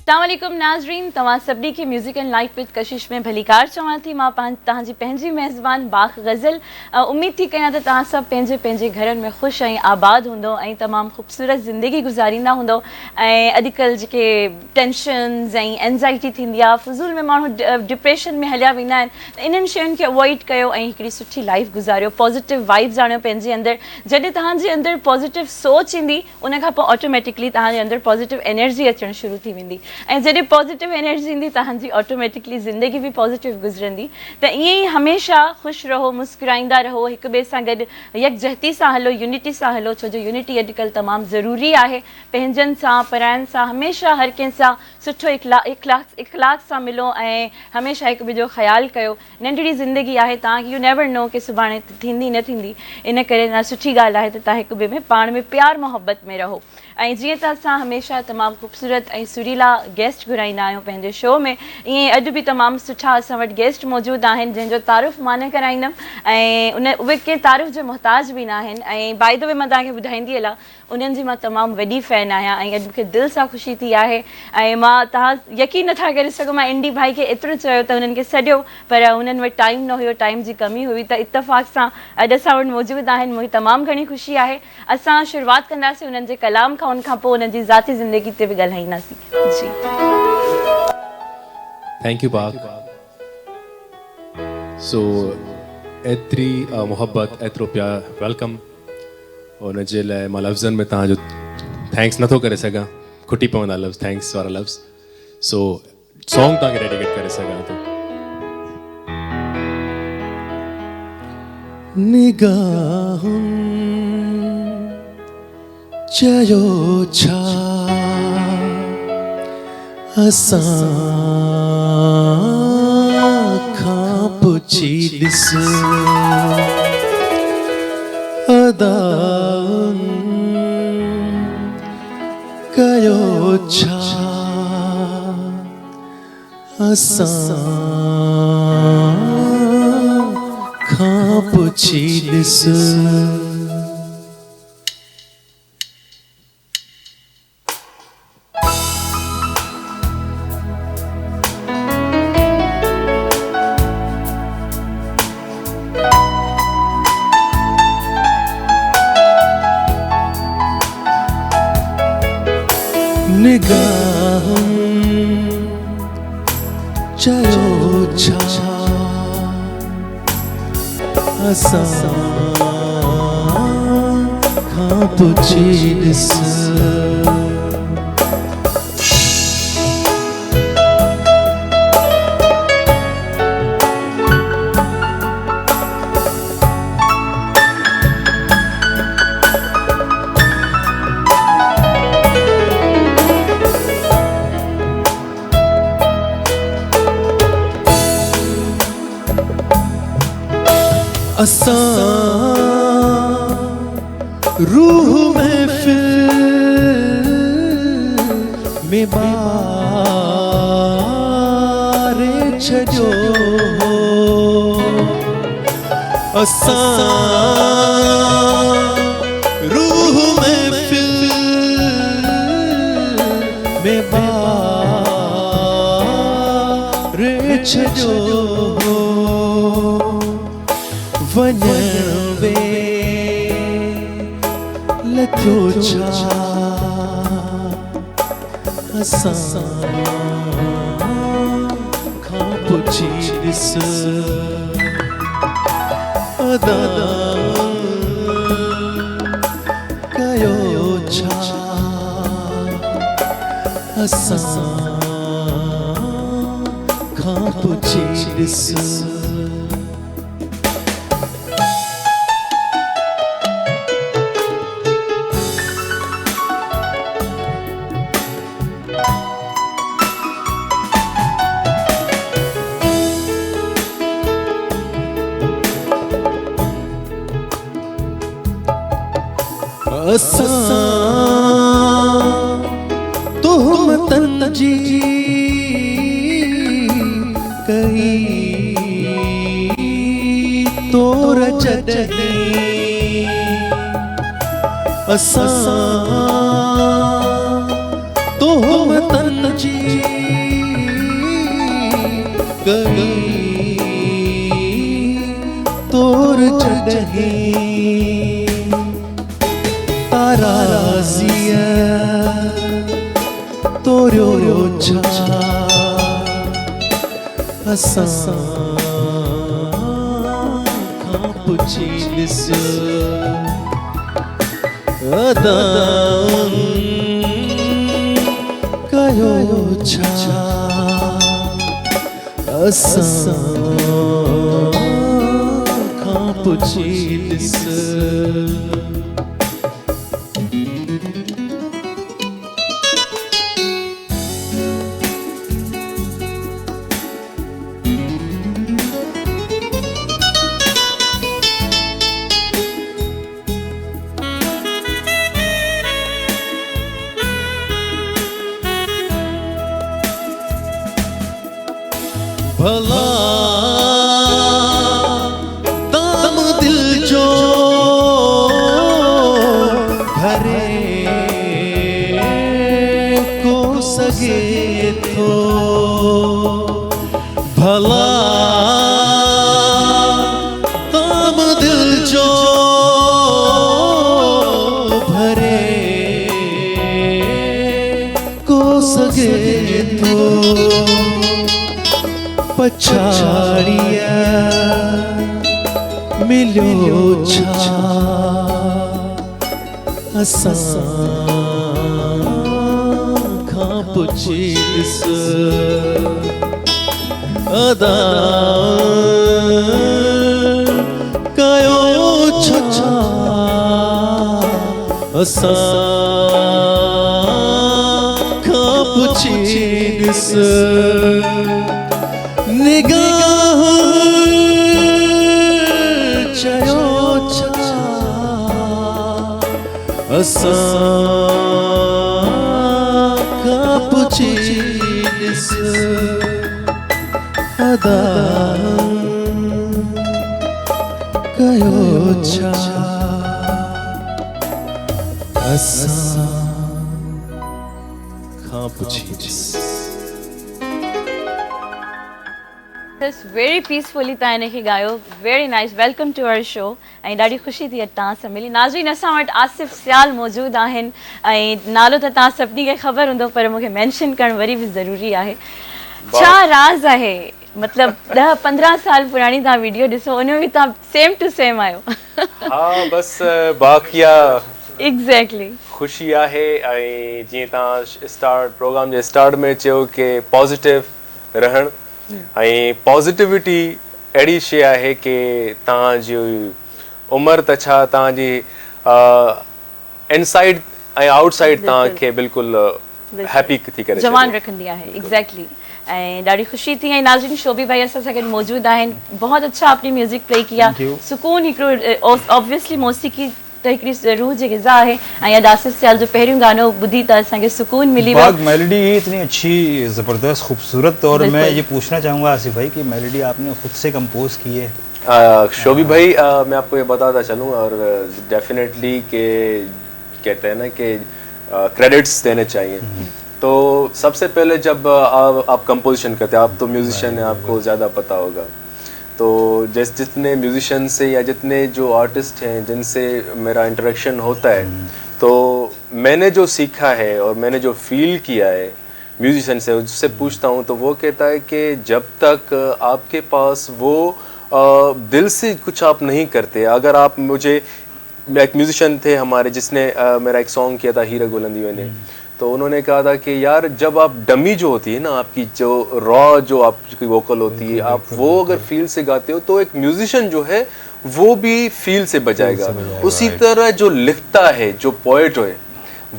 अस्सलामुअलैकुम नाज़रीन, तव्हां सभिनी खे म्यूज़िक एंड लाइफ विद कशिश में भलीकार चवां थी। मां तव्हांजी पंहिंजी मेज़बान बाग़ गज़ल। उम्मीद थी कयां त तव्हां सभु पंहिंजे पंहिंजे घरनि में ख़ुशि ऐं आबाद हूंदो ऐं तमामु ख़ूबसूरत ज़िंदगी गुज़ारींदा हूंदो। ऐं अॼुकल्ह जेके टेंशन्स ऐं एंज़ाइटी थींदी आहे, फ़ुज़ूल में माण्हू डिप्रेशन में हलिया वेंदा आहिनि, त इन्हनि शयुनि खे अवॉइड कयो ऐं हिकिड़ी सुठी लाइफ गुज़ारियो, पॉज़िटिव वाइब्स आणियो पंहिंजे अंदरि। जॾहिं तव्हांजे अंदरि पॉज़िटिव सोच ईंदी, उन खां पोइ ऑटोमेटिकली तव्हांजे अंदरि पॉज़िटिव एनर्जी अचणु शुरू थी वेंदी ऐं जॾहिं पॉज़िटिव एनर्जी ईंदी तव्हांजी ऑटोमेटिकली ज़िंदगी बि पॉज़िटिव गुज़रंदी। त ईअं ई हमेशह ख़ुशि रहो, मुस्कुराईंदा रहो, हिक ॿिए सां गॾु यकजहती सां हलो, यूनिटी सां हलो, छो जो यूनिटी अॼुकल्ह तमामु ज़रूरी आहे। पंहिंजनि सां, परायनि सां हमेशह हर कंहिं सां सुठो इख़लाक़ सां मिलो ऐं हमेशह हिक ॿिए जो ख़्यालु कयो। नंढड़ी ज़िंदगी आहे, तव्हांखे यू नेवर नो कि सुभाणे थींदी न थींदी, इन करे न सुठी ॻाल्हि आहे त तव्हां हिक ॿिए में पाण में प्यार मोहब्बत में रहो। ऐं जीअं त असां हमेशह तमामु ख़ूबसूरत ऐं सुरीला गेस्ट घुराईंदा आहियूं पंहिंजे शो में, ईअं अॼु बि तमामु सुठा असां वटि गेस्ट मौजूदु आहिनि जंहिंजो तारुफ़ मां न कराईंदमि ऐं उहे कंहिं तारीफ़ जो मुहताज बि न आहिनि। ऐं बाय द वे मां तव्हांखे ॿुधाईंदी हलां, उन्हनि जी मां तमामु वॾी फ़ैन आहियां ऐं अॼु मूंखे दिलि सां ख़ुशी थी आहे। ऐं तव्हां यकीन नथा करे सघो, मां इंडी भाई खे एतिरो चयो त हुननि खे सॾियो, पर हुननि वटि टाइम न हुयो, टाइम जी कमी हुई, त इत्तफ़ाक़ सां अॼु असां वटि मौजूदु आहिनि। मूंखे तमामु घणी ख़ुशी आहे। असां शुरूआति कंदासीं उन्हनि जे कलाम खां, उन खां पोइ उन्हनि जी ज़ाती ज़िंदगी ते बि ॻाल्हाईंदासीं। जी, थैंक यू बाग। सो एतिरी मोहब्बत, एतिरो प्यार, वेलकम, हुन जे लाइ मां लफ़्ज़नि में तव्हांजो थैंक्स नथो करे सघां, खुटी पवंदा लफ़्ज़, थैंक्स वारा लफ़्ज़। सो सॉन्ग तव्हांखे डेडिकेट करे सघां थो। निगाहुनि चयो छा असां खां पुछी ॾिस, अदाउनि कयो छा असां खां पुछी ॾिस। निगाहुनि चयो छा असां खां पुछी ॾिस, असां रूह महफ़िल में ॿारे छॾियो हो, असां रूह महफ़िल में ॿारे छॾियो हो। वञण वे लथो छा असां खां पुछी ॾिस, अदा कयो छा असां खां पुछी ॾिस। असां तुहमतन जी कई तोर जॾहिं असां तोहमतन जी कई तोर जॾहिं ताराज़िया तोरियो छा असां खां पुछी ॾिस अदा कयो छा असां खां पुछी ॾिस भला दाम दिल जो भरे को सगे थो भला दाम दिल जो भरे को सगे थो पछाड़िया मिलियो छा असां खां पुछी ॾिस अदा कयो छा असां खां पुछी ॾिस निगाह चयो छा असां खां पुछी ॾिस अदा कयो छा असां खां पुछी ॾिस वेरी पीसफुली तव्हां हिनखे ॻायो very nice welcome to our show ऐं ॾाढी ख़ुशी थी तव्हां सां मिली नाज़रीन असां वटि आसिफ़ सियाल मौजूदु आहिनि ऐं नालो त तव्हां सभिनी खे ख़बर हूंदो पर मूंखे मेंशन करणु वरी बि ज़रूरी आहे छा राज़ आहे मतिलबु 10-15 साल पुराणी तव्हां वीडियो ॾिसो उन में बि तव्हां सेम टू सेम आहियो हाँ बस बाक़िया एग्ज़ैक्टली ख़ुशी आहे ऐं जीअं तव्हां प्रोग्राम जे स्टार्ट में चयो कि पॉज़िटिव रहणु ऐं पॉज़िटिविटी अहिड़ी शइ आहे कि तव्हांजी उमिरि त छा तव्हांजी इनसाइड ऐं आउटसाइड तव्हांखे बिल्कुलु हैप्पी थी करे जवान रखंदी आहे एग्जैक्टली ऐं ॾाढी ख़ुशी थी ऐं नाज़रीन शोभी भाई असां सां गॾु मौजूदु आहिनि बहुत अच्छा आपने म्यूज़िक प्ले किया सुकून हिकिड़ो ऑब्वियसली मौसीक़ी त हिकिड़ी रूह जी ग़िज़ा आहे ऐं अॼु आसिफ़ सियाल जो पहिरियों गानो ॿुधी त असांखे सुकून मिली वियो मेलोडी इतनी अच्छी ज़बरदस्त खूबसूरत और मैं ये पूछना चाहूँगा आसिफ भाई कि मेलोडी आपने खुद से कंपोज की है शोभी भाई मैं आपको ये बताता चलूँ और डेफिनेटली कि कहते हैं ना कि क्रेडिट्स देने चाहिए तो सबसे पहले जब आप कंपोजिशन करते हैं आप तो म्यूजिशियन हैं आपको ज़्यादा पता होगा तो जितने म्यूजिशियन से या जितने जो आर्टिस्ट हैं जिनसे मेरा इंटरेक्शन होता है तो मैंने जो सीखा है और मैंने जो फील किया है म्यूजिशियन से उससे पूछता हूँ तो वो कहता है कि जब तक आपके पास वो दिल से कुछ आप नहीं करते अगर आप मुझे एक म्यूजिशियन थे हमारे जिसने मेरा एक सॉन्ग किया था हीरा गुलंदी ने तो उन्होंने कहा था कि यार जब आप डमी जो होती है ना आपकी जो रॉ जो आपकी वोकल होती है आप वो अगर फील से गाते हो तो एक म्यूजिशियन जो है वो भी फील से बजाएगा उसी तरह जो लिखता है जो पोएट है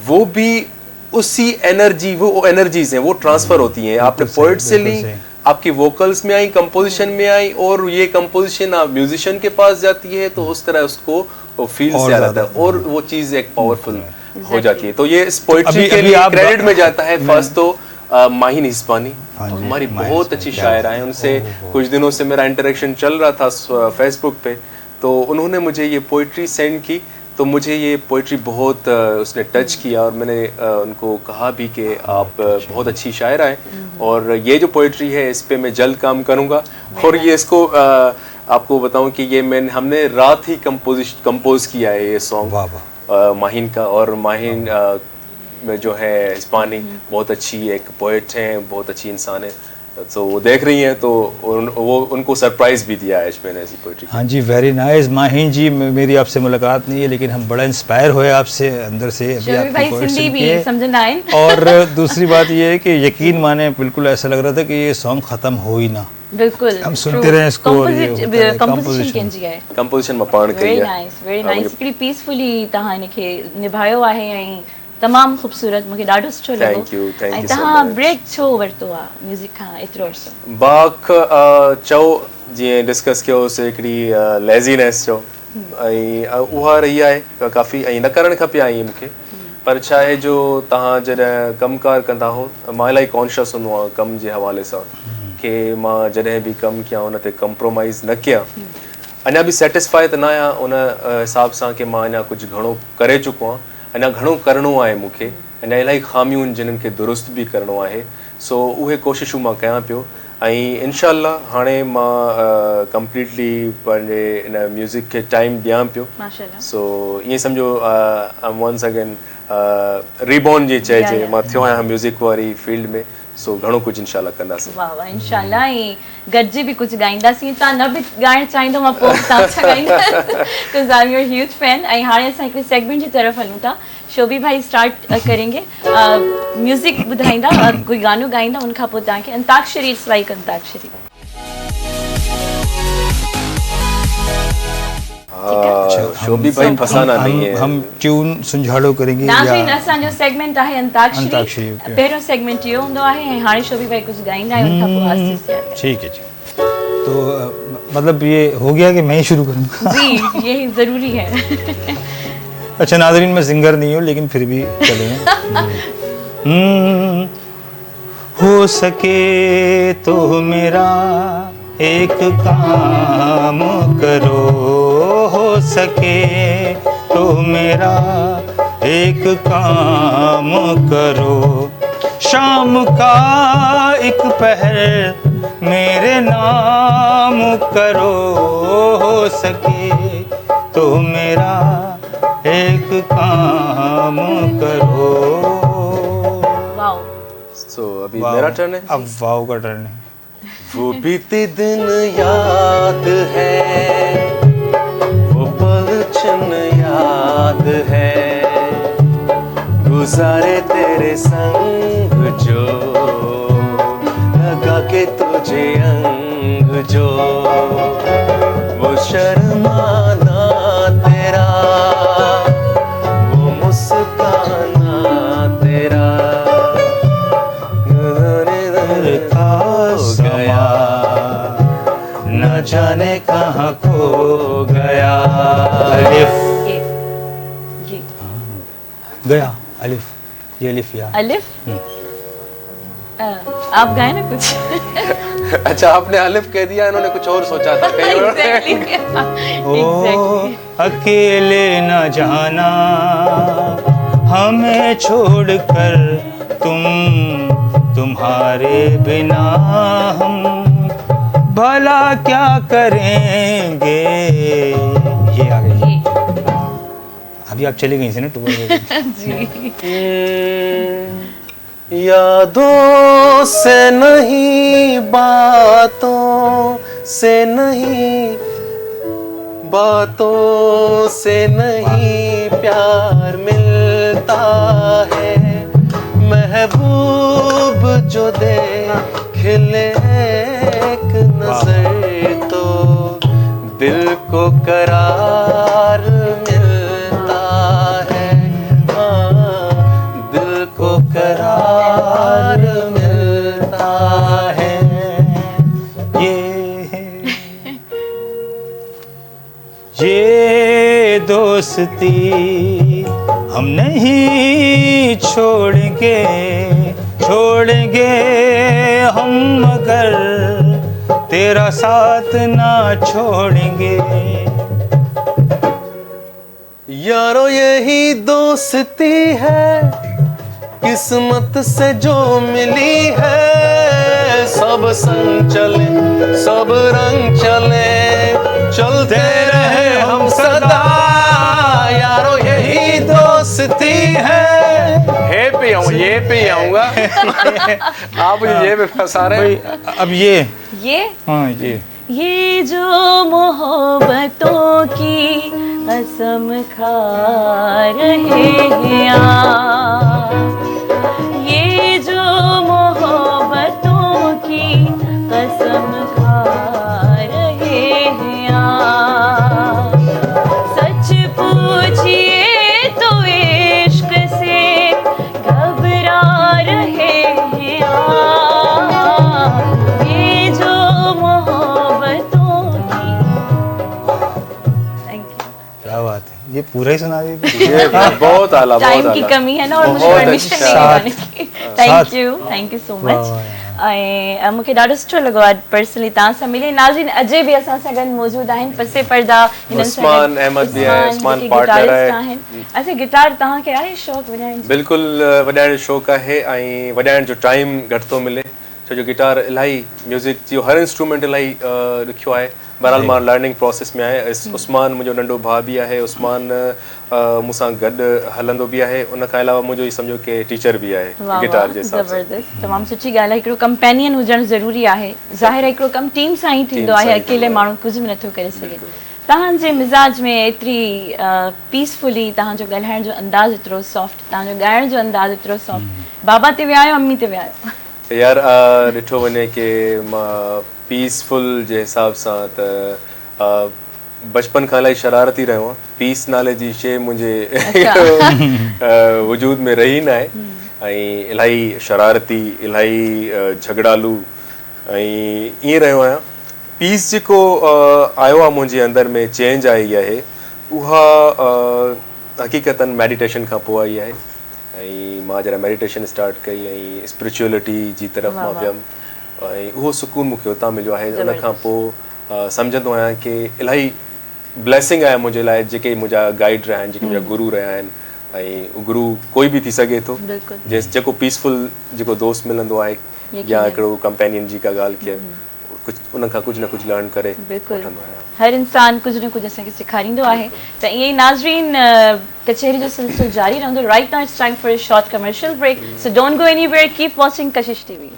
वो भी उसी एनर्जी वो एनर्जीज हैं वो ट्रांसफर होती हैं आपने पोएट से ली आपकी वोकल्स में आई कंपोजिशन में आई और ये कंपोजिशन आप म्यूजिशियन के पास जाती है तो उस तरह उसको फील से आ जाता है और वो चीज़ एक पावरफुल हो जाती है तो ये इस पोएट्री के लिए क्रेडिट में जाता है फर्स्ट तो माहिन हिस्पानी हमारी बहुत अच्छी शायरा हैं उनसे कुछ दिनों से मेरा इंटरेक्शन चल रहा था फेसबुक पे तो उन्होंने मुझे ये पोइट्री सेंड की, तो मुझे ये पोइट्री बहुत उसने टच किया और मैंने उनको कहा भी कि आप बहुत अच्छी शायरा हैं और ये जो पोइट्री है इस पे मैं जल्द काम करूँगा। और ये इसको आपको बताऊं कि ये हमने रात ही कंपोज किया है ये सॉन्ग माहिन का। और माहिन जो है हिस्पानी बहुत अच्छी एक पोइट हैं, बहुत अच्छी इंसान है, तो वो देख रही हैं तो वो उनको सरप्राइज भी दिया है मैंने ऐसी पोइट्री। हाँ जी, वेरी नाइस माहिन जी। मेरी आपसे मुलाकात नहीं है लेकिन हम बड़ा इंस्पायर हुए आपसे अंदर से अभी आपकी पोइट्री सुन के। और दूसरी बात ये है कि यकीन माने बिल्कुल ऐसा लग रहा था कि ये सॉन्ग खत्म हो ही ना, बिल्कुल हम सुनते रहे इसको। कंपोजिशन में पाण कई है, वेरी नाइस, हिकिड़ी पीसफुली तहां इनखे निभायो आहे ऐं तमाम खूबसूरत, मूंखे ॾाढो सुठो लॻो। थैंक यू ऐं तहां ब्रेक छो वरितो आहे म्यूज़िक खां एतिरो अर्सो? बाख चओ जीअं डिस्कस कयोसीं हिकिड़ी लेज़ीनेस चओ ऐं उहा रही आहे काफ़ी, ऐं न करणु खपे आई मूंखे, पर छा आहे जो तव्हां जॾहिं कमकार कंदा हो, मां इलाही कॉन्शियस हूंदो आहियां कम जे हवाले सां कि मां जॾहिं बि कमु कयां उन ते कंप्रोमाइज़ न कयां। अञा बि सेटिस्फाई त न आहियां उन हिसाब सां कि मां अञा कुझु घणो करे चुको आहियां, अञा घणो करिणो आहे मूंखे, अञा इलाही ख़ामियूं आहिनि जिन्हनि खे दुरुस्त बि करिणो आहे। सो उहे कोशिशूं मां कयां पियो ऐं इनशाअल्लाह हाणे मां कंप्लीटली पंहिंजे इन म्यूज़िक खे टाइम ॾियां पियो। सो ईअं सम्झो वंस अगेन रीबॉर्न जी चइजे, मां थियो आहियां म्यूज़िक वारी फील्ड में। सो घणो कुझु इंशाअल्लाह कंदासीं। वाह वाह, इंशाअल्लाह। ऐं गॾिजी बि कुझु ॻाईंदासीं। तव्हां न बि ॻाइणु चाहींदो मां पोइ तव्हां छा ॻाईंदा, because I am your huge fan. ऐं हाणे असां हिकिड़े सेगमेंट जी तरफ़ हलूं था। शोभी भाई स्टार्ट करेंगे, म्यूज़िक ॿुधाईंदा, कोई गानो ॻाईंदा, उनखां पोइ तव्हांखे अंताक्षरी, इट्स लाइक अंताक्षरी। शोभी भाई फसाना नहीं है, हम ट्यून सुंझाड़ो करेंगे। नाज़रीन, असांजो सेगमेंट आहे अंताक्षरी। पहिरियों सेगमेंट इहो हूंदो आहे ऐं हाणे शोभी भाई कुझु ॻाईंदा आहियूं, उनखां पोइ आस्ते आस्ते। ठीक है जी, तो मतलब ये हो गया कि मैं ही शुरू करूँगा? जी, यही ज़रूरी है। अच्छा नाज़रीन, मैं सिंगर नहीं हूँ लेकिन फिर भी चलेगा। हो सके तो मेरा एक काम करो, हो सके तो मेरा एक काम करो, शाम का एक पहर मेरे नाम करो, हो सके तो मेरा एक काम करो। वाओ। सो अभी मेरा टर्न है, अब वाओ का टर्न है। वो बीते दिन याद है, वो पल क्षण याद है, गुजारे तेरे संग जो, लगा के तुझे अंग जो, वो शर्माना तेरा, वो मुस्काना तेरा, गया न जाने कहाँ खो गया। अलिफ ये गया, अलिफ, ये अलिफ या अलिफ। आप गाए ना कुछ। अच्छा, आपने अलिफ कह दिया, इन्होंने कुछ और सोचा था कहीं और। Exactly. अकेले न जाना हमें छोड़कर तुम्हारे बिना हम भला क्या करेंगे। ये आ गई। अभी आप चली गई थी ना टूर में। जी। यादों से नहीं, बातों से नहीं, बातों से नहीं प्यार मिलता है, महबूब जो दे खिले एक नजर तो दिल को करार मिलता है, हाँ दिल को करार मिलता है। ये दोस्ती हम नहीं छोड़ेंगे हम, मगर तेरा साथ ना छोड़ेंगे। यारो यही दोस्ती है किस्मत से जो मिली है, सब संग चले सब रंग चले, चलते रहे हम सदा, यारो यही दोस्ती है। हे पे आऊँ, ये पे आऊँगा। आप मुझे ये पे फंसा रहे हैं। अब ये हाँ ये जो मोहब्बतों की कसम खा रहे हैं आप, ये जो मोहब्बतों की कसम खा रहे हैं आप, सच पूछिए तो इश्क से घबरा रहे हैं आप, ये जो मोहब्बतों की। Thank U. क्या बात है, ये पूरा ही सुना दीजिए। ये बहुत आला, बहुत टाइम की आला। कमी है ना और मुझे बहुत परमिशन अच्छा। नहीं गाने की। Thank you so much. ऐं मूंखे ॾाढो सुठो लॻो आहे पर्सनली तव्हां सां मिले। नाज़रीन अजय बि असां सां गॾु मौजूदु आहिनि, पसे पर्दा हिननि सां गॾु उस्मान अहमद भी आहे, उस्मान जेके पार्टनर गिटारिस्ट आहे। आहिनि। अच्छा, गिटार तव्हांखे आहे शौक़ु वॼाइण जो? बिल्कुलु वॼाइण जो शौक़ु आहे ऐं वॼाइण जो टाइम घटि थो मिले, छो जो गिटार इलाही म्यूज़िक जो हर इंस्ट्रूमेंट इलाही ॾुखियो आहे। बहरहाल मां लर्निंग प्रोसेस में आहे। उस्मान मुंहिंजो नंढो भाउ बि आहे, उस्मान मूंसां गॾु हलंदो बि आहे, उन खां अलावा मुंहिंजो ई सम्झो कि टीचर बि आहे गिटार जे हिसाब सां। ज़बरदस्त, तमामु सुठी ॻाल्हि आहे। हिकिड़ो कंपेनियन हुजणु ज़रूरी आहे। ज़ाहिर आहे हिकिड़ो कमु टीम सां ई थींदो आहे, अकेले माण्हू कुझु बि नथो करे सघे। तव्हांजे मिज़ाज में एतिरी पीसफुली तव्हांजो ॻाल्हाइण जो अंदाज़ एतिरो सॉफ्ट, तव्हांजो ॻाइण जो अंदाज़ एतिरो सॉफ्ट, बाबा ते विया आहियो अम्मी ते विया आहियो? यार ॾिठो वञे कि मां पीसफुल जे हिसाब सां त बचपन खां इलाही शरारती रहियो आहियां। पीस नाले जी शइ मुंहिंजे वजूद में रही न आहे ऐं इलाही शरारती, इलाही झगड़ालू ऐं ईअं रहियो आहियां। पीस जेको आयो आहे मुंहिंजे अंदरि में, चेंज आई आहे, उहा हक़ीक़तनि मेडिटेशन खां पोइ आई आहे। ऐं मां जॾहिं मेडिटेशन स्टार्ट कई ऐं स्पिरिचुअलिटी जी तरफ़ मां वियुमि ऐं उहो सुकून मूंखे उतां मिलियो आहे। उन खां पोइ सम्झंदो आहियां कि इलाही ब्लेसिंग आहे मुंहिंजे लाइ, जेके मुंहिंजा गाइड रहिया आहिनि, जेके मुंहिंजा गुरू रहिया आहिनि। ऐं उहो गुरू कोई बि थी सघे थो, जेको पीसफुल जेको दोस्त मिलंदो आहे या हिकिड़ो कंपेनियन जी का ॻाल्हि कयनि, कुझु उन खां कुझु न कुझु लर्न करे वठंदो आहियां। हर इंसान कुझु न कुझु असांखे सेखारींदो आहे। त ईअं ई नाज़रीन कचहरी जो सिलसिलो जारी रहंदो। Right now it's time for a short commercial break, so don't go anywhere, keep watching Kashish TV.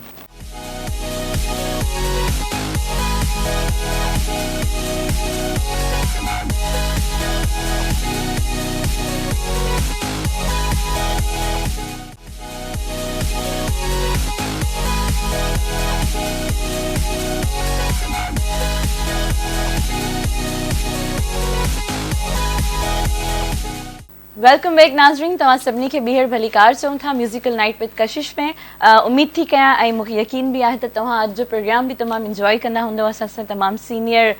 Welcome back नाज़रीन, तव्हां सभिनी खे ॿीहर भलीकार चऊं था म्यूज़िकल नाइट विद कशिश में। उम्मीद थी कयां ऐं मूंखे यकीन बि आहे त तव्हां अॼु जो प्रोग्राम बि तमामु इंजॉय कंदा हूंदव। असां सां तमामु सीनियर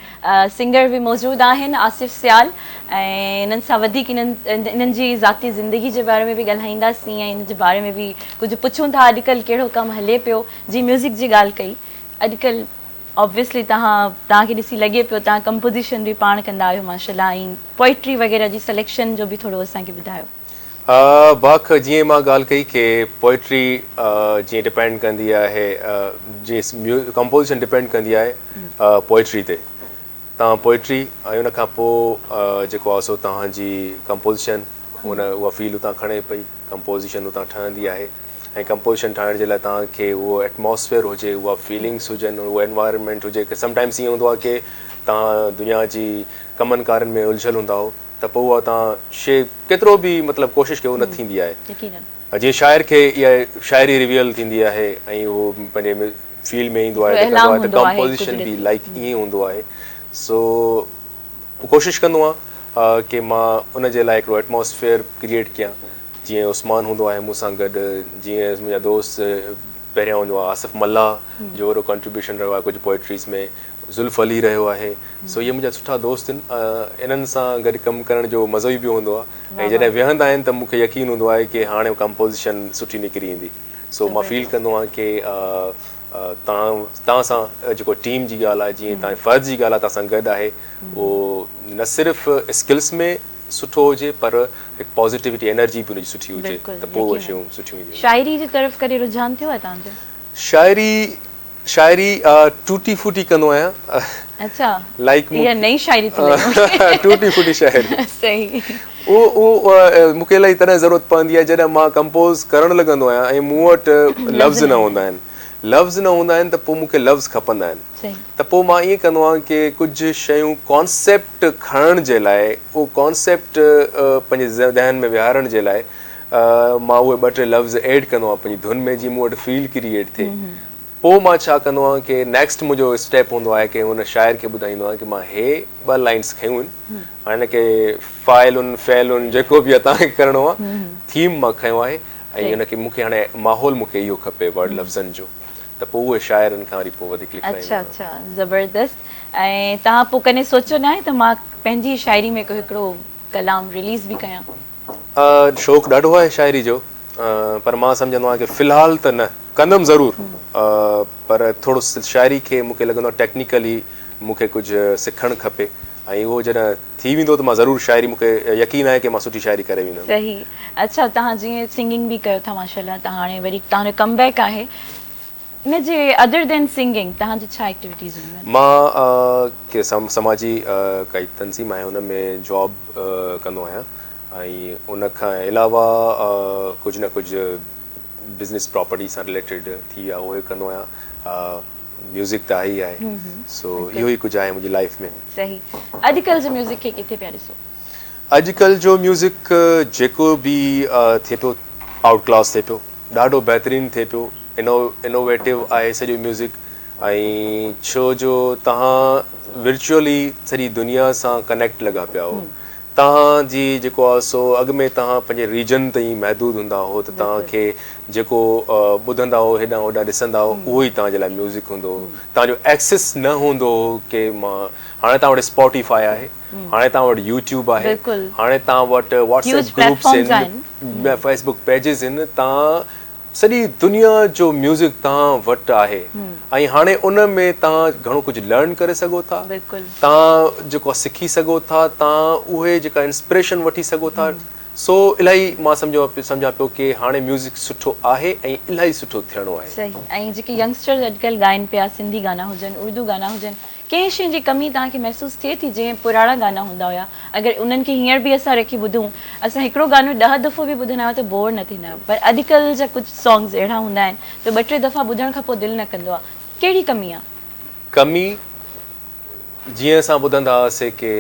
सिंगर बि मौजूदु आहिनि, आसिफ़ सियाल, ऐं इन्हनि सां वधीक इन्हनि जी ज़ाती ज़िंदगी जे बारे में बि ॻाल्हाईंदासीं ऐं इन जे बारे में बि कुझु पुछूं था। अॼुकल्ह कहिड़ो कमु हले पियो, जी म्यूज़िक जी ॻाल्हि कई, अॼुकल्ह ऑब्वियसली तव्हांखे ॾिसी लॻे पियो तव्हां कंपोज़िशन बि पाण कंदा आहियो माशाल्लाह, ऐं पोइट्री वग़ैरह जी सिलेक्शन जो बि थोरो असांखे ॿुधायो। बाक़ जीअं मां ॻाल्हि कई कि पोइट्री जीअं डिपेंड कंदी आहे, जीअं कंपोज़िशन डिपेंड कंदी आहे पोइट्री ते। तव्हां पोइट्री ऐं उन खां पोइ जेको आहे सो तव्हांजी कंपोज़िशन, उहा फील उतां खणे पई, कंपोज़िशन उतां ठहंदी आहे। ऐं कंपोज़िशन ठाहिण जे लाइ तव्हांखे उहो एटमॉस्फेयर हुजे, उहा फीलिंग्स हुजनि, उहो एनवायरनमेंट हुजे। कि समटाइम्स ईअं हूंदो आहे कि तव्हां दुनिया जी कमनि कारनि में उलझियल हूंदा हो, त पोइ उहा तव्हां शइ केतिरो बि मतिलबु कोशिशि कयो न थींदी आहे। जीअं शाइर खे इहा शाइरी रिवियल थींदी आहे ऐं उहो पंहिंजे फील में ईंदो आहे, त कंपोज़िशन बि लाइक ईअं हूंदो आहे। सो कोशिशि कंदो आहियां कि मां उन जे लाइ हिकिड़ो एटमॉस्फेयर क्रिएट कयां। जीअं उस्मान हूंदो आहे मूंसां गॾु, जीअं मुंहिंजा दोस्त पहिरियां हूंदो आहे आसिफ़ मल्ला जो वॾो कंट्रीब्यूशन रहियो आहे कुझु पोइट्रीज़ में, ज़ुल्फ़ अली रहियो आहे। सो इहे मुंहिंजा सुठा दोस्त आहिनि, इन्हनि सां गॾु कमु करण जो मज़ो ई ॿियो हूंदो आहे। ऐं जॾहिं विहंदा आहिनि त मूंखे यकीन हूंदो आहे कि हाणे कंपोज़िशन सुठी निकिरी ईंदी। सो मां फील कंदो आहियां कि तव्हां सां जेको टीम जी ॻाल्हि आहे, जीअं तव्हांजे फ़र्ज़ जी ॻाल्हि आहे, तव्हां सां गॾु आहे, उहो न सिर्फ़ु स्किल्स में सुठो हुजे पर हिकु पॉजिटिविटी एनर्जी बि उनजी सुठी हुजे बिल्कुलु, त पोइ उहे यकीनन। शयूं सुठियूं ईंदियूं शायरी जी तरफ़ कॾहिं रुझान थियो आहे तव्हांजो? शायरी टूटी फूटी कंदो आहियां अच्छा, लाइक इहा नई शायरी थी वई मूंखे। टूटी फूटी शायरी सही। उहो मूंखे इलाही तरह ज़रूरत पवंदी आहे जॾहिं मां कंपोज़ करणु लॻंदो आहियां ऐं मूं वटि लफ़्ज़ न हूंदा आहिनि त पोइ मूंखे लफ़्ज़ खपंदा आहिनि सही। त पोइ मां ईअं कंदो आहियां की कुझु शयूं कॉन्सेप्ट खणण जे लाइ उहो कॉन्सेप्ट पंहिंजे ज़हन में विहारण जे लाइ मां उहे 2-3 लफ़्ज़ ऐड कंदो आहियां पंहिंजी धुन में जीअं मूं वटि फील क्रिएट थिए पोइ मां छा कंदो आहियां की नेक्स्ट मुंहिंजो स्टेप हूंदो आहे की हुन शाइर खे ॿुधाईंदो आहियां की मां हे 2 लाइन्स खयूं आहिनि हाणे की फाइलुनि फैलुनि जेको बि आहे तव्हांखे करिणो आहे थीम मां खयो आहे ऐं हुनखे मूंखे हाणे माहौल मूंखे इहो खपे वर्ड लफ़्ज़नि जो त पोइ उहे शाइरनि खां वरी पोइ वधीक लिखाईंदो अच्छा अच्छा, ज़बरदस्त। ऐं तव्हां पोइ कॾहिं सोचियो न आहे त मां पंहिंजी शायरी में हिकिड़ो कलाम रिलीज़ बि कयां? शौक़ु ॾाढो आहे शाइरी जो पर मां सम्झंदो आहियां की फ़िलहालु त न कंदुमि ज़रूरु पर थोरो शाइरी खे मूंखे लॻंदो आहे टेक्निकली मूंखे कुझु सिखणु खपे ऐं उहो जॾहिं थी वेंदो त मां ज़रूरु शाइरी मूंखे यकीन आहे की मां सुठी शाइरी करे वेंदुमि। सही। अच्छा, तव्हां जीअं सिंगिंग बि कयो था माशाल्लाह, तव्हां हाणे वरी तव्हांजो कमबैक आहे इन जे अदर देन सिंगिंग तव्हांजी छा एक्टिविटीज़ हूंदियूं आहिनि? मां के समाजी काई तंज़ीम आहे हुन में जॉब कंदो आहियां ऐं उन खां अलावा कुझु न कुझु बिज़नेस प्रॉपर्टी सां रिलेटेड थी विया उहे कंदो आहियां म्यूज़िक त आहे ई आहे सो इहो ई कुझु आहे मुंहिंजी लाइफ में। सही। अॼुकल्ह जे म्यूज़िक खे किथे पिया ॾिसो? अॼुकल्ह जो म्यूज़िक जेको बि थिए पियो आउट क्लास थिए पियो ॾाढो बहितरीनु थिए पियो इनोवेटिव आहे सॼो म्यूज़िक ऐं छो जो तव्हां विर्चुअली सॼी दुनिया सां कनेक्ट लॻा पिया हो तव्हांजी जेको आहे सो अॻु में तव्हां पंहिंजे रीजन ताईं महदूद हूंदा हो त तव्हांखे जेको ॿुधंदा हो हेॾां होॾां ॾिसंदा हो उहो ई तव्हांजे लाइ म्यूज़िक हूंदो हो तव्हांजो एक्सेस न हूंदो हो की मां हाणे तव्हां वटि स्पॉटिफाई आहे हाणे तव्हां वटि यूट्यूब आहे हाणे तव्हां वटि व्हाट्सएप ग्रुप्स आहिनि फेसबुक पेजिस आहिनि तव्हां सॼी दुनिया जो म्यूज़िक तव्हां वटि आहे ऐं हाणे उन में तव्हां घणो कुझु लर्न करे सघो था तव्हां जेको सिखी सघो था तव्हां उहे जेका इंस्पिरेशन वठी सघो था सो इलाही मां सम्झां पियो की हाणे म्यूज़िक सुठो आहे ऐं इलाही सुठो थियणो आहे। सही। ऐं जेके यंगस्टर्स अॼुकल्ह ॻाइनि पिया सिंधी गाना हुजनि उर्दू गाना हुजनि कंहिं शइ जी कमी तव्हांखे महसूसु थिए थी जीअं पुराणा गाना हूंदा हुया अगरि उन्हनि खे हींअर बि असां रखी ॿुधूं असां हिकिड़ो गानो 10 दफ़ो बि ॿुधंदा आहियूं त बोर न थींदा आहियूं पर अॼुकल्ह जा कुझु सॉन्ग्स अहिड़ा हूंदा आहिनि जो 2-3 दफ़ा ॿुधण खां पोइ दिलि न कंदो आहे कहिड़ी कमी आहे? कमी जीअं असां ॿुधंदा हुआसीं की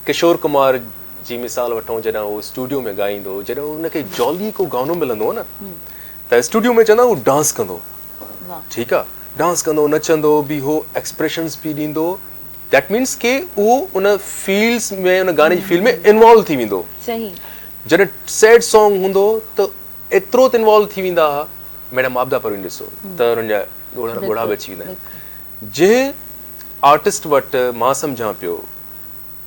किशोर कुमार जी मिसाल वठूं जॾहिं उहो स्टूडियो में ॻाईंदो जॾहिं उनखे जॉली को गानो मिलंदो हो न त स्टूडियो में चवंदा उहो डांस कंदो ठीकु आहे डांस कंदो नचंदो बि हो एक्सप्रेशंस बि ॾींदो दैट मीन्स के उहो उन फील्ड्स में उन गाने जी फील्ड में इन्वॉल्व थी वेंदो। सही। जॾहिं सैड सॉन्ग हूंदो त एतिरो त इन्वॉल्व थी वेंदा हुआ मैडम आपदा परवीन ॾिसो त हुननि जा ॻोढ़ा बि अची वेंदा आहिनि जंहिं आर्टिस्ट वटि मां सम्झां पियो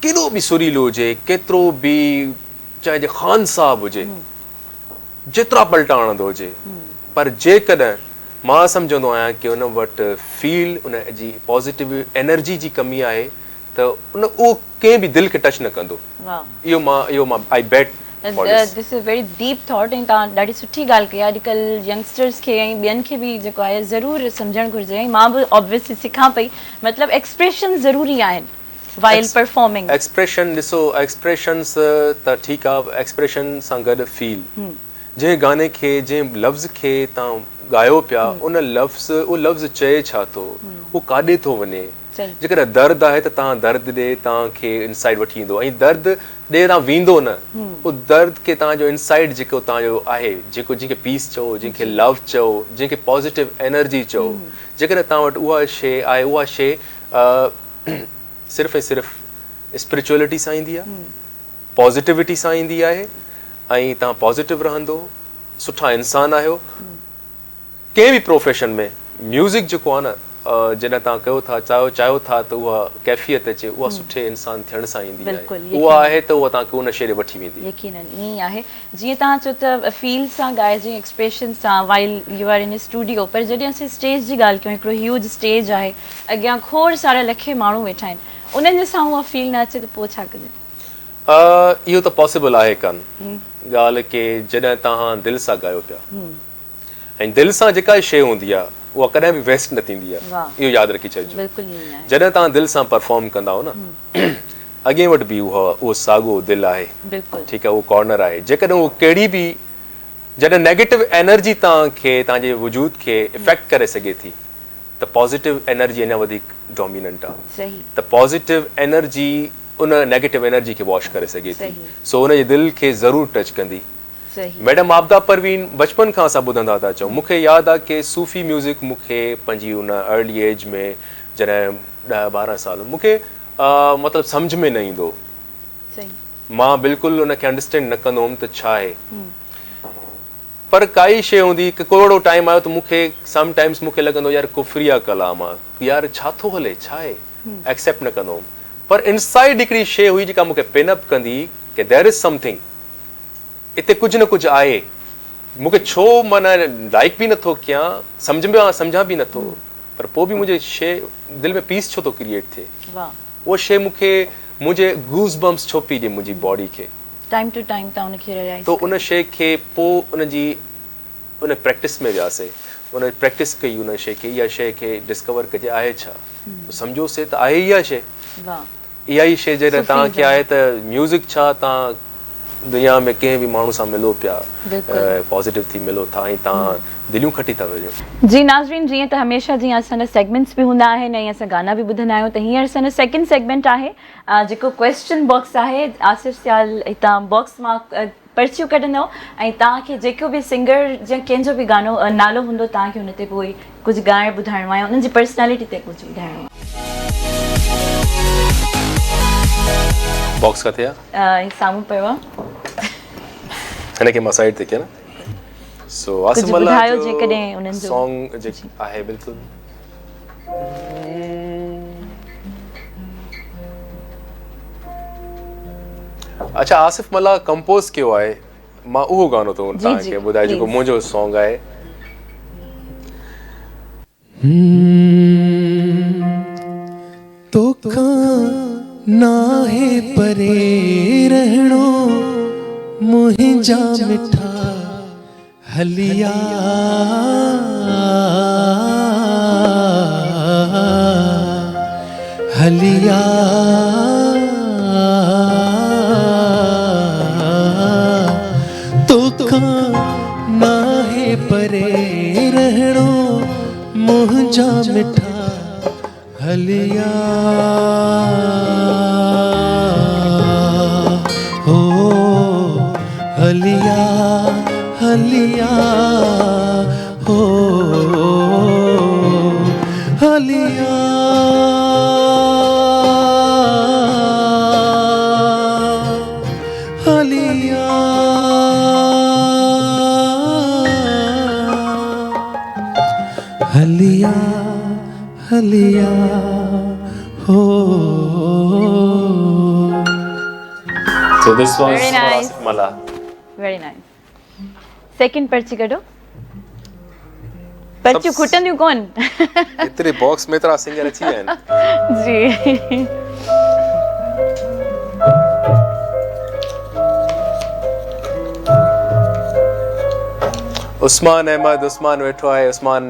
केॾो बि सुरीलो हुजे केतिरो बि चाहे जे ख़ान साहब हुजे जेतिरा पलटा हणंदो हुजे पर जेकॾहिं मां सम्झंदो आहियां की उन वटि फील उन जी पॉज़िटिव एनर्जी जी कमी आहे त उहो कंहिं बि दिलि खे टच न कंदो। इहो मां I bet this is very deep thought ऐं तव्हां ॾाढी सुठी ॻाल्हि कई आहे अॼुकल्ह यंगस्टर्स खे ऐं ॿियनि खे बि जेको आहे ज़रूरु सम्झणु घुरिजे ऐं मां बि ऑब्वियसली सिखां पई मतिलबु एक्सप्रेशन ज़रूरी आहिनि while performing एक्सप्रेशन ॾिसो एक्सप्रेशंस त ठीकु आहे एक्सप्रेशन सां गॾु फील जंहिं गाने खे जंहिं लफ़्ज़ खे तव्हां ॻायो पिया उन उहो लफ़्ज़ चए छा थो उहो काॾे थो वञे जेकॾहिं दर्द आहे त तव्हां दर्द ॾे तव्हांखे इनसाइड वठी ईंदो ऐं दर्द ॾे तव्हां वेंदो न उहो दर्द खे तव्हांजो इनसाइड जेको तव्हांजो आहे जेको जंहिंखे पीस चओ जंहिंखे लव चओ जंहिंखे पॉज़िटिव एनर्जी चओ जेकॾहिं तव्हां वटि उहा शइ आहे उहा शइ सिर्फ़ु ऐं सिर्फ़ु स्पिरिचुअलिटी सां ईंदी आहे पॉज़िटिविटी सां ईंदी आहे ऐं तव्हां पॉज़िटिव रहंदो सुठा इंसान आहियो कंहिं बि प्रोफेशन में म्यूज़िक जेको आहे न जॾहिं तव्हां कयो था चाहियो था त उहा कैफ़ियत अचे उहा सुठे इंसान थियण सां ईंदी आहे उहा आहे त उहा तव्हांखे उन शइ ॾे वठी वेंदी यकीनन ईअं ई आहे जीअं तव्हां चओ त फील सां ॻाइजे एक्सप्रेशन सां while you are in studio पर जॾहिं असीं स्टेज जी ॻाल्हि कयूं हिकिड़ो ह्यूज स्टेज आहे अॻियां खोड़ सारा लखे माण्हू वेठा आहिनि उन्हनि जे साम्हूं उहा फील न अचे त पोइ छा कजे? इहो त पॉसिबल आहे कान ॻाल्हि के जॾहिं तव्हां दिलि सां ॻायो पिया ऐं दिलि सां जेका शइ हूंदी आहे उहा कॾहिं बि वेस्ट न थींदी आहे इहो यादि रखी छॾिजो जॾहिं तव्हां दिलि सां परफॉर्म कंदा हो न अॻे वटि बि उहो साॻियो दिलि आहे ठीकु आहे उहो कॉर्नर आहे जेकॾहिं उहो कहिड़ी बि जॾहिं नेगेटिव एनर्जी तव्हांखे तव्हांजे वजूद खे इफेक्ट करे सघे थी त पॉज़िटिव एनर्जी अञा वधीक डोमिनेंट आहे त पॉज़िटिव एनर्जी उन नेगेटिव एनर्जी खे वॉश करे सघे थी सो उनजे दिलि खे ज़रूरु टच कंदी मैडम आबदा परवीन बचपन खां असां ॿुधंदा था अचूं मूंखे यादि आहे की सूफ़ी म्यूज़िक मूंखे पंहिंजी उन अर्ली एज में जॾहिं 10-12 साल मूंखे मतिलबु सम्झ में न ईंदो मां बिल्कुलु उनखे अंडरस्टैंड न कंदो हुउमि त छा आहे पर काई शइ हूंदी कोड़ो टाइम आयो त मूंखे समटाइम्स मूंखे लॻंदो यार कुफरिया कलाम आहे यार छा थो हले छा आहे एक्सेप्ट न कंदो हुउमि पर इनसाइड हिकिड़ी शइ हुई जेका मूंखे पिनअप कंदी की देयर इज समथिंग इते कुझु न कुझु आहे मूंखे छो माना लाइक बि नथो कयां सम्झां बि नथो पर पोइ बि मुंहिंजे शइ दिलि में पीस छो थो क्रिएट थिए उहा शइ मूंखे मुंहिंजे गूज़ बम्प्स छो पई ॾिए मुंहिंजी बॉडी खे टाइम टू टाइम तव्हां उनखे रियलाइज़ तो उन शइ खे पोइ उनजी उन प्रैक्टिस में वियासीं उन प्रैक्टिस कई उन शइ खे इहा शइ खे डिस्कवर कजे आहे छा सम्झोसीं त आहे इहा शइ इहा ई शइ जॾहिं तव्हांखे आहे त म्यूज़िक छा तव्हां दुनिया में कंहिं बि माण्हू सां मिलो पिया पॉज़िटिव थी मिलो था ऐं तव्हां दिलियूं खटी था वञो जी नाज़रीन जीअं त हमेशह जीअं असांजा सेगमेंट्स बि हूंदा आहिनि ऐं असां गाना बि ॿुधंदा आहियूं त हींअर असांजो सेकेंड सेगमेंट आहे जेको क्वेश्चन बॉक्स आहे आसिफ़ सियाल हितां बॉक्स मां पर्चियूं कढंदो ऐं तव्हांखे जेको बि सिंगर या कंहिंजो बि गानो नालो हूंदो तव्हांखे हुन ते पोइ कुझु ॻाइणु ॿुधाइणो आहे उन्हनि जी पर्सनैलिटी ते कुझु ॿुधाइणो आहे बॉक्स किथे आहे साम्हूं पियो आहे हिनखे मां साइड ते कयां न सो आसिफ़ ॿुधायो जेकॾहिं उन्हनि जो सॉन्ग जेको आहे बिल्कुलु अच्छा आसिफ़ मला कंपोज़ कयो आहे मां उहो गानो थो तव्हांखे ॿुधाए जेको मुंहिंजो सॉन्ग आहे तोखा नाहे परे रहणो मुंहिंजा मिठा हलिया हलिया तोखा नाहे परे रहणो मुंहिंजा मिठा हलिया हो हलिया हलिया हो हलिया हलिया हलिया हलिया हो So this was Asif Mala. Very nice. Second पर्ची कढो पर्ची खुटंदियूं कोन इतने बॉक्स में तरह सिंगर अची विया आहिनि जी उस्मान अहमद उस्मान वेठो आहे उस्मान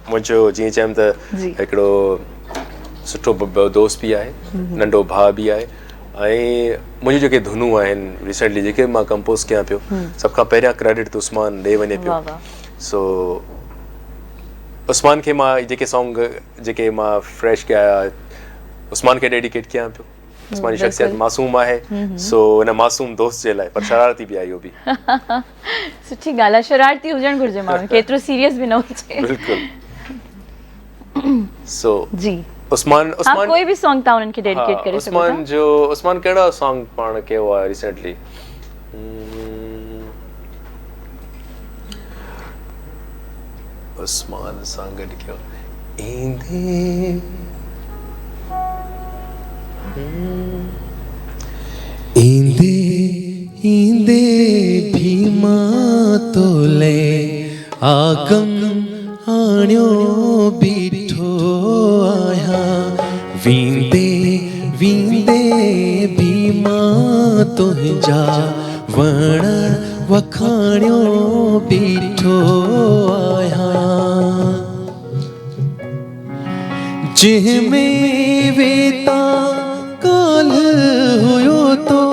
मुंहिंजो जीअं चयमि त हिकिड़ो सुठो दोस्त बि आहे नंढो भाउ बि आहे ऐं मुंहिंजी जेके धुनूं आहिनि रिसेंटली जेके मां कंपोज़ कयां पियो सभ खां पहिरियां क्रेडिट त उस्मान ॾेई वञे पियो सो उस्मान खे मां जेके सॉन्ग जेके मां फ्रेश कया उस्मान खे डेडिकेट कयां पियो उस्मान जी शख्सियत मासूम आहे सो हुन मासूम दोस्त जे लाइ पर शरारती बि आहे इहो बि सुठी ॻाल्हि आहे शरारती हुजणु घुरिजे माण्हू केतिरो सीरियस बि न हुजे बिल्कुलु सो जी उस्मान कोई भी सॉन्ग था उनके डेडिकेट करे उस्मान केड़ा सॉन्ग पाण के हुआ रिसेंटली उस्मान सॉन्ग के इंदे इंदे इंदे भीमा तोले आगम आण्यो बीठो आया वींदे वींदे भी मां तुंहिंजा वण वखाणियो बीठो आहियां जंहिंमें वेता काल हुयो तो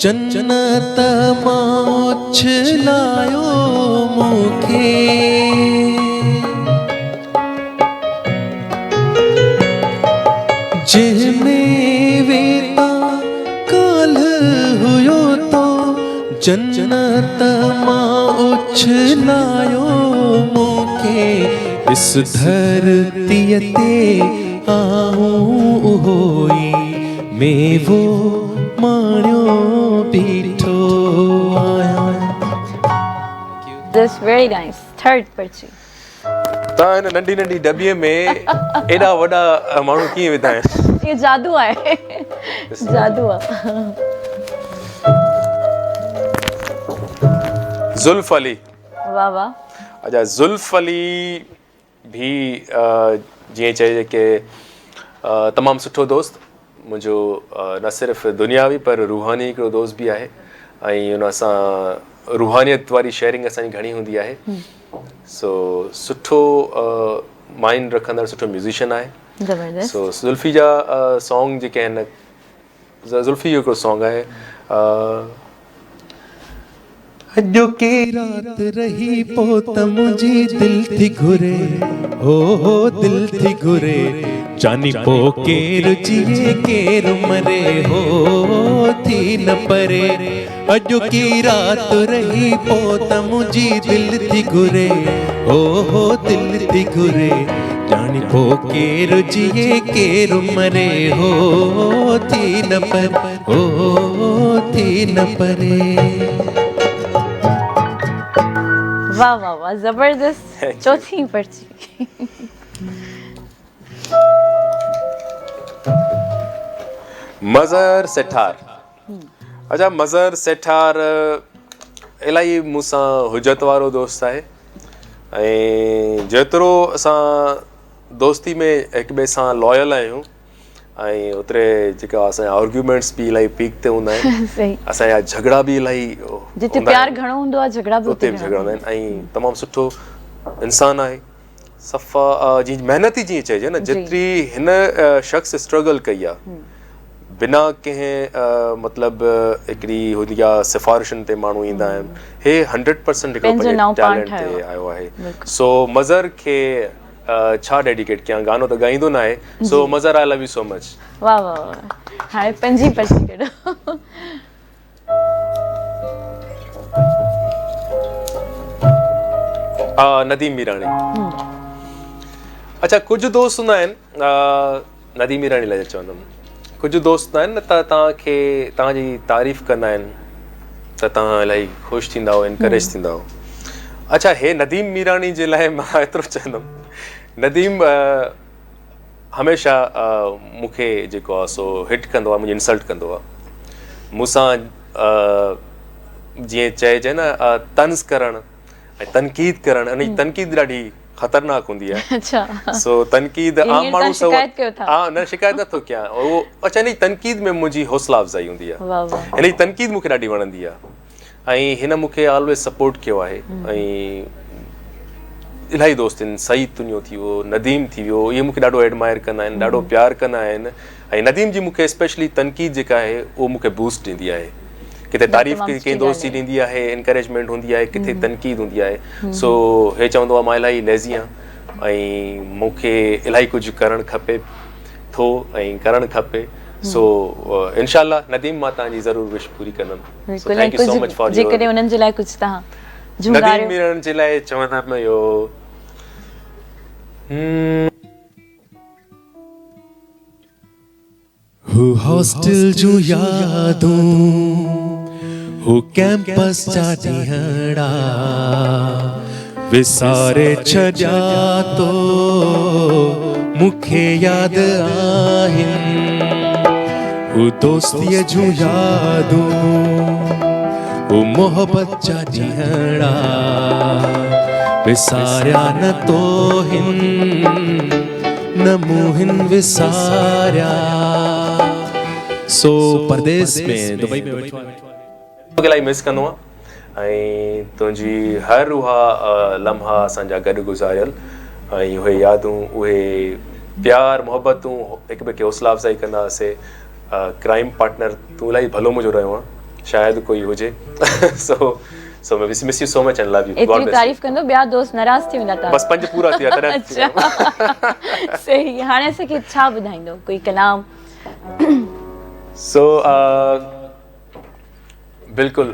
जन्नत मां उछलायो मूंखे जंहिंमें वेता काल हुयो तो जन्नत मां उछलायो मूंखे इस धरतीअ ते आऊं होई मेवो माणियो बीठो आहियां This very nice. Third पर्ची. तव्हां हिन नंढी नंढी डॿीअ में एॾा वॾा माण्हू कीअं विधा आहिनि ये जादू आहे जादू आहे ज़ुल्फ अली वाह वाह अच्छा ज़ुल्फ अली भी जीअं चइजे कि तमामु सुठो दोस्त मुंहिंजो न सिर्फ़ु दुनियावी पर रूहानी हिकिड़ो दोस्त बि आहे ऐं उन सां रूहानियत वारी शेयरिंग असांजी घणी हूंदी आहे सो सुठो माइंड रखंदड़ सुठो म्यूज़िशियन आहे ज़बरदस्त सो ज़ुल्फी जा सॉन्ग जेके आहिनि ज़ुल्फी जो हिकिड़ो सॉन्ग आहे अॼो के रात रही पो त मुंहिंजी दिल थी घुरे हो दिल थी घुरे जानी पो केर जिए केर मरे हो थी न परे अॼो की रात रही पो त मुंहिंजी दिल थी घुरे हो दिल थी घुरे जानी पो केर जिए केर मरे हो थी न परे वाह वाह वाह जबरदस्त चौथी पर्ची मज़हर सेठार अच्छा मज़हर सेठार इलाही मूंसां हुजत वारो दोस्त आहे ऐं जेतिरो असां दोस्ती में हिक ॿिए सां लॉयल आहियूं ऐं ओतिरे जेका असांजा आर्ग्यूमेंट्स बि इलाही पीक ते हूंदा आहिनि सही असांजा झगड़ा बि इलाही जिते प्यार घणो हूंदो आहे झगड़ा बि उते बि झगड़ा हूंदा आहिनि ऐं तमामु सुठो इंसानु आहे सफ़ा जीअं महिनती जीअं चइजे न जेतिरी हिन शख़्स स्ट्रगल कई आहे बिना कंहिं मतिलबु हिकिड़ी हूंदी आहे सिफ़ारिशुनि ते माण्हू ईंदा आहिनि हे 100% हिकिड़ो पंहिंजे टैलेंट ते आयो आहे सो मज़हर खे छा डेडिकेट कयां गानो त ॻाईंदो न आहे सो Mazhar I love you so much वाह वाह वाह हाणे पंजी पर्ची कढो नदीम मीराणी अच्छा कुझु दोस्त हूंदा आहिनि नदीम मीराणी लाइ चवंदुमि कुझु दोस्त हूंदा आहिनि न त तव्हांखे तव्हांजी तारीफ़ कंदा आहिनि त तव्हां इलाही ख़ुशि थींदा हो इनकरेज थींदा हो अच्छा हे नदीम मीराणी जे लाइ मां एतिरो चवंदुमि नदीम हमेशह मूंखे जेको आहे सो हिट कंदो आहे मुंहिंजी इंसल्ट कंदो आहे मूंसां जीअं चइजे न तंज़ करणु ऐं तनक़ीद करणु उन जी तनक़ीद ॾाढी ख़तरनाक हूंदी आहे सो तनक़ीद आम माण्हू न शिकायत नथो कयां उहो अच्छा हिन जी तनक़ीद में मुंहिंजी हौसला अफ़ज़ाई हूंदी आहे हिन जी तनक़ीद मूंखे ॾाढी वणंदी आहे ऐं हिन मूंखे ऑलवेज सपोर्ट कयो आहे ऐं इलाही दोस्त आहिनि सईद तुनियो थी वियो नदीम थी वियो इहे मूंखे ॾाढो एडमायर कंदा आहिनि ॾाढो प्यारु कंदा आहिनि ऐं नदीम जी मूंखे स्पेशली तनक़ीद जेका आहे उहो मूंखे बूस्ट ॾींदी आहे किथे तारीफ़ कंहिं दोस्त जी ॾींदी आहे इनकरेजमेंट हूंदी आहे किथे तनक़ीद हूंदी आहे सो हे चवंदो आहे मां इलाही लेज़ी आहियां ऐं मूंखे इलाही कुझु करणु खपे थो ऐं करणु खपे सो इंशाअल्लाह नदीम मां तव्हांजी ज़रूरु विश पूरी कंदुमि so thank you so much for जेकॾहिं उन्हनि जे लाइ कुझु तव्हां नदीम मीराणी जे लाइ चवंदुमि इहो हू हॉस्टल जो यादूं हू कैंपस जा ॾींहड़ा विसारे छॾिया तो मूंखे यादि आहिनि हू दोस्तीअ जूं यादूं हू मोहबत जा ॾींहड़ा विसारिया न तो हिन न मूं हिन विसारिया सो परदेस में दुबई में वेठो आहियां इलाही मिस कंदो आहियां ऐं तुंहिंजी हर उहा लम्हा असांजा गॾु गुज़ारियल ऐं उहे यादूं उहे प्यार मोहबतूं हिक ॿिए खे हौसला अफ़ज़ाई कंदा हुआसीं क्राइम पार्टनर तूं इलाही भलो मुंहिंजो रहियो आहे शायदि कोई हुजे so miss you so much and love you एतिरी तारीफ़ कंदो ॿिया दोस्त नाराज़ थी वेंदा बस 5 पूरा थी विया तॾहिं सही हाणे असांखे छा ॿुधाईंदो कोई कलाम सो बिल्कुलु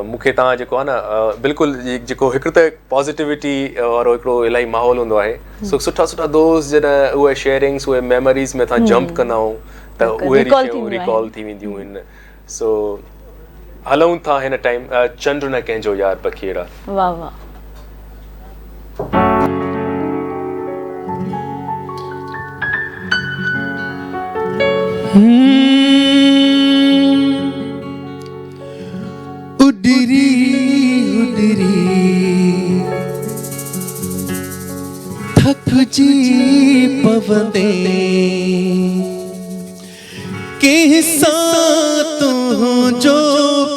मूंखे तव्हां जेको आहे न बिल्कुलु जेको हिकिड़ो त पॉज़िटिविटी वारो हिकिड़ो इलाही माहौल हूंदो आहे सो सुठा सुठा दोस्त जॾहिं उहे शेयरिंग्स उहे मेमोरीज़ में तव्हां जंप कंदा आहियूं त उहे रिकॉल थी वेंदियूं आहिनि सो हलूं था हिन टाइम चंड न कंहिंजो यार पखीड़ा वाह वाह उडरी उडरी थक जी पवंदे किसा तुझो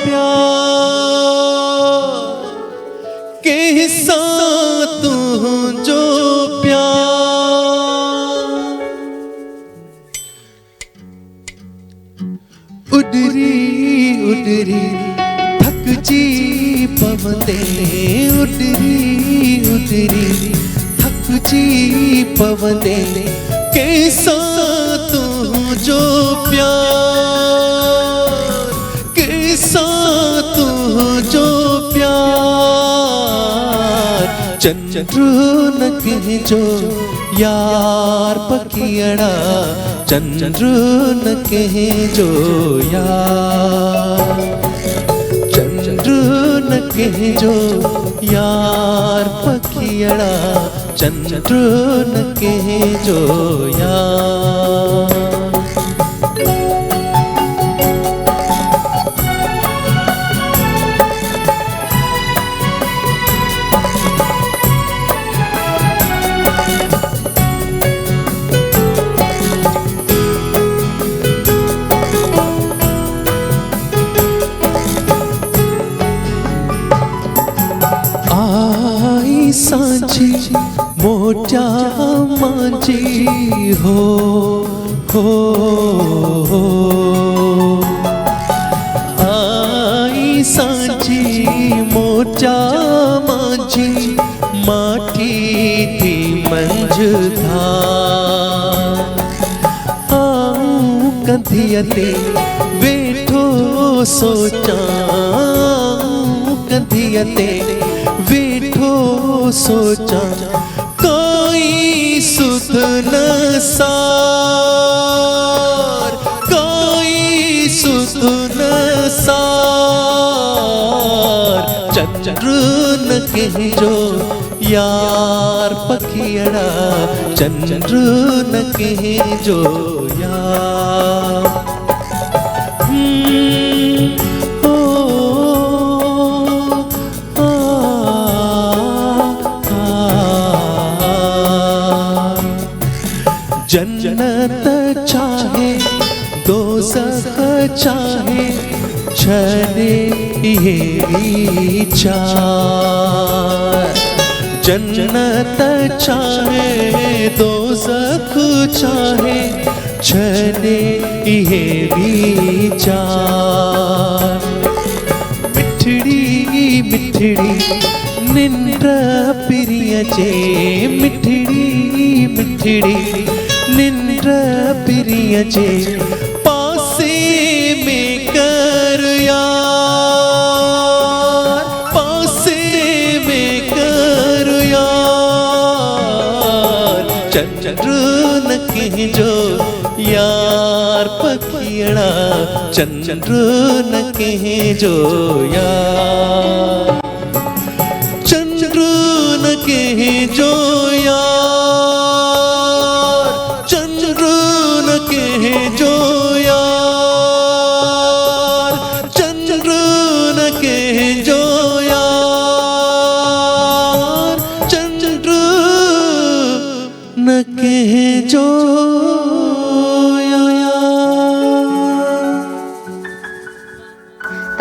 प्यार किसा तुझो प्यार उडरी उडरी थक जी पवंदे उडरी उडरी थक जी पवंदे कैसा तुझो प्यार कैसा तुझो प्यार चंद्र न कहजो यार पखियड़ा चंद्र न कहजो यार चंद्र न कहजो यार पखियड़ा चंद्र न कहजो यार सांझी मोटा मांझी हो आई सांझी मोटा मांझी माटी थी मंझ था कंधिया ते वेठो सोचा कंधिया ते वेठो सोचा कोई सुध न सार कोई सुध न सार चंद्र न कहजो यार पखियड़ा चंद्र न कहजो यार जन्नत चाहे दोज़ख चाहे छने ये विचार जन्नत चाहे दोज़ख चाहे छने ये विचार मिठड़ी मिठड़ी निंद्र प्रिय जे मिठड़ी मिठड़ी निंद्र प्रिय जे पासे में कर यार पासे में कर यार चंद्र न कहजो यार पखियड़ा चंद्र न कहजो यार चंद्र न कहजो यार चंद्र न कहजो यार चंद्र न कहजो यार चंद्र न कहजो यार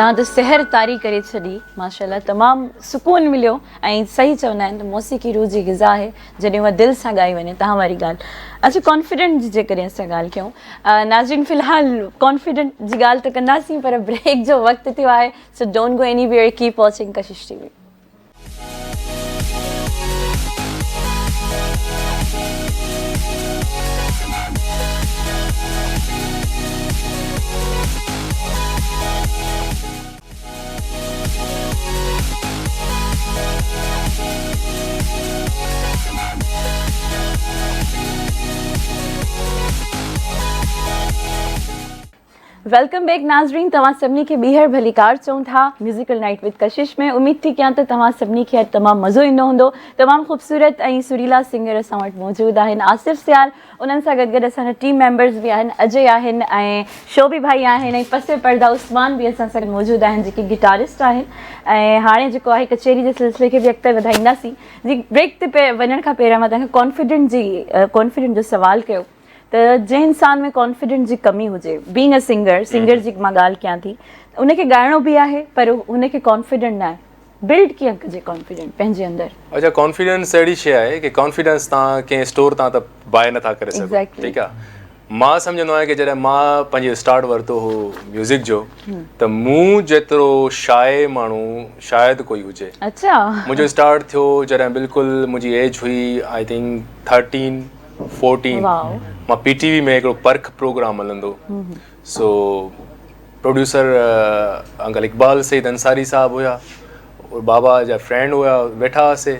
तव्हां त सहर तारी करे छॾी माशाल्लाह, तमामु सुकून मिलियो ऐं सही चवंदा आहिनि त मौसीक़ी रूह जी ग़िज़ा आहे जॾहिं उहा दिलि सां ॻाई वञे, तव्हां वारी ॻाल्हि। अच्छा, कॉन्फिडेंट जी जेकॾहिं असां ॻाल्हि कयूं, नाज़रीन फ़िलहालु कॉन्फिडेंट जी ॻाल्हि त कंदासीं पर ब्रेक जो वक़्तु थियो आहे, सो don't go anywhere, keep watching Kashish TV. Welcome back नाज़रीन, तव्हां सभिनी खे ॿीहर भलीकार चऊं था म्यूज़िकल नाइट विद कशिश में। उम्मीद थी कयां त तव्हां सभिनी खे तमामु मज़ो ईंदो हूंदो। तमामु ख़ूबसूरत ऐं सुरीला सिंगर असां वटि मौजूदु आहिनि, आसिफ़ सियाल, उन्हनि सां गॾु असांजा टीम मेंबर्स बि आहिनि, अजय आहिनि ऐं शोभी भाई आहिनि, ऐं पसे पर्दा उस्मान बि असां सां मौजूदु आहिनि जेके गिटारिस्ट आहिनि। ऐं हाणे जेको आहे कचेरी जे सिलसिले खे बि अॻिते वधाईंदासीं। जी ब्रेक ते वञण खां पहिरियां मां तव्हांखे कॉन्फिडेंट जो सुवालु कयो त जंहिं इंसान में कॉन्फिडेंट जी कमी हुजे, बीइंग अ सिंगर जी मां ॻाल्हि कयां थी, उनखे ॻाइणो बि आहे पर उनखे कॉन्फिडेंट न आहे, बिल्ड कीअं कजे कॉन्फिडेंट पंहिंजे अंदरि? अच्छा, कॉन्फिडेंस अहिड़ी शइ आहे कि कॉन्फिडेंस तव्हां कंहिं स्टोर तां त बाए नथा करे सघो, ठीकु आहे। मां सम्झंदो आहियां कि जॾहिं मां पंहिंजो स्टार्ट वरितो हो म्यूज़िक जो, त मूं जेतिरो शाए माण्हू शायदि कोई हुजे। अच्छा, मुंहिंजो स्टार्ट थियो जॾहिं बिल्कुलु मुंहिंजी एज हुई आई थिंक 13-14। मां PTV में हिकिड़ो पर्ख प्रोग्राम हलंदो, सो प्रोड्यूसर अंकल इकबाल सईद अंसारी साहब हुया और बाबा जा फ्रेंड हुया, वेठा हुआसीं।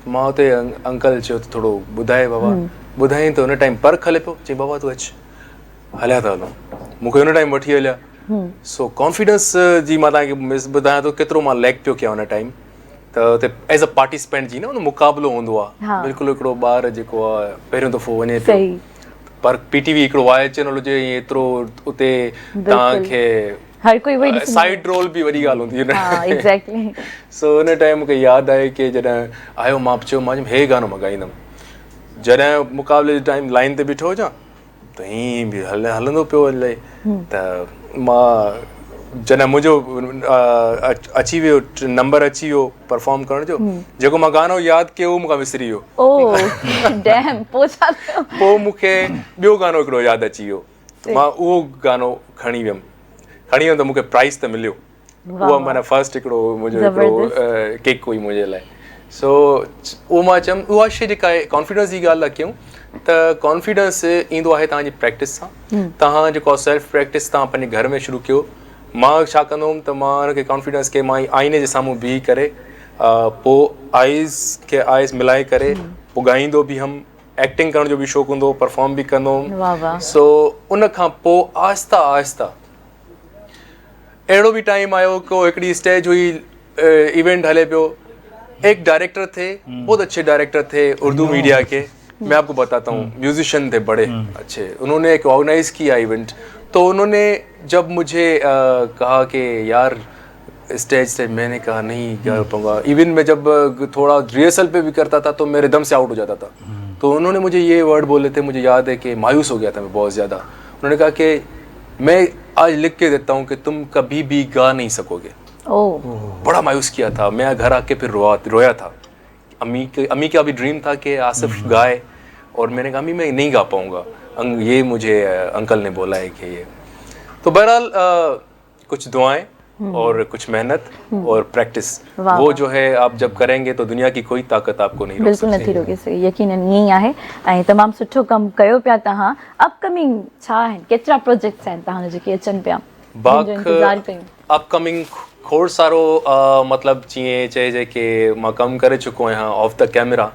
मां हुते अंकल चयो त थोरो ॿुधाए बाबा, ॿुधाईं त हुन टाइम पर्ख हले पियो, चई बाबा तूं अचु, हलिया था हलूं, मूंखे हुन टाइम वठी हलिया। सो कॉन्फिडेंस जी मां तव्हांखे ॿुधायां थो केतिरो मां लैक पियो कयां हुन टाइम। त हुते एज़ अ पार्टिसिपेंट जी न हुन मुक़ाबिलो हूंदो आहे, बिल्कुलु हिकिड़ो ॿार जेको आहे पहिरियों दफ़ो वञे पियो, पर PTV हिकिड़ो वाए चैनल हुजे, एतिरो उते तव्हांखे हर कोई वही साइड रोल बि वॾी ॻाल्हि हूंदी आहे। एग्जैक्टली। सो हुन टाइम मूंखे यादि आहे कि जॾहिं आयो मां चयो मां हे गानो मां ॻाईंदुमि। जॾहिं मुक़ाबले जे टाइम लाइन ते बीठो हुजां त हीअं बि हलंदो पियो हले, त मां जॾहिं मुंहिंजो अची वियो नंबर अची वियो परफॉर्म करण जो, जेको मां गानो यादि कयो मूंखां विसरी वियो। पोइ मूंखे ॿियो गानो हिकिड़ो यादि अची वियो, मां उहो गानो खणी वियुमि त मूंखे प्राइज़ त मिलियो। उहा माना फर्स्ट हिकिड़ो मुंहिंजो हिकिड़ो किक हुई मुंहिंजे लाइ। सो उहो मां चयुमि उहा शइ जेका आहे कॉन्फिडेंस जी ॻाल्हि था कयूं त कॉन्फिडेंस ईंदो आहे तव्हांजी प्रैक्टिस सां। तव्हां जेको सेल्फ प्रैक्टिस तव्हां पंहिंजे घर में शुरू कयो। मां छा कंदो हुउमि त मां हुनखे कॉन्फिडेंस खे मां आईने जे साम्हूं बीही करे पोइ आइज़ मिलाए करे पोइ ॻाईंदो बि हुउमि, एक्टिंग करण जो बि शौक़ु हूंदो, परफॉर्म बि कंदो हुउमि। सो उन खां पोइ आहिस्ता आहिस्ता अहिड़ो बि टाइम आयो को हिकिड़ी स्टेज हुई, इवेंट हले पियो, एक डायरेक्टर थे, बहुत अच्छे डायरेक्टर थे उर्दू मीडिया के, मैं आपको बताता हूँ, म्यूजिशियन थे बड़े अच्छे। उन्होंने एक ऑर्गेनाइज किया इवेंट, तो उन्होंने जब मुझे कहा कि यार स्टेज से, मैंने कहा नहीं कर पाऊंगा। इवन मैं जब थोड़ा रिहर्सल पे भी करता था तो मेरे दम से आउट हो जाता था। तो उन्होंने मुझे ये वर्ड बोले थे, मुझे याद है कि मायूस हो गया था मैं बहुत ज़्यादा। उन्होंने कहा कि मैं आज लिख के देता हूँ कि तुम कभी भी गा नहीं सकोगे। बड़ा मायूस किया था मैं, घर आके फिर रोया था। अम्मी का भी ड्रीम था कि आसिफ गाए, और मैंने कहा अम्मी मैं नहीं गा पाऊँगा, ये मुझे अंकल ने बोला है कि ये। तो बहरहाल कुछ दुआएं और कुछ मेहनत और प्रैक्टिस, वो जो है आप जब करेंगे तो दुनिया की कोई ताकत आपको नहीं रोक सकती। बिल्कुल नथी रोके सघे, यकीनन ईअं ई आहे। ऐं तमामु सुठो कमु कयो पिया तव्हां। अपकमिंग छा आहिनि, केतिरा प्रोजेक्ट्स आहिनि तव्हां जेके अचनि पिया, इंतज़ार कयूं? अपकमिंग खोड़ सारो मतिलबु जीअं चइजे कि मां कमु करे चुको आहियां ऑफ द कैमरा,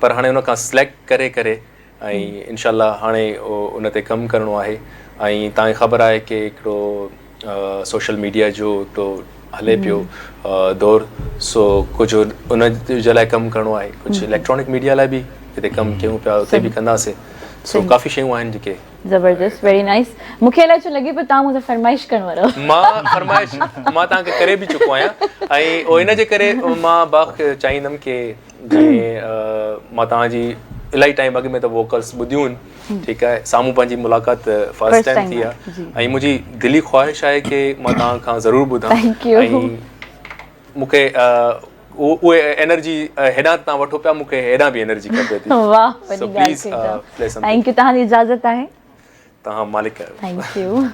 पर हाणे उनखां सिलेक्ट करे करे ऐं इनशाला हाणे उन ते कमु करिणो आहे। ऐं तव्हांखे ख़बर आहे कि हिकिड़ो सोशल मीडिया जो तो हले पियो दौर, सो कुझु उन जे लाइ कमु करिणो आहे, कुझु इलेक्ट्रॉनिक मीडिया लाइ बि जिते कमु कयूं पिया उते बि कंदासीं। सो काफ़ी शयूं आहिनि जेके। ज़बरदस्त, वेरी नाइस। मूंखे अलाए छो लॻे पियो तव्हां मुंहिंजो फरमाइश करण वारो। मां फरमाइश मां तव्हांखे करे बि चुको आहियां, ऐं इन जे करे मां बाक़ चाहींदुमि कि जीअं मां तव्हांजी इलाही टाइम अॻु में त वोकल्स ॿुधियूं आहिनि, ठीकु आहे, साम्हूं पंहिंजी मुलाक़ात फर्स्ट टाइम थी आहे, ऐं मुंहिंजी दिली ख़्वाहिश आहे की मां तव्हां खां ज़रूरु ॿुधां, ऐं मूंखे उहे एनर्जी हेॾां तव्हां वठो पिया, मूंखे हेॾां बि एनर्जी खपे थी। वाह, वॾी ॻाल्हि कई। थैंक यू, तव्हांजी इजाज़त आहे। तव्हां मालिक आहियो। Thank U.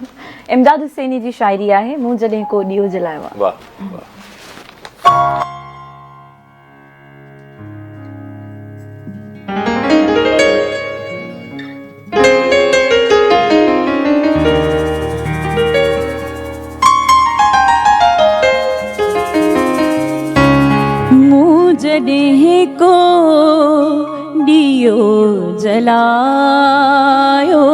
इमदाद हुसैनी जी शाइरी आहे, मूं जॾहिं को ॾीओ जलायो आहे। वाह वाह। जॾहिं को ॾीओ जलायो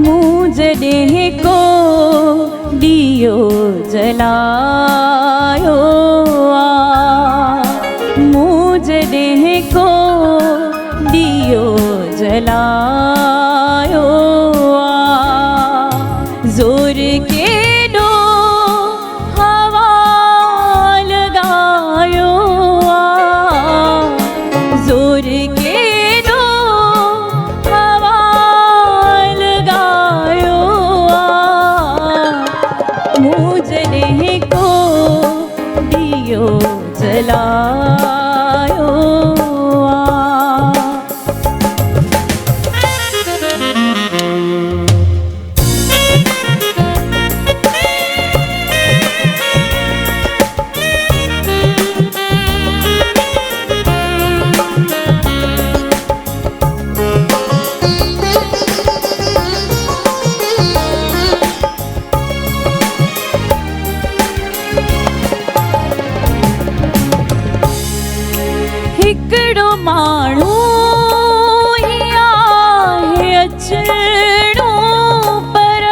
मूं जॾहिं को ॾीओ जलायो मूं जॾहिं को ॾीओ जलायो ज़ोर केॾो हवा लॻायो ज़ोर केॾो हवा लॻायो मूं जॾहिं को ॾीओ जलायो हिकिड़ो माण्हू आहे अचणो पर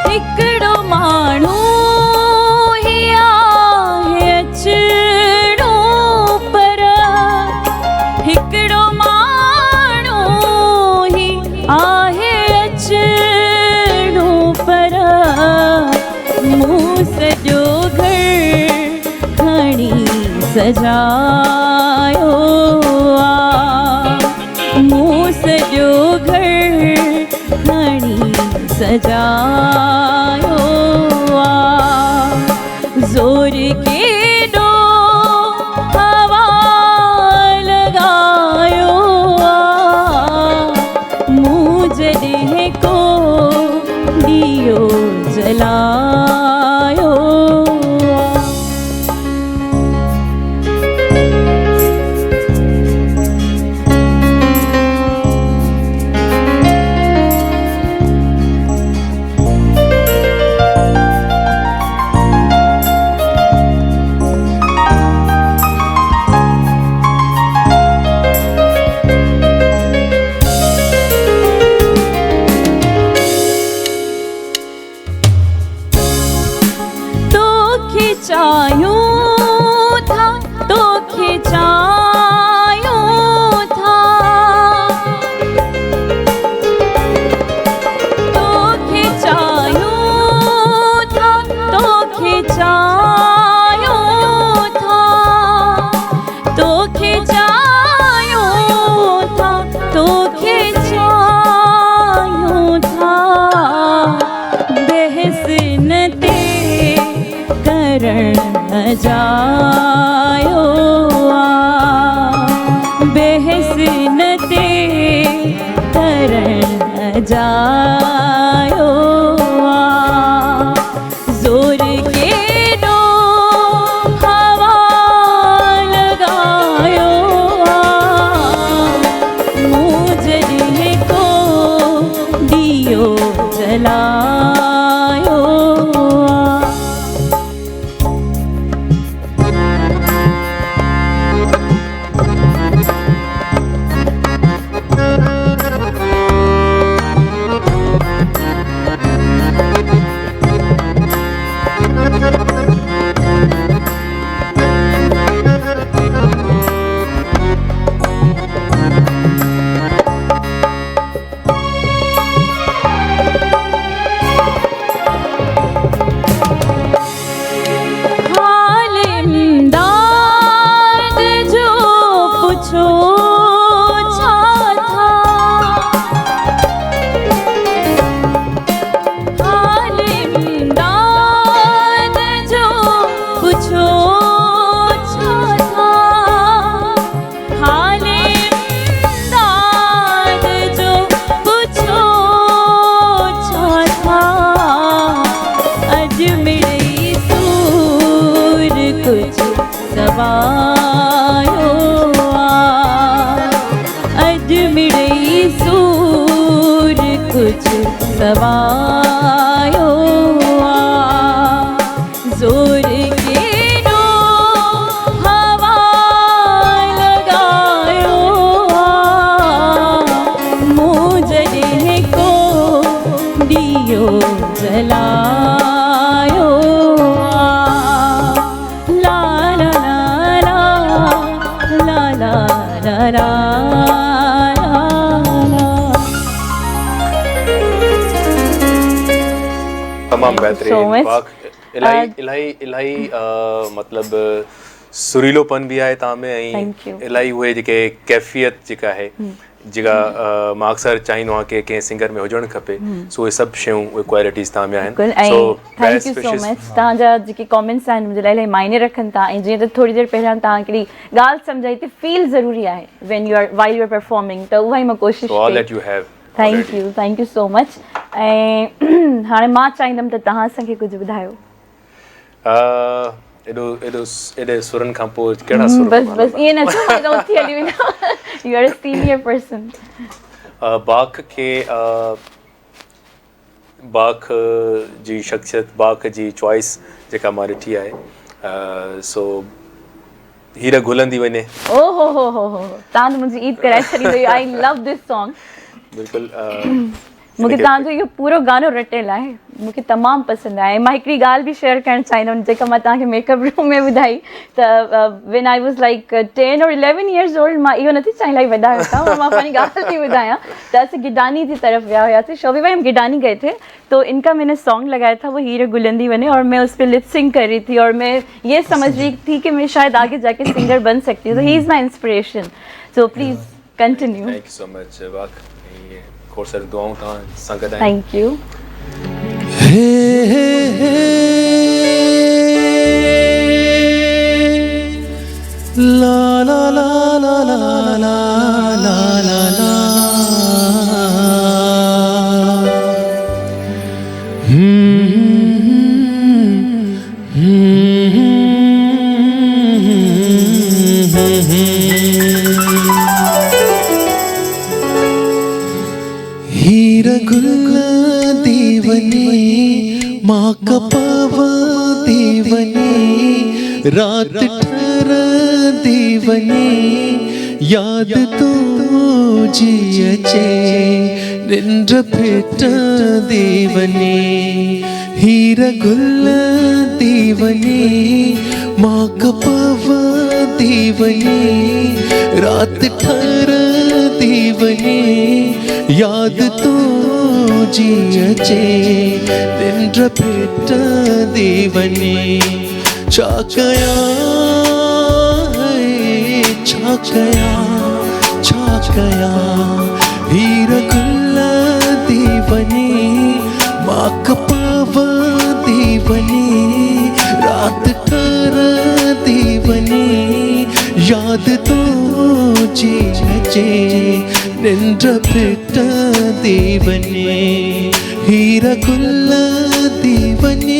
हिकिड़ो माण्हू आहे अचणो पर हिकिड़ो माण्हू ई आहे अचणो पर मूं सॼो घर खणी सजायो मूं सॼो घर खणी सजायो ज़ोर केॾो हवा लॻायो मूं जॾहिं को ॾीओ जलायो खिंचायूं था तो खिंचायूं था तो खिंचायूं था तो खिंचायूं था तो खिंचायूं था तो खिंचायूं था बहस न ते करण जायो बहस न ते करण जायो ज़ोर केॾो हवा लॻायो मूं जॾहिं को ॾीओ जलायो सवायो अज मिड़ई सूर कुछ सवायो जोर के नो हवा लगायो मुझे को दियो जलायो ला ला ला ला ला ला ला तमाम बेहतरीन बाक इलाही इलाही इलाही मतलब सुरीलोपन भी आहे तव्हां में ऐं इलाही उहे जेके कैफ़ियत जेका आहे जेका मां अक्सर चाहींदो आहियां की कंहिं सिंगर में हुजणु खपे सो उहे सभु शयूं उहे क्वालिटीज़ तव्हां में आहिनि so thank you so much तव्हांजा जेके कमेंट्स आहिनि मुंहिंजे लाइ इलाही मायने रखनि था ऐं जीअं त थोरी देरि पहिरियां तव्हां हिकिड़ी ॻाल्हि सम्झाई त फील ज़रूरी आहे when you are while you are performing त उहा ई मां कोशिशि all that you have thank you so much ऐं हाणे मां चाहींदमि त तव्हां असांखे कुझु ॿुधायो एॾे सुरनि खां पोइ कहिड़ा सुर बस ईअं न चओ उथी हली वेंदो you are a senior person बाख खे बाख जी शख्सियत बाख जी चॉइस जेका मां ॾिठी आहे सो हीर घुलंदी वञे ओ हो तव्हां त मुंहिंजी ईद कराए छॾींदो आई लव दिस सॉन्ग बिल्कुलु मूंखे तव्हांजो इहो पूरो गानो रटियलु आहे मूंखे तमामु पसंदि आहे मां हिकिड़ी ॻाल्हि बि शेयर करणु चाहींदमि जेका मां तव्हांखे मेकअप रूम में ॿुधाई त व्हेन आई वॉज़ लाइक 10 और 11 years old मां इहो नथी चाहिए इलाही वॾा हुआ मां पंहिंजी ॻाल्हि थी ॿुधायां त असां गिडानी जी तरफ विया हुआसीं शोभी भाई हम गिडानी गए थे तो इनका मैंने सॉन्ग लगाया था वो हीरे गुलंदी बने और मैं उस पर लिप सिंग कर रही थी और मैं ये समझ रही थी कि मैं शायद आगे जाके सिंगर बन सकती हूँ तो he is my inspiration so please continue thank you so much बाक खोड़ सारी दुआऊं तव्हां सां गॾु आहिनि थैंक यू ला ला ला ला ला ला ला ला ला हीर गुलंदी वने मां कपावा दीवने रात ठहरंदी वने याद तुझी अचे निंड फिटंदी वने हीर गुलंदी वने मां कपावा दीवने रात ठहरंदी वने याद तुझी अचे निंड फिटंदी वने छा कया हीर गुलंदी वने मां कपावंदी वने रात ठहरंदी वने याद तुझी अचे निंड फिटंदी वने हीर गुलंदी वने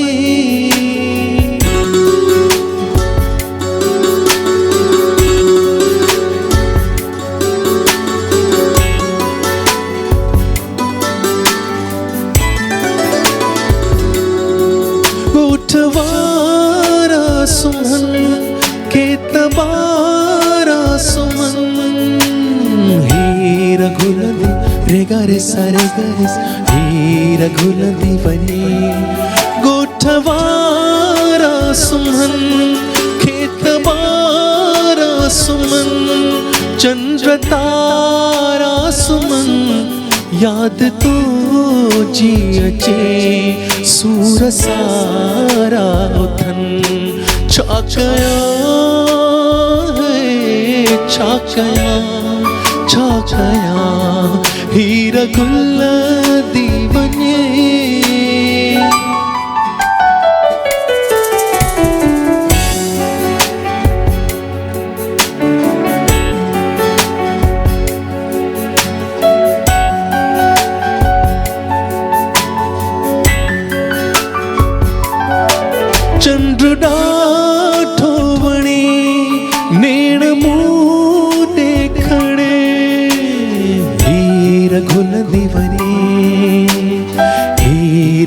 उठवारा सुमन के तबारा सुमन हीर गुलंदी रे गारे सारे गारे हीर गुलंदी वने गोठवारा सुमन के तबारा सुमन चंद्र तारा सुमन याद तुझी अचे सूर सारा उथन छा कया हीर गुलंदी वने चंद्र ॾाढो वणे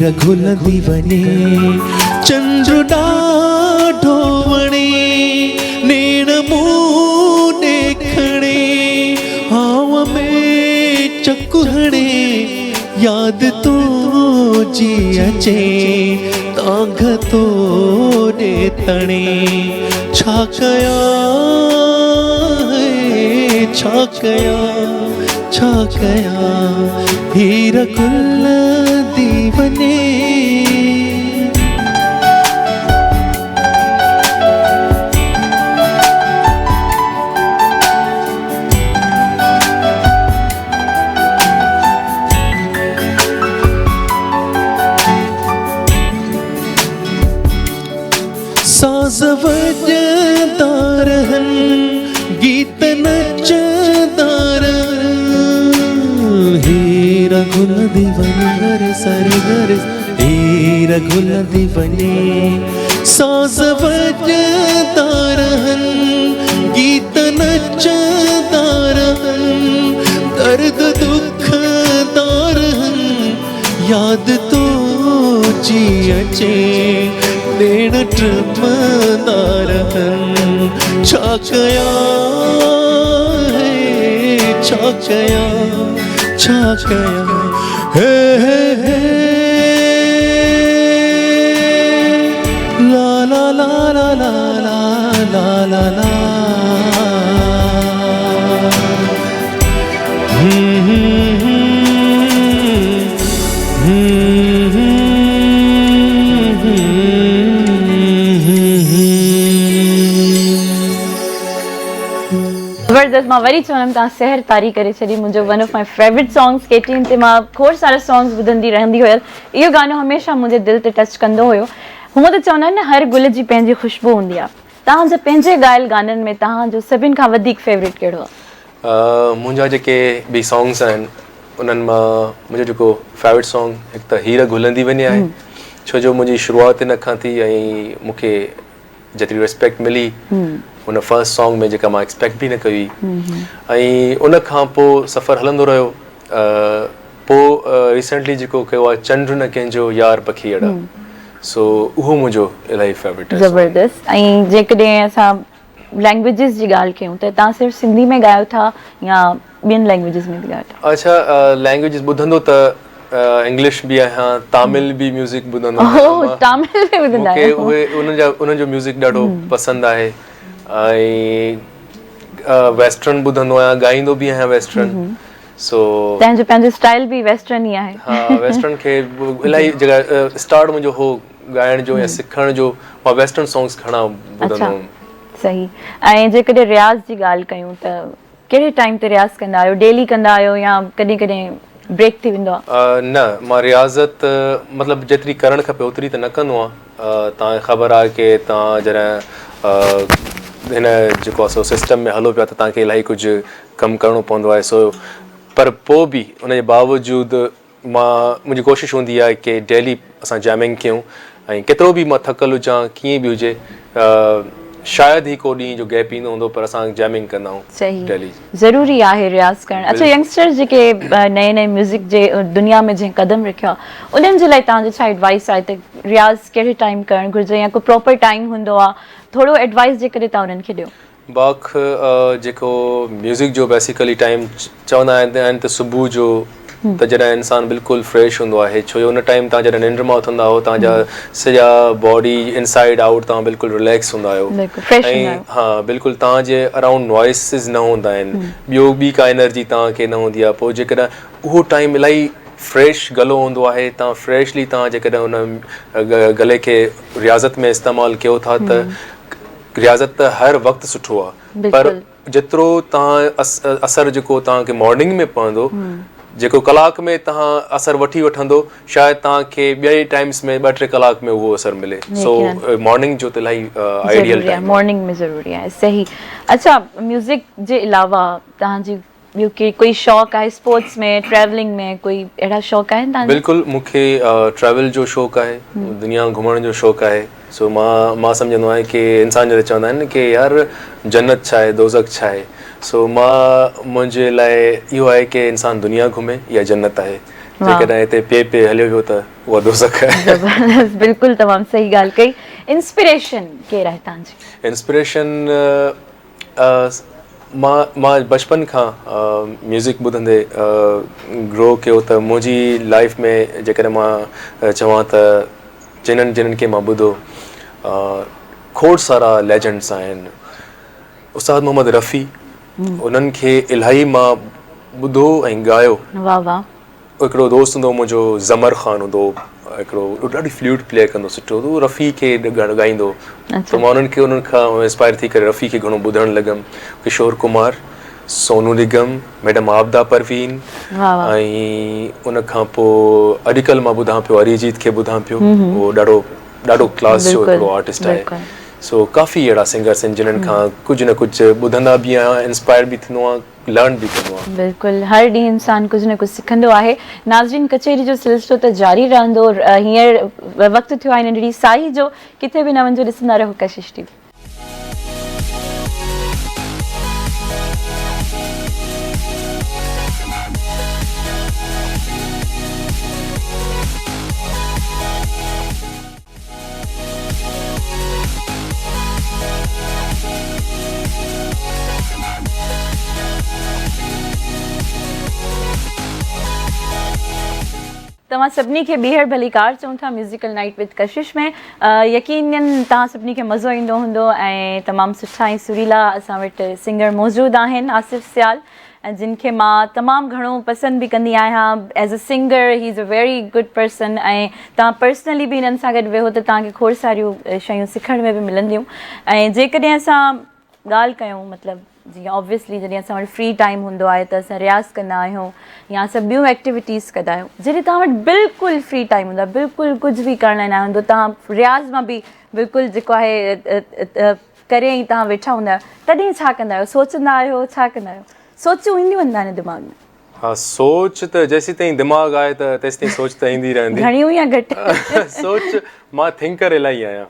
हीर घुलंदी वञे चंद्र ॾाढो वणे नेण मूं ॾेखणे हाव में चक हणे याद तो जी अचे तांघ तो ॾे तणे छा कया छा कया छा कया हीर घुलंदी वञे साज़ वॼंदा रहनि गीत नचंदा रहनि हीर घुलंदी वञे घर सर घर हीर घुलंदी वञे साज़ वॼंदा रहनि गीत नचंदा रहनि दर्द दुख दा रहनि याद तो जी अचे ॾेण ट्रमंदा रहनि छा कया छा कया छा कया हे ला ला ला ला ला ला ला ला ज़बरदस्त मां वरी चवंदमि तव्हां सहर तारी करे छॾी मुंहिंजो one of my favourite songs केटीन ते मां खोड़ सारा सॉन्ग्स ॿुधंदी रहंदी हुयसि इहो गानो हमेशह मुंहिंजे दिलि ते टच कंदो हुयो हूअं त चवंदा आहिनि न हर गुल जी पंहिंजी ख़ुशबू हूंदी आहे तव्हांजे पंहिंजे ॻायल गाननि में तव्हांजो सभिनि खां वधीक फेवरेट कहिड़ो आहे मुंहिंजा जेके बि सॉन्ग्स आहिनि उन्हनि मां मुंहिंजो जेको फेवरेट सॉन्ग हिकु त हीर घुलंदी वञे आहे छो जो मुंहिंजी शुरूआति इन खां थी ऐं मूंखे जेतिरी रिस्पेक्ट मिली उन फर्स्ट सॉन्ग में जेका मां एक्सपेक्ट बि न कई ऐं उन खां पोइ सफ़र हलंदो रहियो पोइ रिसेंटली जेको कयो आहे चंड न कंहिंजो यार पखी अड़ा सो उहो मुंहिंजो इलाही फेवरेट आहे ज़बरदस्त ऐं जेकॾहिं असां लैंग्वेजिस जी ॻाल्हि कयूं त तव्हां सिर्फ़ु सिंधी में ॻायो था या ॿियनि लैंग्वेजिस में बि ॻायो था अच्छा लैंग्वेजिस ॿुधंदो त इंग्लिश बि आहियां तामिल बि म्यूज़िक ॿुधंदो आहियां तामिल बि ॿुधंदा आहियो मूंखे उन्हनि जो म्यूज़िक ॾाढो पसंदि आहे ऐं वेस्टर्न ॿुधंदो आहियां ॻाईंदो बि आहियां वेस्टर्न सो तंहिंजो पंहिंजो स्टाइल बि वेस्टर्न ई आहे हा वेस्टर्न खे इलाही जॻह स्टार्ट मुंहिंजो हो ॻाइण जो या सिखण जो मां वेस्टर्न सॉन्ग्स घणा ॿुधंदो हुउमि सही ऐं जेकॾहिं रियाज़ जी ॻाल्हि कयूं त कहिड़े टाइम ते रियाज़ कंदा आहियो डेली कंदा आहियो या कॾहिं कॾहिं ब्रेक थी वेंदो आहे न मां रियाज़त मतिलबु जेतिरी करणु खपे ओतिरी त न कंदो आहियां तव्हांखे ख़बर आहे की तव्हां जॾहिं हिन जेको आहे सो सिस्टम में हलो पिया त तव्हांखे इलाही कुझु कमु करिणो पवंदो आहे सो पर पोइ बि उनजे बावजूदि मुंहिंजी कोशिशि हूंदी आहे की डेली असां जैमिंग कयूं ऐं केतिरो बि मां थकल हुजां कीअं बि हुजे शायदि ई को ॾींहुं जो गैप ईंदो हूंदो पर असां जैमिंग कंदा आहियूं डेली ज़रूरी आहे रियाज़ करणु अच्छा यंगस्टर्स जेके नए नए म्यूज़िक जे दुनिया में जंहिं क़दम रखियो आहे उन्हनि जे लाइ तव्हांजो छा एडवाइस आहे त रियाज़ कहिड़े टाइम करणु घुरिजे या को प्रॉपर टाइम हूंदो आहे थोरो एडवाइस जे करे तव्हां उन्हनि खे ॾियो बाक़ जेको म्यूज़िक जो बेसिकली टाइम चवंदा आहिनि त सुबुह जो त जॾहिं इंसानु बिल्कुलु फ्रेश हूंदो आहे छो जो उन टाइम तव्हां जॾहिं निंड मां उथंदा आहियो तव्हांजा सॼा बॉडी इनसाइड आउट तव्हां बिल्कुलु रिलैक्स हूंदा आहियो ऐं हा बिल्कुलु तव्हांजे अराउंड नॉइसिस न हूंदा आहिनि ॿियो बि का एनर्जी तव्हांखे न हूंदी आहे पोइ जेकॾहिं उहो टाइम इलाही फ्रेश गलो हूंदो आहे तव्हां फ्रेशली तव्हां जेकॾहिं उन गले खे रियाज़त में इस्तेमालु कयो था त रियाज़त त हर वक़्तु सुठो आहे पर जेतिरो तव्हां असरु जेको तव्हांखे मॉर्निंग में पवंदो जेको कलाक में तव्हां असरु वठी वठंदो शायदि तव्हांखे ॿिए टाइम्स में 2-3 कलाक में उहो असरु मिले सो मॉर्निंग जो त इलाही आइडियल टाइम मॉर्निंग में ज़रूरी आहे सही अच्छा म्यूज़िक जे अलावा तव्हांजी ॿियो कोई शौक़ु आहे स्पोर्ट्स में ट्रैवलिंग में कोई अहिड़ा शौक़ु आहिनि तव्हांजा बिल्कुलु मूंखे ट्रैवल जो शौक़ु आहे दुनिया घुमण जो शौक़ु आहे सो मां सम्झंदो आहियां की इंसान जॾहिं चवंदा आहिनि की यार जन्नत छा आहे दोज़ख छा आहे सो मुंहिंजे लाइ इहो आहे की इंसानु दुनिया घुमे या जन्नत आहे जेकॾहिं हिते पे हलियो वियो त उहा दोज़ख आहे। ज़बरदस्त, बिल्कुलु तमामु सही ॻाल्हि कई। इंस्पिरेशन केरु आहे तव्हांजी? इंस्पिरेशन मां बचपन खां म्यूज़िक ॿुधंदे ग्रो कयो, त मुंहिंजी लाइफ में जेकॾहिं मां चवां त जिन्हनि खे मां ॿुधो, खोड़ सारा लेजेंड्स आहिनि। उस्ताद मोहम्मद रफ़ी, उन्हनि खे इलाही मां ॿुधो ऐं ॻायो। वाह वाह। हिकिड़ो दोस्त हूंदो मुंहिंजो, ज़मर ख़ान हूंदो, हिकिड़ो ॾाढी फ्लूट प्ले कंदो सुठो, तो रफ़ी खे ॻाईंदो। त मां उन्हनि खां इंस्पायर थी करे रफ़ी खे घणो ॿुधणु लॻमि। किशोर कुमार, सोनू निगम, मैडम आबदा परवीन, ऐं उन खां पोइ अॼुकल्ह मां ॿुधां पियो अरिजीत खे ॿुधां पियो, उहो ॾाढो क्लास जो हिकिड़ो आर्टिस्ट आहे। सो काफ़ी अहिड़ा सिंगर्स आहिनि जिन्हनि खां कुझु न कुझु ॿुधंदा बि आहियां, इंस्पायर बि थींदो आहे, लर्न बि कंदो आहे। बिल्कुलु, हर ॾींहुं इंसानु कुझु न कुझु सिखंदो आहे। नाज़रीन, कचेरी जो सिलसिलो त जारी रहंदो। हींअर वक़्तु थियो आहे नंढड़ी साई जो, किथे बि न वञिजो, ॾिसंदा रहो कशिश टीवी। तव्हां सभिनी खे ॿीहर भलीकार चऊं था म्यूज़िकल नाइट विद कशिश में। यकीनन तव्हां सभिनी खे मज़ो ईंदो हूंदो ऐं तमामु सुठा ऐं सुरीला असां वटि सिंगर मौजूदु आहिनि। आसिफ़ सियाल, जिन खे मां तमामु घणो पसंदि बि कंदी आहियां as a singer. He is a very good person, ऐं तव्हां पर्सनली बि हिननि सां गॾु वेहो त तव्हांखे खोड़ सारियूं शयूं सिखण में बि मिलंदियूं। ऐं जेकॾहिं असां ॻाल्हि कयूं, मतिलबु जीअं ऑब्वियसली जॾहिं असां वटि फ्री टाइम हूंदो आहे त असां रियाज़ कंदा आहियूं या असां ॿियूं एक्टिविटीज़ कंदा आहियूं। जॾहिं तव्हां वटि बिल्कुलु फ्री टाइम हूंदो आहे, बिल्कुलु कुझु बि करण लाइ न हूंदो, तव्हां रियाज़ मां बि बिल्कुलु जेको आहे करे ई तव्हां वेठा हूंदा आहियो, तॾहिं छा कंदा आहियो? सोचंदा आहियो? छा कंदा आहियो? सोचूं ईंदियूं आहिनि तव्हांजे दिमाग़ में? हाँ, सोच त जेसीं ताईं दिमाग़ आहे त तेसीं ताईं सोच त ईंदी रहंदी। घणियूं या घटि? सोच मां थिंकर इलाही आहियां,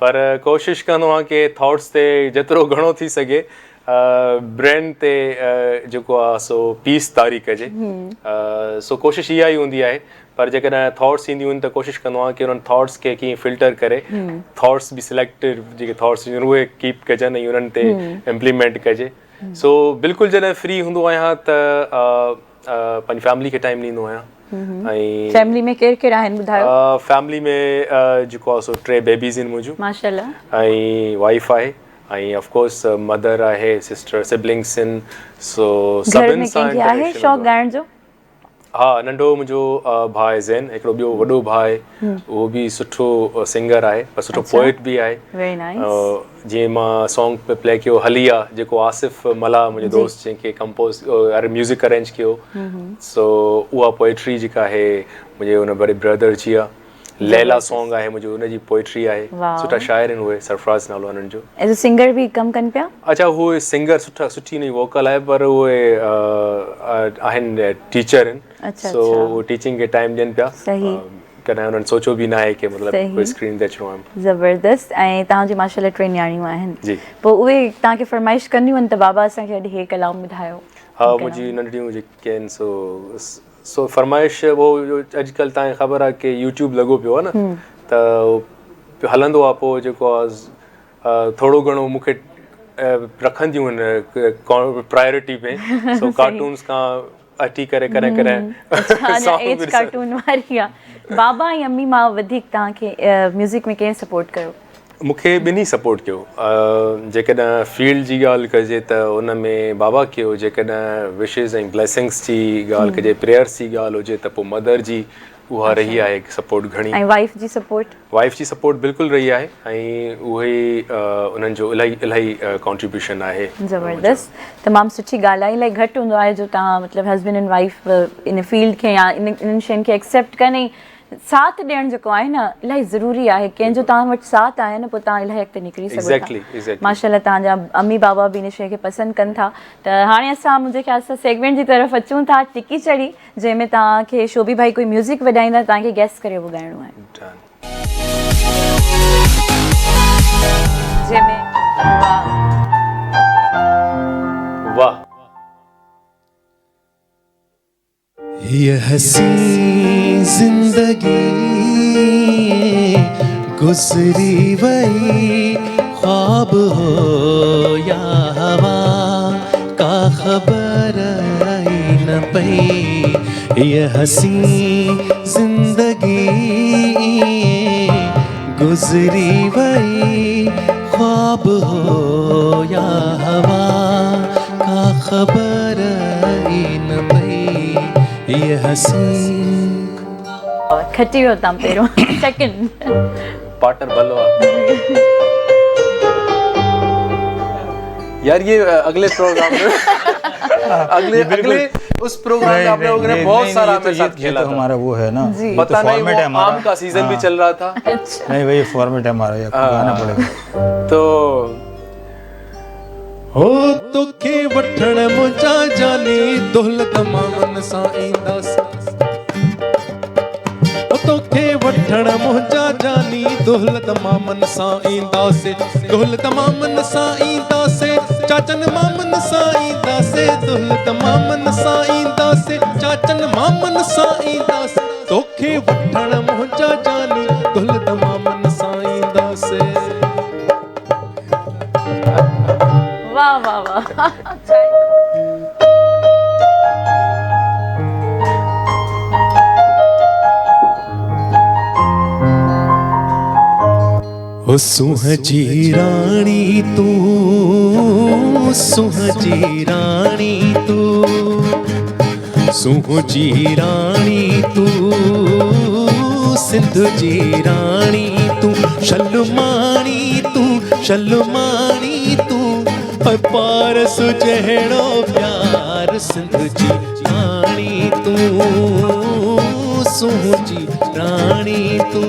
पर कोशिशि कंदो आहियां की थॉट्स ते जेतिरो घणो थी सघे ब्रेन ते जेको आहे सो पीस तारी कजे। सो कोशिशि इहा ई हूंदी आहे। पर जेकॾहिं थॉट्स ईंदियूं आहिनि त कोशिशि कंदो आहियां की उन्हनि थॉट्स खे कीअं फिल्टर करे थॉट्स बि सिलेक्टेड जेके थॉट्स उहे कीप कजनि ऐं उन्हनि ते इम्प्लीमेंट कजे। सो बिल्कुलु जॾहिं फ्री हूंदो आहियां त पंहिंजी फैमिली खे टाइम ॾींदो आहियां। ऐं फैमिली में केरु केरु आहिनि ॿुधायो? फैमिली में जेको आहे सो 3 बेबीज़ आहिनि मुंहिंजूं, माशाल्लाह, ऐं वाइफ आहे, ऐं ऑफकोर्स मदर आहे, सिस्टर, सिबलिंग्स आहिनि। सो घर में कंहिंखे आहे शौक़ु ॻाइण जो? हा, नंढो मुंहिंजो भाउ आहे ज़ैन, हिकिड़ो ॿियो वॾो भाउ आहे, उहो बि सुठो सिंगर आहे, पर सुठो पोइट बि आहे। जीअं मां सॉन्ग पे प्ले कयो हलिया, जेको आसिफ़ मला मुंहिंजो दोस्त जंहिंखे कंपोज़ म्यूज़िक अरेंज कयो, सो उहा पोइट्री जेका आहे मुंहिंजे हुन बड़े ब्रदर जी आहे। लैला सॉन्ग आहे मुंहिंजो, हुनजी पोइट्री आहे। सुठा शाइर आहिनि उहे, सरफराज़ नालो हुननि जो। एज़ अ सिंगर बि कमु कनि पिया? अच्छा, उहे सिंगर सुठी हुनजी वोकल आहे, पर उहे आहिनि टीचर आहिनि। सो उहे टीचिंग खे टाइम ॾियनि पिया। कॾहिं उन्हनि सोचियो बि न आहे की मतिलबु कोई स्क्रीन ते अचिणो आहे। ज़बरदस्त। ऐं तव्हांजी माशाल्लाह 3 न्याणियूं आहिनि जी, पोइ उहे तव्हांखे फरमाइश कंदियूं आहिनि त बाबा असांखे अॼु हे कलाम ॿुधायो? हा, मुंहिंजी नंढड़ियूं जेके आहिनि सो फरमाइश वो अॼुकल्ह तव्हांखे ख़बर आहे की यूट्यूब लॻो पियो आहे न, त हलंदो आहे। पोइ जेको आहे थोरो घणो मूंखे रखंदियूं आहिनि प्रायोरिटी में। सो कार्टून्स खां अची करे कॾहिं कार्टून वारी आहे। बाबा ऐं अम्मी मां वधीक तव्हांखे म्यूज़िक में कंहिं सपोर्ट कयो? मूंखे ॿिन्ही सपोर्ट कयो। जेकॾहिं फील्ड जी ॻाल्हि कजे त उन में बाबा कयो, जेकॾहिं विशिस ऐं ब्लेसिंग्स जी ॻाल्हि कजे, प्रेयर्स जी ॻाल्हि हुजे त पोइ मदर जी उहा रही आहे सपोर्ट घणी। ऐं वाइफ जी सपोर्ट? वाइफ जी सपोर्ट बिल्कुलु रही आहे, ऐं उहे उन्हनि जो इलाही कॉन्ट्रीब्यूशन आहे। ज़बरदस्त, तमामु सुठी ॻाल्हि आहे। इलाही घटि हूंदो आहे जो तव्हां मतिलबु हस्बैंड एंड वाइफ इन फील्ड खे या इन्हनि शयुनि खे एक्सेप्ट कनि। साथ ॾियणु जेको आहे न इलाही ज़रूरी आहे। कंहिंजो तव्हां वटि साथ आहे न, पोइ तव्हां इलाही अॻिते निकिरी सघो था। माशाल्लाह, तव्हांजा अम्मी बाबा बि इन शइ खे पसंदि कनि था। त हाणे असां मुंहिंजे ख़्याल सां सेगमेंट जी तरफ़ अचूं था, टिकी चढ़ी, जंहिंमें तव्हांखे शोभी भाई कोई म्यूज़िक वॼाईंदा, तव्हांखे गैस करे उहो ॻाइणो आहे। जंहिंमें वाह ये हसी जिंदगी गुजरी वही ख्वाब हो या हवा का खबर आई न पई। ये हसी जिंदगी गुजरी वही ख्वाब हो या हवा का खबर आई न पई। ये हसी खट्टी होता पेरो सेकंड पार्टनर बलवा। यार ये अगले प्रोग्राम में अगले उस प्रोग्राम में आप लोगों ने बहुत सारा हमारे साथ खेला था। हमारा वो है ना, पता नहीं वो आम का सीजन भी चल रहा था। नहीं वही फॉर्मेट है हमारा, ये गाना पड़ेगा। तो हो तोखे वठण मुंहिंजा जानी दौलत मामन सां ईंदासीं। हो तोखे वठण मुंहिंजा जानी दौलत मामन सां ईंदासीं। दौलत मामन सां ईंदासीं, चाचन मामन सां ईंदासीं। दौलत मामन सां ईंदासीं, चाचन मामन सां ईंदासीं। तोखे वठण मुंहिंजा जानी दौलत मामन सां ईंदासीं। वाह वाह वाह। ओ सुहजी रानी तू, सुहजी रानी तू, सुहजी रानी तू, सिंध जी रानी तू, शलमानी तू, शलमानी तू, पारस जहिड़ो प्यार सिंध जी रानी तू, सुहजी रानी तू।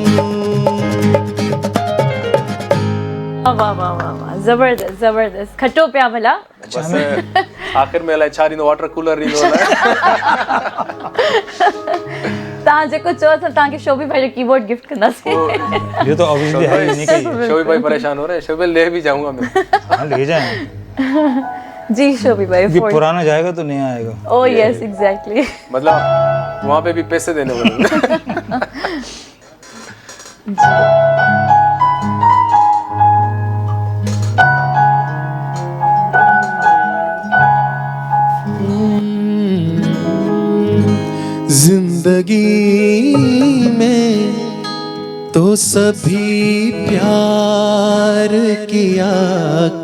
वाह वाह वाह वाह, जबरदस्त जबरदस्त। खटो पिया भला बस आखिर में अलाए छा ॾींदो, वाटर कूलर ॾींदो अलाए। तव्हां जेको चओ त तव्हांखे शोभी भाई जो कीबोर्ड गिफ्ट कंदासीं। ये तो ऑब्वियसली है ही नहीं कि शोभी भाई परेशान हो रहे हैं। शोभी ले भी जाऊंगा मैं। हाँ ले जाएं। जी शोभी भाई ये पुराना जाएगा तो नया आएगा। Oh yes exactly. मतलब वहाँ पे भी पैसे देने पड़ेंगे। जिंदगी में तो सभी प्यार किया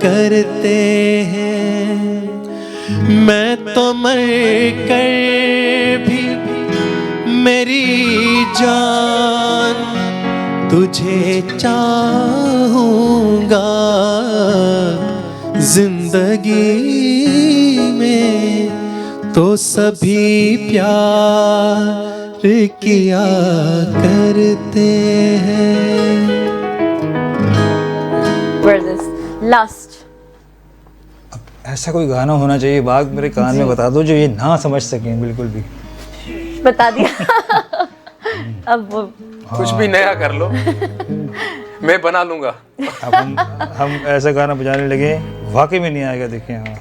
करते हैं। मैं तो मर कर भी मेरी जान तुझे चाहूँगा। जिंदगी में तो सभी प्यार किया करते हैं। लास्ट ऐसा कोई गाना होना चाहिए बाग मेरे कान में बता दो जो ये ना समझ सकें बिल्कुल भी। बता दिया। अब वो कुछ भी नया कर लो, मैं बना लूंगा। अब हम ऐसा गाना बजाने लगे वाकई में नहीं आएगा। देखिए हाँ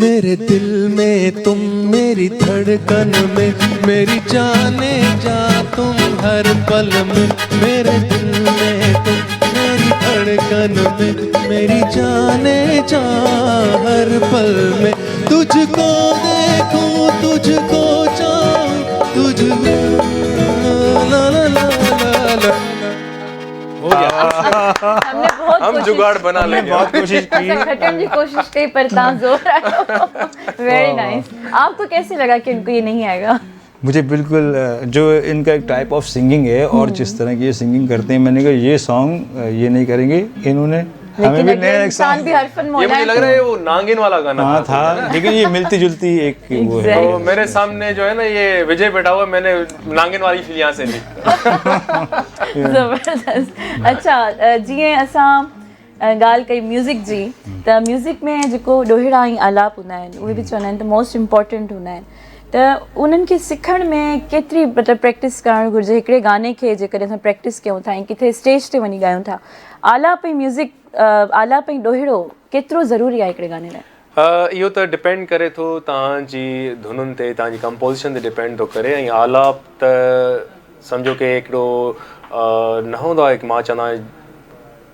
मेरे दिल में तुम, मेरी धड़कन में, मेरी जाने जा तुम हर पल में। मेरे दिल में तुम, मेरी धड़कन में, मेरी जाने जा हर पल में। तुझको देखूं, तुझको चाहूं, तुझको ला ला ला ला ला। हो गया। हमने बहुत हम जुगाड़ बना लेंगे। बहुत कोशिश की। खटम जी कोशिश की पर तां जोर आया। Very nice. आपको कैसे लगा कि इनको ये नहीं आएगा? मुझे बिल्कुल जो इनका एक टाइप ऑफ सिंगिंग है और जिस तरह की ये सिंगिंग करते हैं, मैंने कहा ये सॉन्ग ये नहीं करेंगे इन्होंने। हमें भी नया एक इंसान भी हरफन ये मौला मुझे लग रहा है वो नागिन वाला गाना हाँ था, लेकिन ये मिलती जुलती एक वो है। तो मेरे सामने जो है ना ये विजय बैठा हुआ, मैंने नागिन वाली फील यहाँ से ली। ज़बरदस्त। अच्छा जीअं असां ॻाल्हि कई म्यूज़िक जी, त म्यूज़िक में जेको ॾोहिड़ा ऐं आलाप हूंदा आहिनि उहे बि चवंदा आहिनि त मोस्ट इम्पॉर्टेंट हूंदा आहिनि। त उन्हनि खे सिखण में केतिरी मतिलबु प्रैक्टिस करणु घुरिजे हिकिड़े गाने खे जेकॾहिं असां प्रैक्टिस कयूं था ऐं किथे स्टेज ते वञी ॻायूं था आलाप ऐं म्यूज़िक आलाप ऐं ॾोहिड़ो केतिरो ज़रूरी आहे हिकिड़े गाने लाइ? इहो त डिपेंड करे थो तव्हांजी धुनुनि ते तव्हांजी कंपोज़िशन ते डिपेंड थो करे ऐं आलाप त सम्झो कि हिकिड़ो न हूंदो आहे कि मां चवंदो आहियां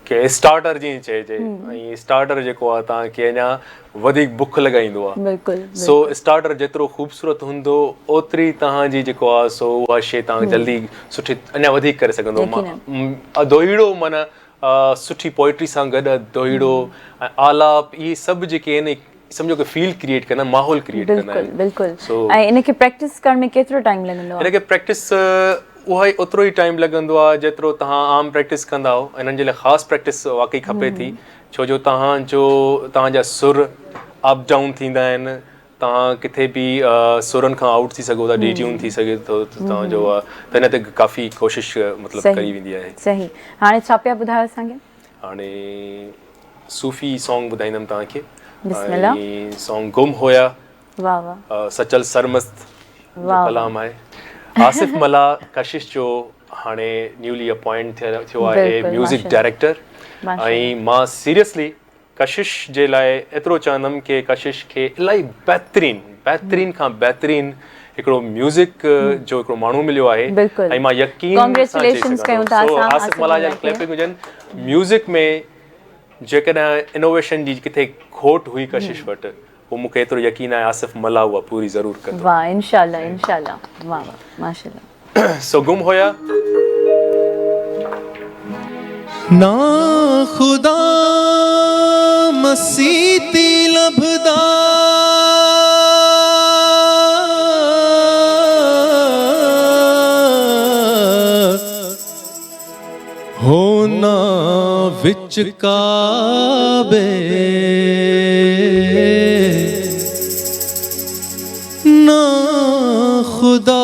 कि स्टार्टर जीअं चइजे ऐं स्टार्टर जेको आहे तव्हांखे अञा वधीक बुख लॻाईंदो आहे। बिल्कुलु। सो स्टार्टर जेतिरो ख़ूबसूरत हूंदो ओतिरी तव्हांजी जेको आहे सो उहा शइ तव्हां जल्दी सुठी अञा वधीक करे सघंदो। दोहीड़ो माना सुठी पोइट्री सां गॾु दोहीड़ो ऐं आलाप इहे सभु जेके आहिनि सम्झो कि फील क्रिएट कंदा आहिनि, माहौल क्रिएट कंदा आहिनि। बिल्कुलु। ऐं इनखे प्रैक्टिस करण में केतिरो टाइम लॻंदो आहे? इनखे प्रैक्टिस उहा ई ओतिरो ई टाइम लॻंदो आहे जेतिरो तव्हां आम प्रैक्टिस कंदा हो। इन्हनि जे लाइ ख़ासि प्रैक्टिस वाकई खपे थी छो जो तव्हांजा सुर अप डाउन थींदा आहिनि। तव्हां किथे बि सुरनि खां आउट थी सघो था, डिट्यून थी सघे थो तव्हांजो त हिन ते काफ़ी कोशिशि मतिलबु करी वेंदी आहे। सही। हाणे छा पिया ॿुधायो असांखे? हाणे सूफ़ी सॉन्ग ॿुधाईंदमि तव्हांखे। बिस्मिल्लाह। सॉन्ग गुम हुया। वाह वाह। सचल सरमस्त जो कलाम आहे। आसिफ मला कशिश जो हाणे न्यूली अपॉइंट थियो आहे म्यूज़िक डायरेक्टर ऐं मां सीरियसली कशिश जे लाइ एतिरो चवंदुमि कि कशिश खे इलाही बहितरीन खां बहितरीन हिकिड़ो म्यूज़िक जो हिकिड़ो माण्हू मिलियो आहे ऐं मां यकीन सां चई सघां थो आसिफ मला जा क्लैपिंग हुजनि। म्यूज़िक में जेकॾहिं इनोवेशन जी किथे खोट हुई कशिश वटि वो मूंखे एतिरो यकीन आहे आसिफ मला उहा पूरी ज़रूरु कंदो। वाह इंशाल्लाह इंशाल्लाह। वाह वाह माशाल्लाह। सो गुम होया। ना खुदा मसीती लभदा होना विच काबे ना खुदा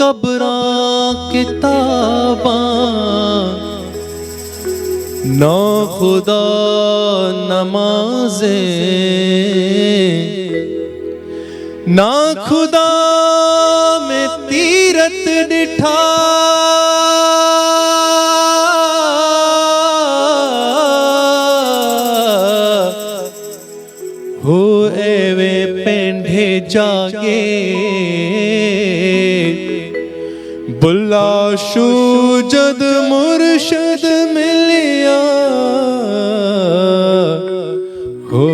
कब्रां किताबां ना खुदा नमाज़े ना खुदा में तीरथ डिठा हो एवे पेंढे जागे बुला शू जद मुर्शद मिलिया हो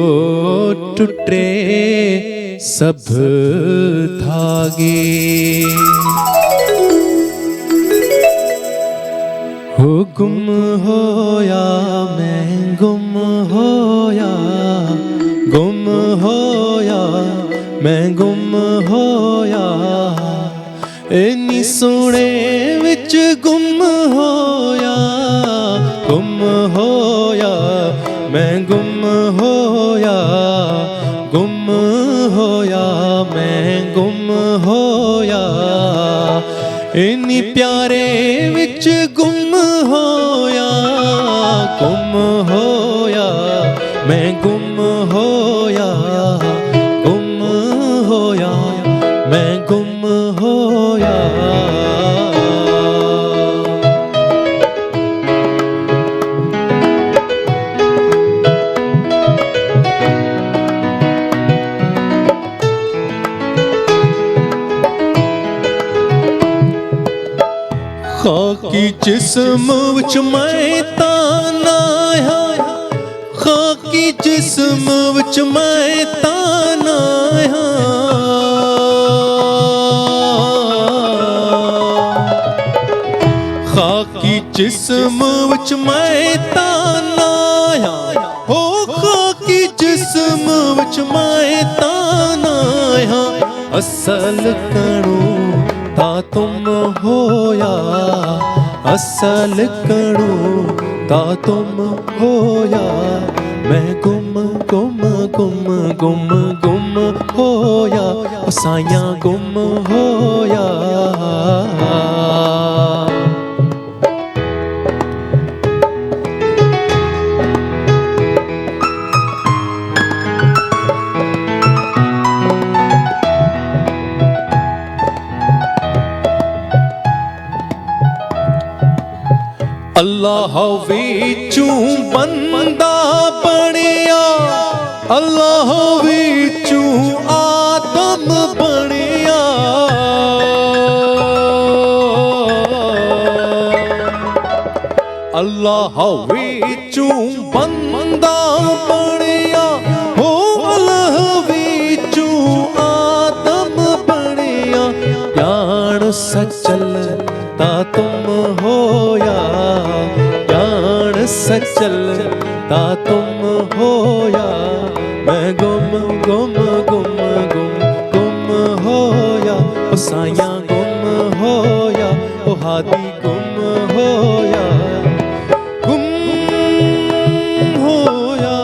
टुटे सब धागे हो गुम होया मैं गुम होया मैं गुम होया इन्नी सोने विच गुम होया मैं गुम होया मैं गुम होया इन्नी प्यारे विच गुम होया मैं गुम होया मैं गुम होया। खाकी जिस्म विच मैं ताना खाकी जिस्म विच मैं ताना खाकी जिस्म विच मैं ताना हो खाकी जिस्म विच मैं ताना असल कणू ता तुम होया असल कणू ता तुम होया मैं गुम होया साया गुम होया। अल्लाह विचों बंदा बनिया, अल्लाह विचों आदम बनिया। अल्लाह विचों बंदा बनिया, हो अल्लाह विचों आदम बनिया। ज्ञान सचल ता तुम होया, ज्ञान सचल ता तुम होया। मैं गुम गुम गुम गुम गुम होया, ओ साइयां गुम होया, ओ हादी गुम होया, गुम होया।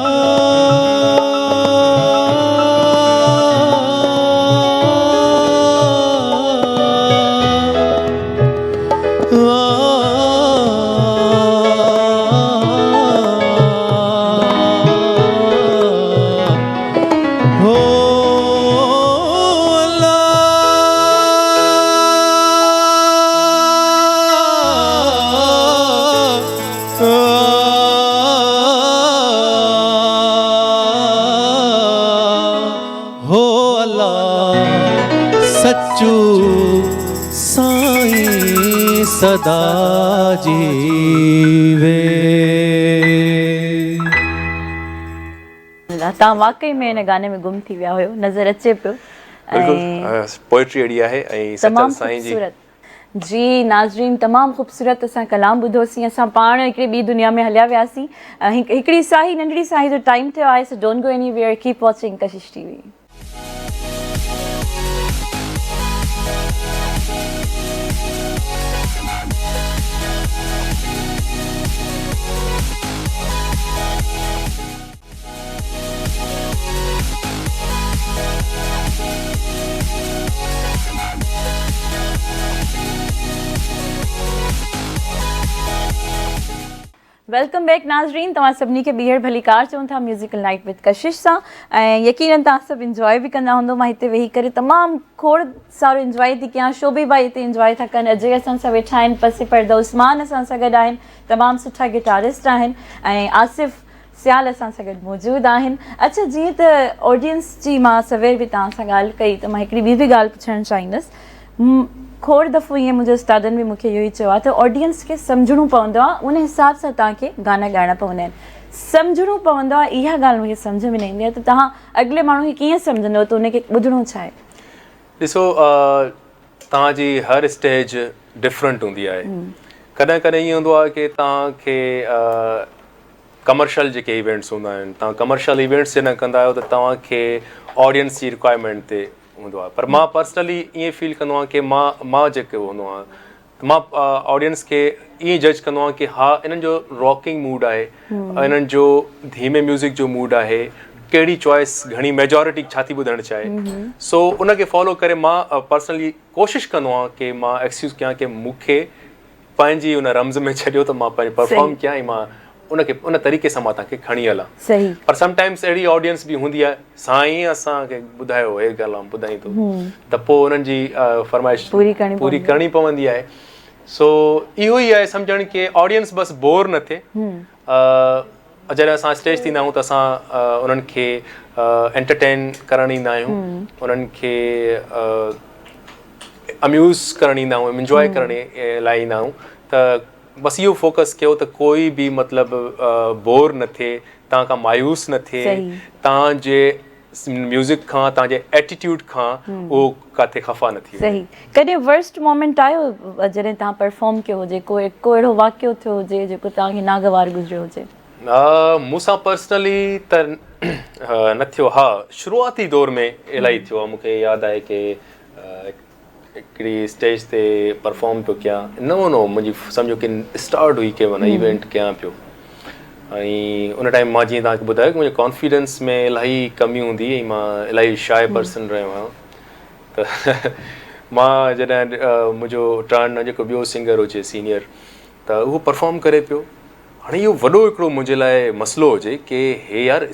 सदा जीवे। तव्हां वाकई में हिन गाने में गुम थी विया हुयो, नज़र अचे पियो। पोएट्री अहिड़ी आहे ऐं सचल साईं जी। जी नाज़रीन, तमामु ख़ूबसूरत असां कलाम ॿुधोसीं। असां पाण हिकिड़ी ॿी दुनिया में हलिया वियासीं। हिकिड़ी साही नंढड़ी साही जो टाइम थियो आहे। सो don't go anywhere, keep watching Kashish TV. Welcome back नाज़रीन, तव्हां सभिनी खे ॿीहर भलीकार चऊं था म्यूज़िकल नाइट विद कशिश सां। ऐं यकीनन तव्हां सभु इंजॉय बि कंदा हूंदो। मां हिते वेही करे तमामु खोड़ सारो इंजॉय थी कयां। शोभी भाई हिते इंजॉय था कनि। अजय असां सां वेठा आहिनि, पसे पर्दा उस्मान असां सां गॾु आहिनि, तमामु सुठा गिटारिस्ट आहिनि। ऐं आसिफ़ सियाल असां सां गॾु मौजूदु आहिनि। अच्छा, जीअं त ऑडियंस जी मां सवेर बि तव्हां सां ॻाल्हि कई, त मां हिकिड़ी ॿी बि ॻाल्हि पुछणु चाहींदसि। खोड़ दफ़ो ईअं मुंहिंजे उस्तादनि बि मूंखे इहो ई चयो आहे त ऑडियंस खे सम्झणो पवंदो आहे, उन हिसाब सां तव्हांखे गाना ॻाइणा पवंदा आहिनि। सम्झणो पवंदो आहे, इहा ॻाल्हि मूंखे सम्झ में न ईंदी आहे। त तव्हां अॻिले माण्हू खे कीअं सम्झंदव त उनखे ॿुधणो छा आहे? ॾिसो, तव्हांजी हर स्टेज डिफरेंट हूंदी आहे। कॾहिं कॾहिं ईअं हूंदो आहे की तव्हांखे कमर्शियल जेके इवेंट्स हूंदा आहिनि, तव्हां कमर्शियल इवेंट्स जॾहिं कंदा आहियो त तव्हांखे ऑडियंस जी रिक्वायरमेंट ते हूंदो आहे। पर मां पर्सनली ईअं फील कंदो आहियां की मां जेको हूंदो आहे, मां ऑडियंस खे ईअं जज कंदो आहियां की हा, इन्हनि जो रॉकिंग मूड आहे, इन्हनि जो धीमे म्यूज़िक जो मूड आहे, कहिड़ी चॉइस घणी मेजॉरिटी छा थी ॿुधणु चाहे। सो उनखे फॉलो करे मां पर्सनली कोशिशि कंदो आहियां की मां एक्सक्यूज़ कयां की मूंखे पंहिंजी उन रम्ज़ में छॾियो त मां पंहिंजो परफॉर्म कयां, ऐं मां उनखे उन तरीक़े सां मां तव्हांखे खणी हलां। सही। पर समटाइम्स अहिड़ी ऑडियंस बि हूंदी आहे, साईं असांखे ॿुधायो, हे ॻाल्हि आऊं ॿुधाई थो, त पोइ उन्हनि जी फरमाइश पूरी करणी पवंदी आहे। सो इहो ई आहे सम्झणु की ऑडियंस बसि बोर न थिए। जॾहिं असां स्टेज थींदा आहियूं त असां उन्हनि खे एंटरटेन करणु ईंदा आहियूं, उन्हनि खे अम्यूज़ करणु ईंदा आहियूं, इंजॉय करण लाइ ईंदा आहियूं। त बसि इहो फोकस कयो त कोई बि मतिलबु बोर न थिए, तव्हां खां मायूस न थिए, तव्हांजे म्यूज़िक खां, तव्हांजे एटीट्यूड खां उहो किथे ख़फ़ा न थी। सही। कॾहिं वर्स्ट मोमेंट आयो जॾहिं तव्हां परफॉर्म कयो हुजे, को अहिड़ो वाक़ियो थियो हुजे जेको तव्हांखे नागवार गुज़रियो हुजे? मूंसां पर्सनली त न थियो। हा, शुरूआती दौर में इलाही थियो आहे। मूंखे यादि आहे की हिकिड़ी स्टेज ते परफॉर्म पियो कयां, नओं मुंहिंजी सम्झो की स्टार्ट हुई की माना इवेंट कयां पियो। ऐं उन टाइम मां जीअं तव्हांखे ॿुधायो की मुंहिंजे कॉन्फिडेंस में इलाही कमी हूंदी, ऐं मां इलाही शाय पर्सन रहियो आहियां। त मां जॾहिं मुंहिंजो टर्न जेको ॿियो सिंगर हुजे सीनियर, त उहो परफॉर्म करे पियो। हाणे इहो वॾो हिकिड़ो मुंहिंजे लाइ मसइलो हुजे की हे यार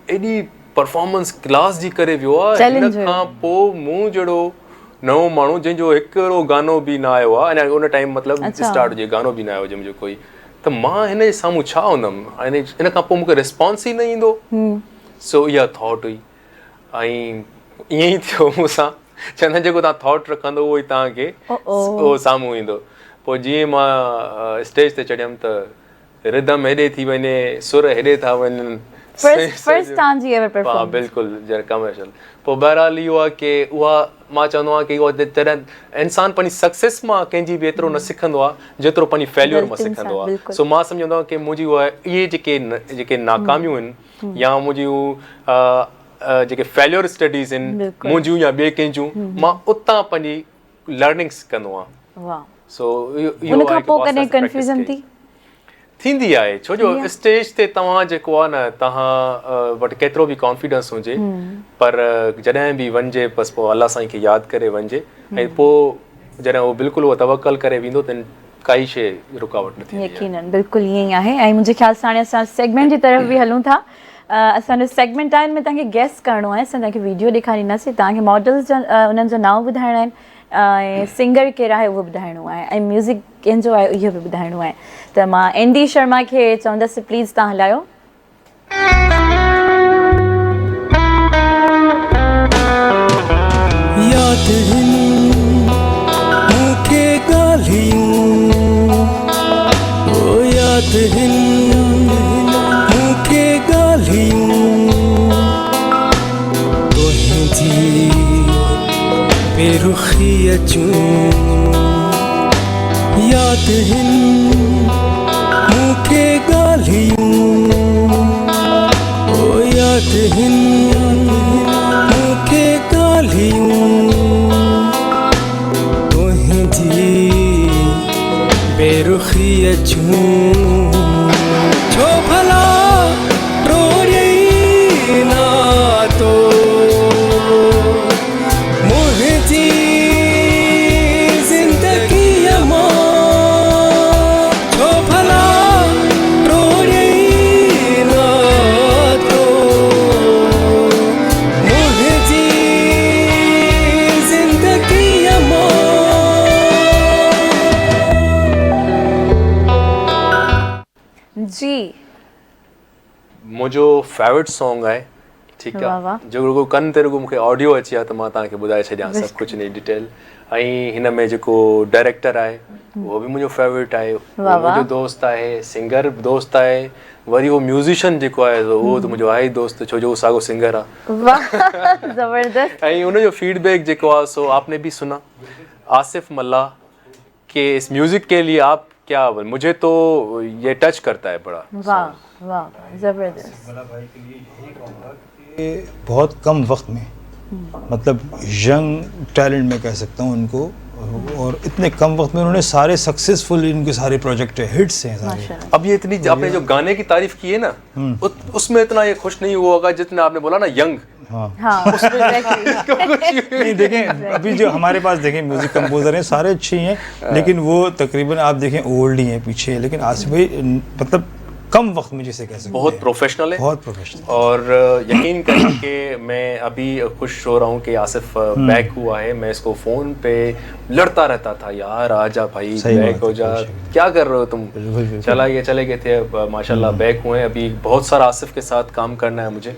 एॾी परफॉर्मेंस क्लास जी करे वियो आहे, हिन खां पोइ मूं जहिड़ो नओं माण्हू जंहिंजो हिकिड़ो गानो बि न आयो आहे, अञा उन टाइम मतिलबु स्टार्ट हुजे, गानो बि न आयो हुजे मुंहिंजो कोई, त मां हिन जे साम्हूं छा हूंदमि, इन खां पोइ मूंखे रिस्पॉन्स ई न ईंदो। सो इहा थॉट हुई ऐं ईअं ई थियो मूंसां, चवंदा जेको तव्हां थॉट रखंदो उहो ई तव्हांखे उहो साम्हूं ईंदो। पोइ जीअं मां स्टेज ते चढ़ियमि त रिदम हेॾे थी वञे, सुर हेॾे था वञनि। हाँ बिल्कुलु जॾहिं कमर्शियल। पोइ बहरहाल इहो आहे की उहा मां चवंदो आहियां की उहा जॾहिं इंसानु पंहिंजी सक्सेस मां कंहिंजी बि एतिरो न सिखंदो आहे जेतिरो पंहिंजी फेल्यूर मां सिखंदो आहे। सो मां सम्झंदो आहियां की मुंहिंजी उहा इहे जेके नाकामियूं आहिनि या मुंहिंजियूं जेके फेल्यूर स्टडीज़ आहिनि मुंहिंजियूं या ॿिए कंहिंजूं, मां उतां पंहिंजी लर्निंग्स कंदो आहियां। सो इहो थींदी आहे, छो जो स्टेज ते तव्हां जेको आहे न, तव्हां वटि केतिरो बि कॉन्फिडेंस हुजे, पर जॾहिं बि वञिजे बसि पोइ अल्लाह साईं खे यादि करे वञिजे, ऐं पोइ जॾहिं उहो बिल्कुलु उहो तवक्कल करे वेंदो त काई शइ रुकावट न थींदी। यकीनन बिल्कुलु ईअं ई आहे। ऐं मुंहिंजे ख़्याल सां हाणे असां सेगमेंट जी तरफ़ बि हलूं था। असांजो सेगमेंट आहे, में तव्हांखे गेस करिणो आहे। असां तव्हांखे वीडियो ॾेखारींदासीं, तव्हांखे मॉडल्स जा उन्हनि जो नाम ॿुधाइणा आहिनि, ऐं सिंगर कहिड़ा आहे उहो ॿुधाइणो आहे, ऐं म्यूज़िक कंहिंजो आहे इहो बि ॿुधाइणो आहे। त मां एंडी शर्मा खे चवंदसि प्लीज़ तव्हां हलायो। याद मूंखे ॻाल्हियूं, ओ याद मूंखे ॻाल्हियूं, तुंहिंजी बेरुखी अचूं, याद मूंखे ॻाल्हियूं, ओ याद मूंखे ॻाल्हियूं, तुंहिंजी बेरुखी अचूं, छो भला रोई ना तो मुंहिंजी ज़िंदगीअ मां, छो भला रोई ना तो मुंहिंजी ज़िंदगीअ मां। जी मुंहिंजो फेवरेट सॉन्ग आहे, ठीकु आहे, जो रुगो कन ते रुगो मूंखे ऑडियो अची आहे त मां तव्हांखे ॿुधाए छॾियां सभु कुझु इन डिटेल। ऐं हिन में जेको डायरेक्टर आहे उहो बि मुंहिंजो फेवरेट आहे, मुंहिंजो दोस्त आहे, सिंगर बि दोस्त आहे, वरी उहो म्यूज़िशियन जेको आहे उहो त मुंहिंजो आहे ई दोस्त, छो जो उहो साॻियो सिंगर आहे। ज़बरदस्त। ऐं उनजो फीडबैक जेको आहे सो आपने भी सुना, आसिफ मल्ला के इस म्यूज़िक के लिए आप क्या, मुझे तो ये टच करता है बड़ा। वाह वाह ज़बरदस्त। बहुत कम वक्त में, मतलब यंग टैलेंट में कह सकता हूँ उनको, और इतने कम वक्त में उन्होंने सारे सक्सेसफुल, इनके सारे प्रोजेक्ट हिट्स हैं सारे। अब ये इतनी आपने जो गाने की तारीफ की है ना, उसमें इतना ये खुश नहीं हुआ होगा जितना आपने बोला ना यंग। हाँ नहीं देखें, अभी जो हमारे पास देखें म्यूजिक कंपोजर हैं सारे अच्छे हैं, लेकिन वो तकरीबन आप देखें ओल्ड ही हैं, पीछे। लेकिन आसिफ भाई मतलब कम वक्त में जिसे कह सकते हैं बहुत प्रोफेशनल है, बहुत प्रोफेशनल। और यकीन करें कि मैं अभी खुश हो रहा हूँ कि आसिफ बैक हुआ है। मैं इसको फ़ोन पे लड़ता रहता था, यार आजा भाई बैक हो जा, क्या कर रहे हो तुम, चले गए थे, माशाल्लाह बैक हुए। अभी बहुत सारा आसिफ के साथ काम करना है मुझे,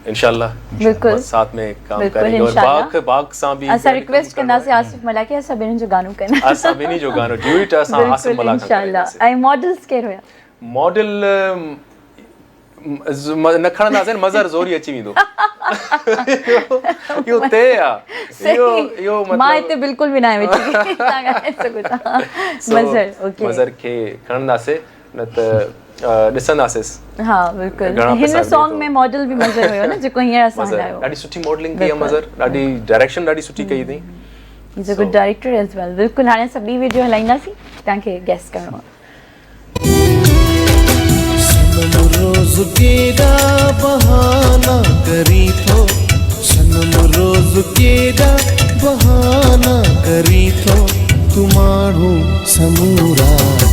इंशाल्लाह बिल्कुल साथ में काम करेंगे। और बाग सां भी असां रिक्वेस्ट कंदासीं आसिफ मल्ला खे असां ॿिन्हिनि जो गानो कनि, असां ॿिन्ही जो गानो ड्यूट असां आसिफ मल्ला खां इंशाल्लाह। ऐं मॉडल्स केर हुया? मॉडल न खणंदासीं, मज़र ज़ोरी अची वेंदो। इहो ते आहे, इहो मतलब मां हिते बिल्कुल बि न आहे वेठी, तव्हां ॻाल्हाए सघो था। मज़र ओके, मज़र खे खणंदासीं न त ॾिसंदासीं। हाँ बिल्कुल, हिन सॉन्ग में मॉडल भी मज़र हुयो न जेको हींअर असां हलायो। ॾाढी सुठी मॉडलिंग कई आहे मज़र, ॾाढी डायरेक्शन ॾाढी सुठी कई अथई। Is a good director as well. बिल्कुल हाणे असां ॿी वीडियो हलाईंदासीं, तव्हांखे गेस करिणो आहे। रोज़ केॾा बहाना करी थो, सनम रोज़ केॾा बहाना करी थो, तू माण्हू समूरा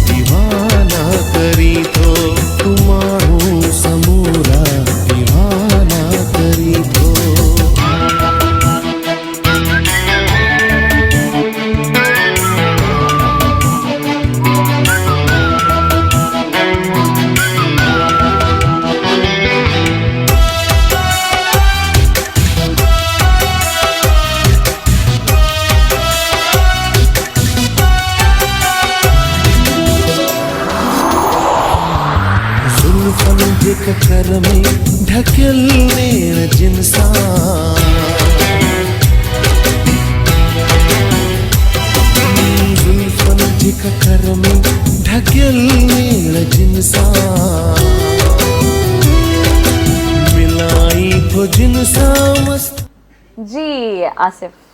दीवाना करी थो, तू माण्हू समूरा दीवाना करी थो। कर में ढकेलने जिनसा जुल्फन जिका कर में ढकेलने जिनसा मिलाई को जिनसा मस्त जी आसिफ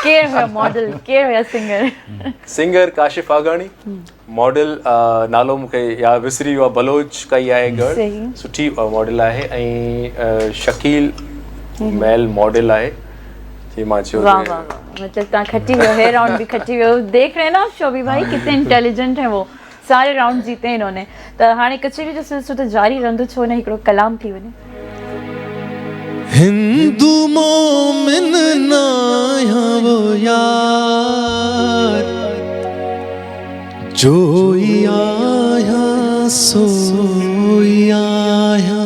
केर हुआ मॉडल केर हुआ सिंगर काशिफ आगाणी मॉडल नालो मूंखे या विसरी वियो आहे बलोच काई आहे गढ़ सुठी मॉडल आहे ऐं शकील मैल मॉडल आहे जी मां चयो वाह वाह वाह मतलब तव्हां खटी वियो हे राउंड भी खटी वियो देख रहे हैं ना शोभी भाई कितने इंटेलिजेंट है वो सारे राउंड जीते हैं इन्होंने त हाणे कचेरी जो सिलसिलो तो जारी रहंदो छो न हिकिड़ो कलाम थी वञे हिंदू मोमिन नाया वो यार जो आया सो आया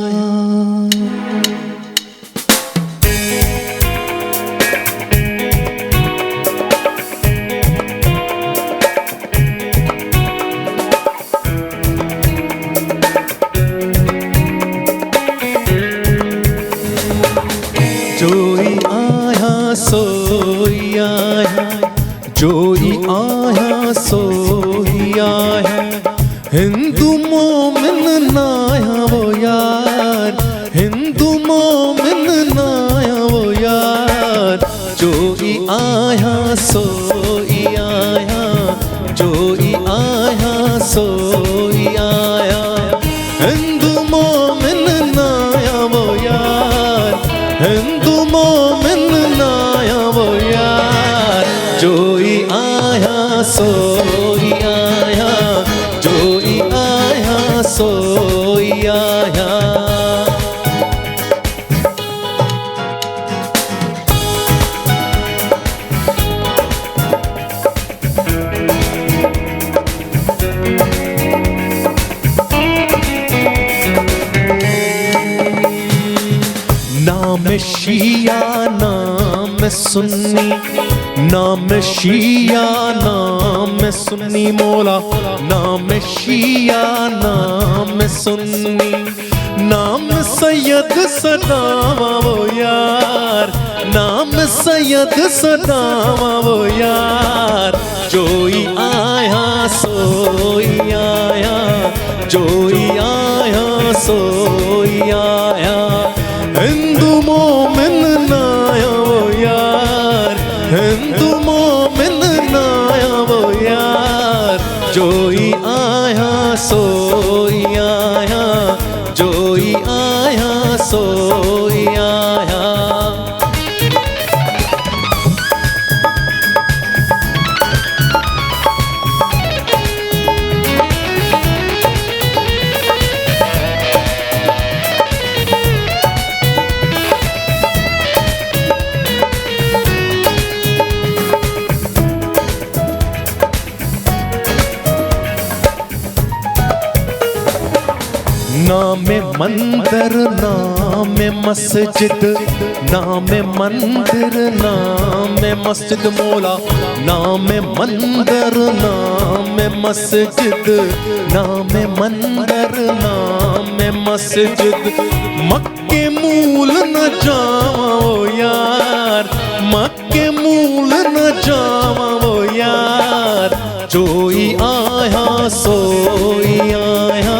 जोई आया सोई आया हिंदू मोमिन नाया वो यार हिंदू मोमिन नाया वो यार जोई आया सोई आया जोई आया सोई आया हिंदू मोमिन नाया वो यार हिंदू मोमिन नाया वो यार जोई आया सोई आया जोई आया सोई आया नाम शिया नाम सुन्नी नाम शिया नाम सुन्नी मौला नाम शिया नाम सुन्नी नाम सैयद सदावा वो यार नाम सैयद सदावा वो यार जोई आया सोई आया जोई आया सोई आया हिंदू मोमिन नाया वो यार हिंदू मोमिन नाया वो यार जोई आया सोई आया जोई आया सोई आया नाम मंदिर नाम मस्जिद नाम मंदिर नाम मस्जिद मौला नाम मंदिर नाम मस्जिद नाम मंदिर नाम मस्जिद मक्के मूल न जावा वो यार मक्के मूल न जावा वो यार जोई आया सोई आया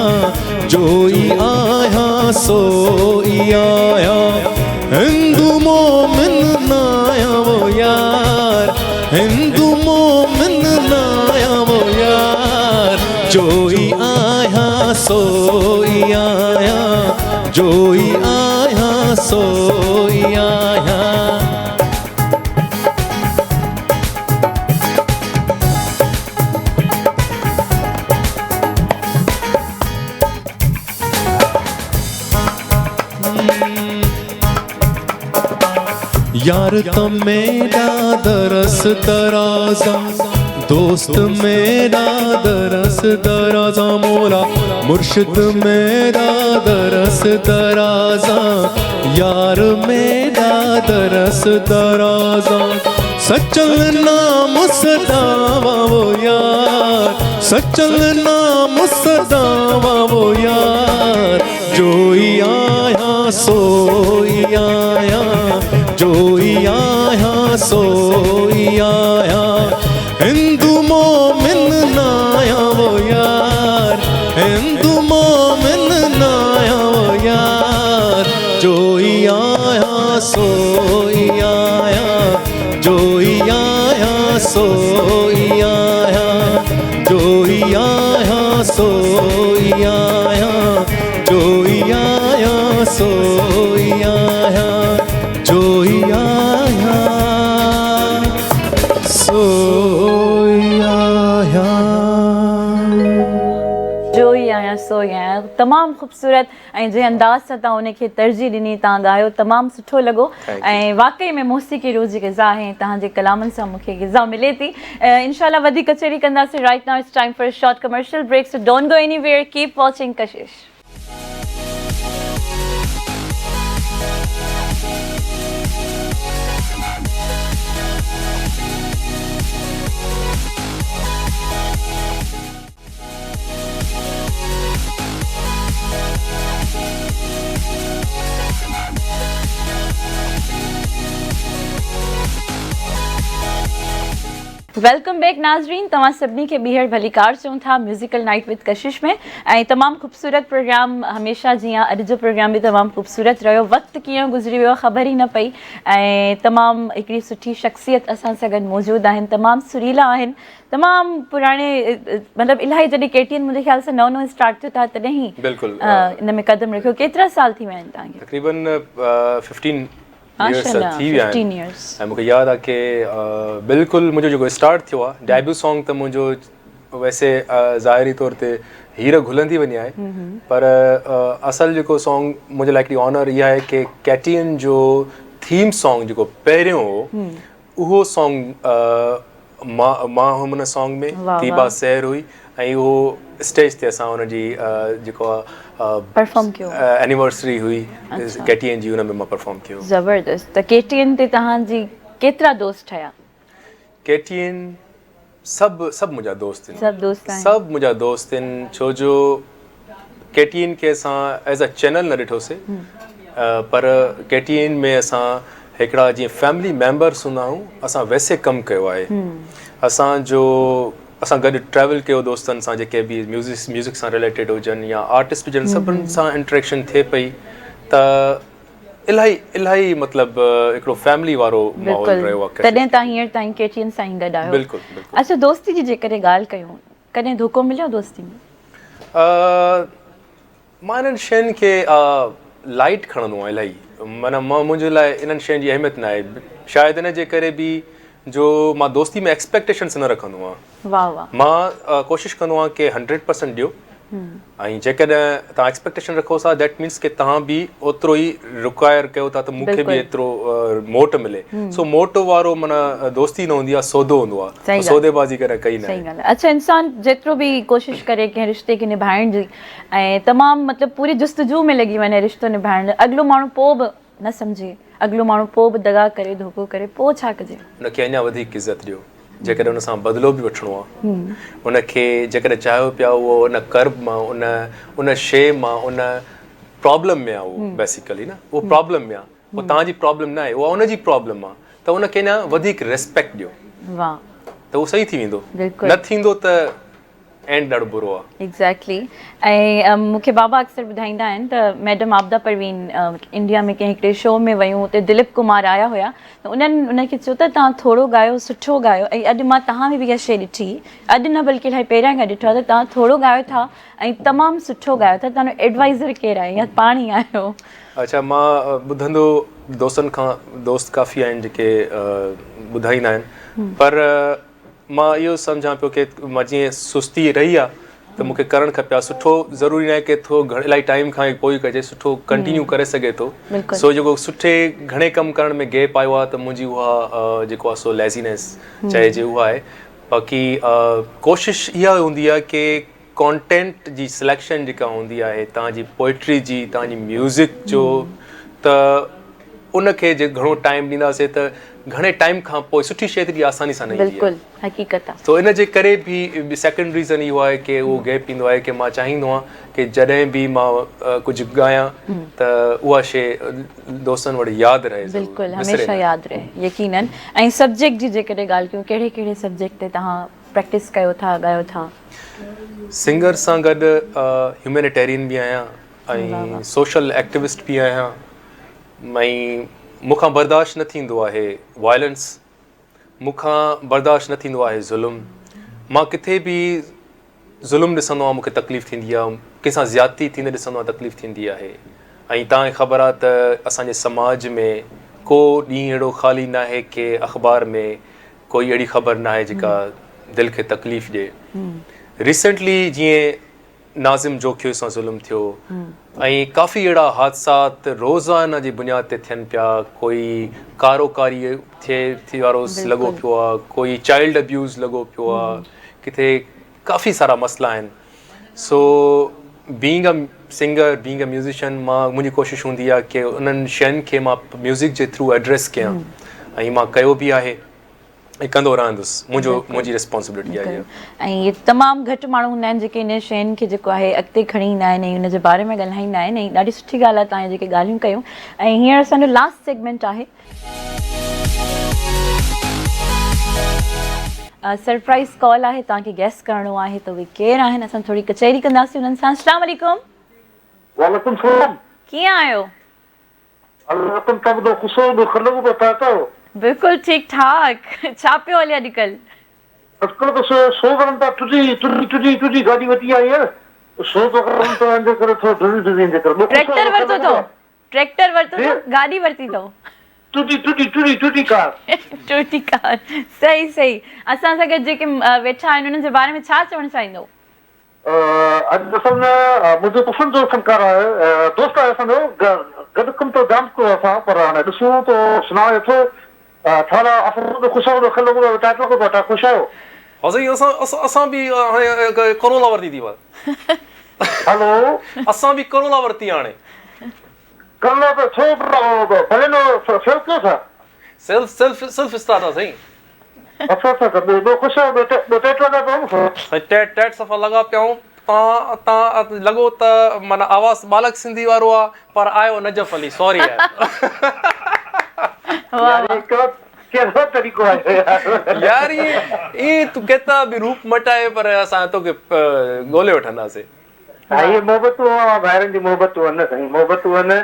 जोई आया सोई आया हिंदू मोमिन नाया वो यार हिंदू मोमिन नाया वो यार जोई आया सोई आया जोई आया सोई आया यार तो मेरा दरस दराजा दोस्त मेरा दरस दराजा मौला मुर्शिद मेरा दरस दराजा यार मेरा दरस दराजा सचल नाम सदावा वो यार सचल नाम सदावा वो यार जो ही आया सो ही आया, जो ही आया सो ही आया, हिंदू मोमिन नाया वो यार, हिंदू मोमिन नाया वो यार, जो ही आया सो ही आया, जो ही आया सो ही आया, जो ही आया सो ही आया, जो ही आया सो ही आया, जो ही आया सो ही आया। जो ही आया सो ही आया तमामु ख़ूबसूरत ऐं जंहिं अंदाज़ सां तव्हां उनखे तरजीह ॾिनी, तव्हां ॻायो, तमामु सुठो लॻो ऐं वाक़ई में मौसीक़ी रूह जी ग़िज़ा आहे, तव्हांजे कलामनि सां मूंखे ग़िज़ा मिले थी। इंशाल्लाह वधीक कचहरी कंदासीं। Right now it's time for a short commercial break, so don't go anywhere, keep watching Kashish. Welcome back नाज़रीन, तव्हां सभिनी खे ॿीहर भलीकार चऊं था म्यूज़िकल नाइट विद कशिश में। ऐं तमामु ख़ूबसूरत प्रोग्राम हमेशह जीअं अॼु जो प्रोग्राम बि तमामु ख़ूबसूरत रहियो, वक़्तु कीअं गुज़री वियो ख़बर ई न पई ऐं तमामु हिकिड़ी सुठी शख़्सियत असां सां गॾु मौजूदु आहिनि, तमामु सुरीला आहिनि, तमामु पुराणे मतिलबु इलाही जॾहिं KTN मुंहिंजे ख़्याल सां नओं नओं स्टार्ट थियो था तॾहिं ई बिल्कुलु इन में कदम रखियो। केतिरा साल थी विया आहिनि तव्हांखे? तक़रीबन 15 years थी विया आहिनि ऐं मूंखे यादि आहे कि बिल्कुलु मुंहिंजो जेको स्टार्ट थियो आहे डेब्यू सॉन्ग त मुंहिंजो वैसे ज़ाहिरी तौर ते हीर घुलंदी वञी आहे, पर असल जेको सॉन्ग मुंहिंजे लाइ हिकिड़ी ऑनर इहा आहे कि KTN जो थीम सॉन्ग जेको पहिरियों हो उहो सॉन्ग मां हुन सॉन्ग में तीबा सैर हुई ऐं उहो स्टेज ते असां हुनजी जेको आहे परफॉर्म कयो, एनिवर्सरी हुई KTN जी, हुन में मां परफॉर्म कयो। ज़बरदस्त। त KTN ते तव्हांजी केतिरा दोस्त ठहिया? KTN सभु मुंहिंजा दोस्त आहिनि, सभु दोस्त आहिनि, सभु मुंहिंजा दोस्त आहिनि, छो जो KTN खे असां एज़ अ चैनल न ॾिठोसीं, पर KTN में असां हिकिड़ा जीअं फैमिली मेंबर्स हूंदा आहियूं, असां वैसे कमु कयो आहे। असां गॾु ट्रैवल कयो दोस्तनि सां, जेके बि म्यूज़िक सां रिलेटेड हुजनि या आर्टिस्ट हुजनि, सभिनि सां इंट्रैक्शन थिए पई, त इलाही मतिलबु हिकिड़ो फैमिली वारो माहौल रहियो आहे। तॾहिं तव्हां हींअर ताईं KTN सां ई गॾु आहियो? बिल्कुलु। अच्छा, दोस्ती जी जेकॾहिं ॻाल्हि कयूं, कॾहिं धोखो मिलियो दोस्ती में? मां इन्हनि शयुनि खे लाइट खणंदो आहियां इलाही, माना मुंहिंजे लाइ इन्हनि शयुनि जी अहमियत न आहे, शायदि इन जे करे बि जो मां दोस्ती में एक्सपेक्टेशन्स न रखंदो आहियां। वाह वाह। मां कोशिशि कंदो आहियां कि 100% ॾियो, ऐं जेकॾहिं तव्हां एक्सपेक्टेशन रखो था दैट मीन्स कि तव्हां बि ओतिरो ई रिक्वायर कयो था त मूंखे बि एतिरो मोट मिले। सो मोट वारो माना दोस्ती न हूंदी आहे, सौदो हूंदो आहे, सौदेबाज़ी करे कई न आहे। अच्छा, इंसान जेतिरो बि कोशिशि करे कंहिं रिश्ते खे निभाइण जी ऐं तमामु मतिलबु पूरी जुस्तजू में लॻी वञे रिश्तो निभाइण, अॻिलो माण्हू पोइ बि न सम्झे, अॻिलो माण्हू पोइ बि दगा करे, धोखो करे, पोइ छा कजे? उनखे अञा वधीक इज़त ॾियो, जेकॾहिं उन सां बदिलो बि वठिणो आहे, उनखे जेकॾहिं चाहियो पिया उहो उन कर्ब मां, उन शइ मां, उन प्रॉब्लम में आहे उहो बेसिकली न, उहो प्रॉब्लम में आहे, उहो तव्हांजी प्रॉब्लम न आहे, उहा उनजी प्रॉब्लम आहे, त उनखे अञा वधीक रिस्पेक्ट ॾियो। वाह। त उहो सही थी वेंदो, न थींदो त एंड ॾाढो बुरो आहे। एग्ज़ैक्टली। ऐं मूंखे बाबा अक्सर ॿुधाईंदा आहिनि त मैडम आबदा परवीन इंडिया में कंहिं हिकिड़े शो में वयूं, हुते दिलीप कुमार आया हुया, त उन्हनि उनखे चयो त तव्हां थोरो ॻायो, सुठो ॻायो, ऐं अॼु मां तव्हां में बि इहा शइ ॾिठी, अॼु न बल्कि इलाही पहिरियां खां ॾिठो आहे त तव्हां थोरो ॻायो था ऐं तमामु सुठो ॻायो था, तव्हांजो एडवाइज़र केरु आहे या पाण ई आहियो? अच्छा, मां ॿुधंदो दोस्तनि खां, दोस्त काफ़ी आहिनि जेके ॿुधाईंदा आहिनि, पर मां इहो सम्झां पियो कि मां जीअं सुस्ती रही आहे त मूंखे करणु खपे आहे, सुठो ज़रूरी न आहे कि थोरो इलाही टाइम खां पोइ कजे, सुठो कंटिन्यू करे सघे थो। सो जेको सुठे घणे कमु करण में गैप आयो आहे त मुंहिंजी उहा जेको आहे सो लेज़ीनेस चइजे उहा आहे। बाक़ी कोशिशि इहा हूंदी आहे कि कॉन्टेंट जी सिलेक्शन जेका हूंदी आहे, तव्हांजी पोइट्री जी, तव्हांजी म्यूज़िक जो, त उनखे जे घणो टाइम ॾींदासीं त घणे टाइम खां पोइ सुठी शइ एतिरी आसानी सां न ईंदी आहे। बिल्कुलु हक़ीक़त आहे। तो इन जे करे बि सेकेंड रीज़न इहो आहे कि उहो गैप ईंदो आहे कि मां चाहींदो आहियां कि जॾहिं बि मां कुझु ॻायां त उहा शइ दोस्तनि वटि यादि रहे। बिल्कुलु हमेशह यादि रहे यकीनन। ऐं सब्जेक्ट जी जेकॾहिं ॻाल्हि कयूं कहिड़े कहिड़े सब्जेक्ट ते तव्हां प्रैक्टिस कयो था ॻायो था? सिंगर सां गॾु ह्यूमैनिटेरियन बि आहियां ऐं सोशल एक्टिविस्ट बि आहियां। ऐं मूंखां बर्दाश्त न थींदो आहे वायलेंस, मूंखां बर्दाश्त न थींदो आहे ज़ुल्म। मां किथे बि ज़ुल्म ॾिसंदो आहियां मूंखे तकलीफ़ थींदी आहे, कंहिंसां ज़्यादती थींदे ॾिसंदो आहियां तकलीफ़ थींदी आहे। ऐं तव्हांखे ख़बर आहे त असांजे समाज में को ॾींहुं अहिड़ो ख़ाली न आहे कि अख़बार में कोई अहिड़ी ख़बर न आहे जेका दिलि खे तकलीफ़ ॾिए। रिसेंटली जीअं नाज़िम जोखियो सां ज़ुल्म थियो ऐं काफ़ी अहिड़ा हादसात रोज़ाना जी बुनियाद ते थियनि पिया। कोई कारोकारी थी वारो लॻो पियो आहे, कोई चाइल्ड अब्यूज़ लॻो पियो आहे, किथे काफ़ी सारा मसइला आहिनि। So being a singer, being a musician, मुंहिंजी कोशिशि हूंदी आहे कि उन्हनि शयुनि खे मां म्यूज़िक जे थ्रू एड्रेस कयां ऐं मां कयो बि आहे ऐं कंदो रहंदुसि। मुंहिंजी रिस्पॉन्सिबिलिटी आहे। ऐं इहे तमामु घटि माण्हू हूंदा आहिनि जेके इन शयुनि खे जेको आहे अॻिते खणी ईंदा आहिनि ऐं उन जे बारे में ॻाल्हाईंदा आहिनि। ऐं ॾाढी सुठी ॻाल्हि आहे तव्हां जेके ॻाल्हियूं कयूं। ऐं हींअर असांजो लास्ट सेगमेंट आहे सरप्राइज़ कॉल आहे। तव्हांखे गैस करिणो आहे त उहे केरु आहिनि। असां थोरी कचहरी कंदासीं उन्हनि सां। अस्सलाम वालेकुम। वालेकुम सलाम। कीअं आहियो? बिल्कुलु ठीकु ठाक। छा पियो हले अॼुकल्ह? अॼुकल्ह त सो करनि था, टुटी गाॾी वठी आई आहे, सो तो करनि था इन करे थोरो ढिली करे। ट्रैक्टर वरितो अथव? ट्रैक्टर वरितो अथव? गाॾी वरिती अथव? टूटी कार। सही सही। असां सां गॾु जेके वेठा आहिनि उन्हनि जे बारे में छा चवणु चाहींदो? अॼु असल में मुंहिंजो पसंदि जो फनकार आहे, दोस्त आहे असांजो, गॾु कमु त जाम कयो असां, पर हाणे ॾिसूं तो सुञाणे थो ठाणा असां ख़ुशि आहियूं। खिल को टाइटल को बता ख़ुशि आहियो? असां बि हाणे करोला वरिती थी वञ। हेलो, असां बि करोला वरिती हाणे। करोला त छो भले न सेल्फ कयो था? सेल्फ स्टार्ट आहे साईं। अच्छा ॿियो ख़ुशि आहियो? टेट लॻा पियो? टेट सफ़ा लॻा पियूं। तव्हां लॻो त माना आवाज़ बालक सिंधी वारो आहे पर आयो नजफ़ अली। सॉरी यार, ये तू केतिरा बि रूप मटाए पर असां तोखे ॻोल्हे वठंदासीं। मोहबतूं ॿाहिरनि जी मोहबतूं आहिनि साईं, मोहबतूं आहिनि।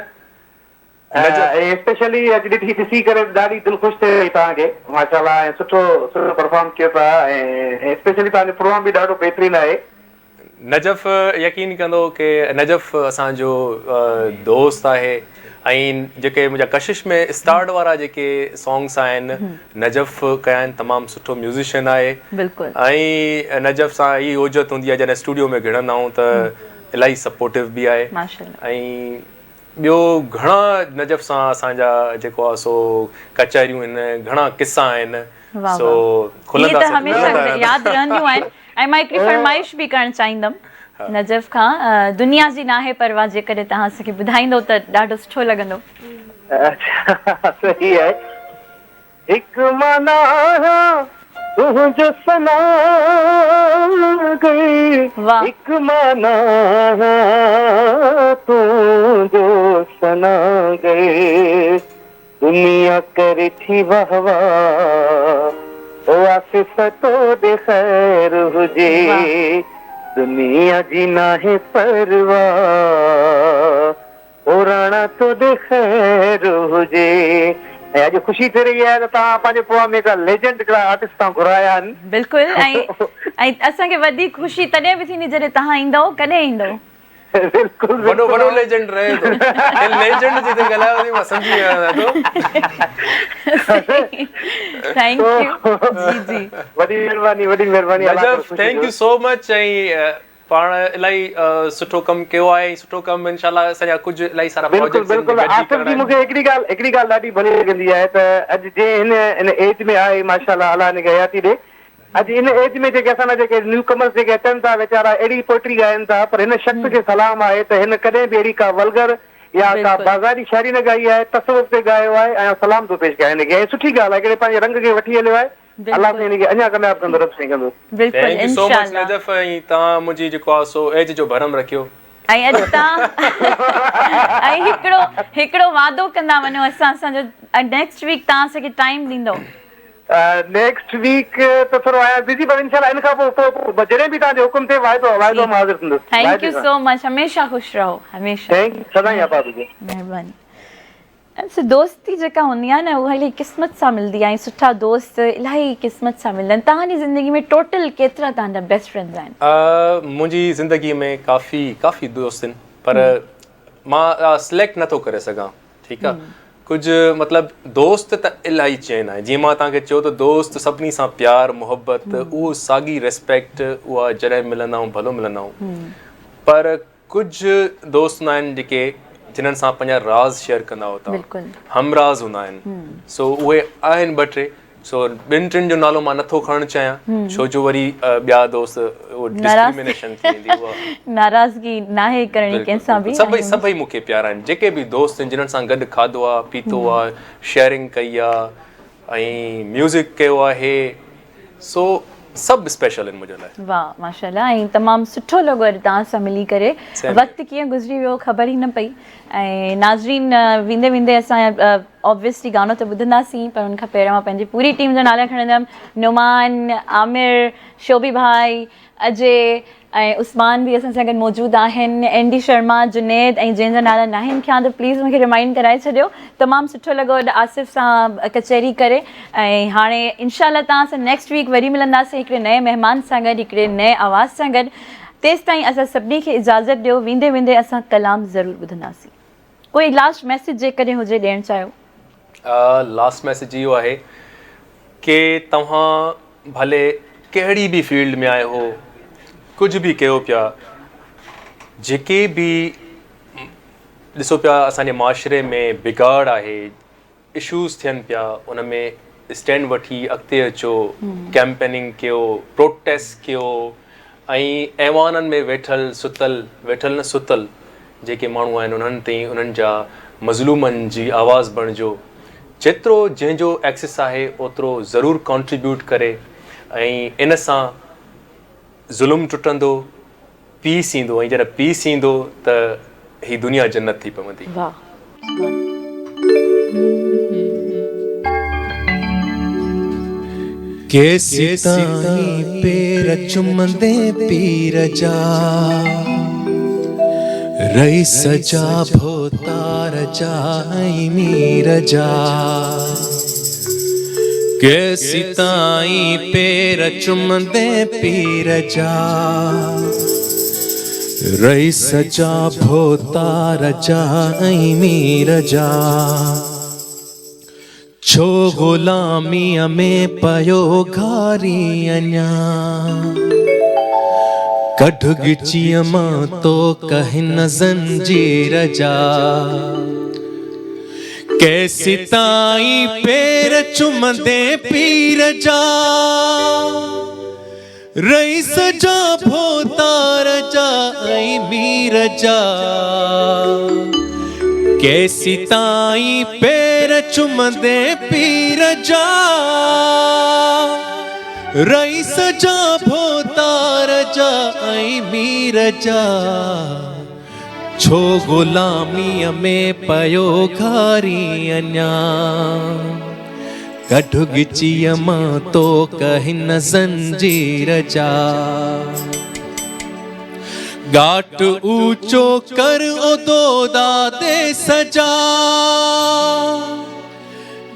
स्पेशली अॼु ॾिसी करे ॾाढी दिलि ख़ुशि थिए वई तव्हांखे माशाल्लाह। ऐं सुठो परफॉर्म कयो था ऐं स्पेशली तव्हांजो प्रोग्राम बि ॾाढो बहितरीनु आहे। नजफ़ यकीन कंदो कि नजफ़ असांजो दोस्त आहे ऐं जेके मुंहिंजा कशिश में स्टार्ट वारा जेके सॉन्ग्स आहिनि नजफ़ कया आहिनि, तमामु सुठो म्यूज़िशियन आहे। ऐं नजफ़ सां इहा ओजत हूंदी आहे जॾहिं स्टूडियो में घिड़ंदा आहियूं त इलाही सपोर्टिव बि आहे। ऐं ॿियो घणा नजफ़ सां असांजा जेको आहे सो कचहरियूं आहिनि, घणा किस्सा आहिनि। सो हमेशह यादि रहंदियूं आहिनि। ऐं मां हिकिड़ी फरमाइश बि करणु चाहींदमि नजफ़ खां, दुनिया जी नाहे परवाह, जेकॾहिं तव्हां असांखे ॿुधाईंदो त ॾाढो सुठो लॻंदो। सही आहे। हिकु माना तुंहिंजो सना गई, हिकु माना तुंहिंजो सना गई, दुनिया करे थी वाह वाह, आसिफ़ तो दे ख़ैर हुजे, दुनिया जी नाहे परवाह, राणा तो दे ख़ैर हुजे। ऐं अॼु ख़ुशी थी रही आहे त तव्हां पंहिंजे प्रोग्राम में हिकिड़ा लेजेंड हिकिड़ा आर्टिस्ट तव्हां घुराया आहिनि। बिल्कुलु। ऐं असांखे वॾी ख़ुशी तॾहिं बि थींदी जॾहिं तव्हां ईंदव। कॾहिं ईंदव? वॾो लेजेंड रहे थो। लेजेंड जी त ॻाल्हायो थी, मां सम्झी वियो थो। Thank U. जी जी, वॾी महिरबानी। Najaf thank you so much. ऐं पाण इलाही सुठो कमु कयो आहे ऐं सुठो कमु इंशाल्लाह असांजा कुझु इलाही सारा प्रोजेक्ट्स। बिल्कुलु। आसिफ़ जी मूंखे हिकिड़ी ॻाल्हि ॾाढी भली लॻंदी आहे त अॼु जे हिन एज में आहे माशाल्लाह, अल्लाह हिनखे हयाती ॾे। अॼु इन एज में जेके असांजा जेके न्यू कमर्स जेके अचनि था वीचारा अहिड़ी पोइट्री ॻाइनि था, पर हिन शख़्स खे सलाम आहे त हिन कॾहिं बि अहिड़ी का वल्गर या का बाज़ारी शायरी न ॻाई आहे, तसव्वुफ़ ते ॻायो आहे ऐं सलाम थो पेश कयां हिनखे। ऐं सुठी ॻाल्हि आहे हिकिड़े पंहिंजे रंग खे वठी हलियो आहे। अलाह साईं हिनखे अञा कामयाब कंदो, रब साईं कंदो। बिल्कुलु थैंक यू सो मच इंशाल्लाह। नजफ, ऐं तव्हां मुंहिंजी जेको आहे सो एज जो भरम रखियो। ऐं अॼु तव्हां ऐं हिकिड़ो वादो कंदा वञो असांजो नेक्स्ट वीक तव्हां असांखे टाइम ॾींदो। नेक्स्ट वीक तो थोरो आहियां बिज़ी, पर इंशाल्लाह इन खां पोइ जॾहिं बि तव्हांजो हुकुम थिए वाइदो मां हाज़िर कंदुसि। थैंक यू सो मच, हमेशा ख़ुशि रहो, हमेशा। थैंक यू सदाई आबाद हुजे। महिरबानी। दोस्ती जेका हूंदी आहे न उहा इलाही क़िस्मत सां मिलंदी आहे ऐं सुठा दोस्त इलाही क़िस्मत सां मिलंदा आहिनि। तव्हांजी ज़िंदगी में टोटल केतिरा तव्हांजा बेस्ट फ्रेंड्स आहिनि? मुंहिंजी ज़िंदगी में काफ़ी दोस्त आहिनि, पर मां सिलेक्ट नथो करे सघां, ठीकु आहे। कुझु मतिलबु दोस्त त इलाही चैन आहे। जीअं मां तव्हांखे चयो त दोस्त सभिनी सां प्यार मुहबत उहो साॻी रिस्पेक्ट उहा जॾहिं मिलंदा आहियूं भलो मिलंदा आहियूं, पर कुझु दोस्त हूंदा आहिनि जेके जिन्हनि सां पंहिंजा राज़ शेयर कंदा हुआ, हमराज़ हूंदा आहिनि। सो उहे आहिनि ॿ टे। सो ॿिनि टिनि जो नालो मां नथो खणणु चाहियां, छो जो वरी ॿिया दोस्त डिस्क्रिमिनेशन थी वेंदी, उहा नाराज़गी नाहे करणी कंहिंसां बि। सभई मूंखे प्यारा आहिनि, जेके बि दोस्त आहिनि जिन्हनि सां गॾु खाधो आहे पीतो आहे, शेयरिंग कई आहे ऐं म्यूज़िक कयो आहे, सो सभु स्पेशल आहिनि मुंहिंजे लाइ। वाह माशाल्लाह, ऐं तमामु सुठो लॻो अॼु तव्हां सां मिली करे। वक़्तु कीअं गुज़री वियो ख़बर ई न पई। ऐं नाज़रीन, वेंदे वेंदे असां ऑब्वियसली गानो त ॿुधंदासीं, पर हुन खां पहिरियों मां पंहिंजी पूरी टीम जा नाला खणंदमि। नुमान, आमिर, शोभी भाई, अजय ऐं उस्मान बि असां सां गॾु मौजूदु आहिनि, एंडी शर्मा, जुनेद, ऐं जंहिंजा नाला न आहिनि खयां त प्लीज़ मूंखे रिमाइंड कराए छॾियो। तमामु सुठो लॻो अॼु आसिफ़ सां कचहरी करे। ऐं हाणे इनशाला तव्हां सां नेक्स्ट वीक वरी मिलंदासीं हिकिड़े नए महिमान सां गॾु, हिकिड़े नए आवाज़ सां गॾु। तेसि ताईं असां सभिनी खे इजाज़त ॾियो। वेंदे वेंदे असां कलाम ज़रूरु ॿुधंदासीं। कोई लास्ट मैसेज जेकॾहिं हुजे ॾियणु चाहियो? लास्ट मैसेज इहो आहे कि तव्हां भले कहिड़ी बि फील्ड में आया हो, कुझु बि कयो पिया, जेके बि ॾिसो पिया असांजे माशरे में बिगाड़ आहे, इशूज़ थियनि पिया, उन में स्टैंड वठी अॻिते अचो, कैंपेनिंग कयो, प्रोटेस्ट कयो, ऐं ऐवाननि में वेठल न सुतल जेके माण्हू आहिनि उन्हनि ताईं उन्हनि जा मज़लूमनि जी आवाज़ बणिजो। जेतिरो जंहिंजो एक्सेस आहे ओतिरो ज़रूरु कॉन्ट्रीब्यूट करे, ऐं इन सां ज़ुल्म टुटंदो, पीस ईंदो, ऐं जॾहिं पीस ईंदो त ही दुनिया जन्नत थी पवंदी। केसी ताईं पेर चुमंदे पीर जा, रही सजा भोतार जा मीर जा। केसी ताईं पेर चुमंदे पीर जा, रही सजा भोतार जा मीर जा। छो गुलामीअ में पयो घारी अञा, कढ गिचीअ मां तो कहिन ज़ंजीर जा। केसी ताईं पेर चुमंदे पीर जा, रही सजा भोतार जा मीर जा। केसी ताईं पेर चुमंदे पीर जा, रही सजा भोतार जा मीर जा। छो गुलामीअ में पयो घारी अञा, कढ गिचीअ मां तो कहिन ज़ंजीर जा। गाट ऊंचो कर ओदो दादे सजा,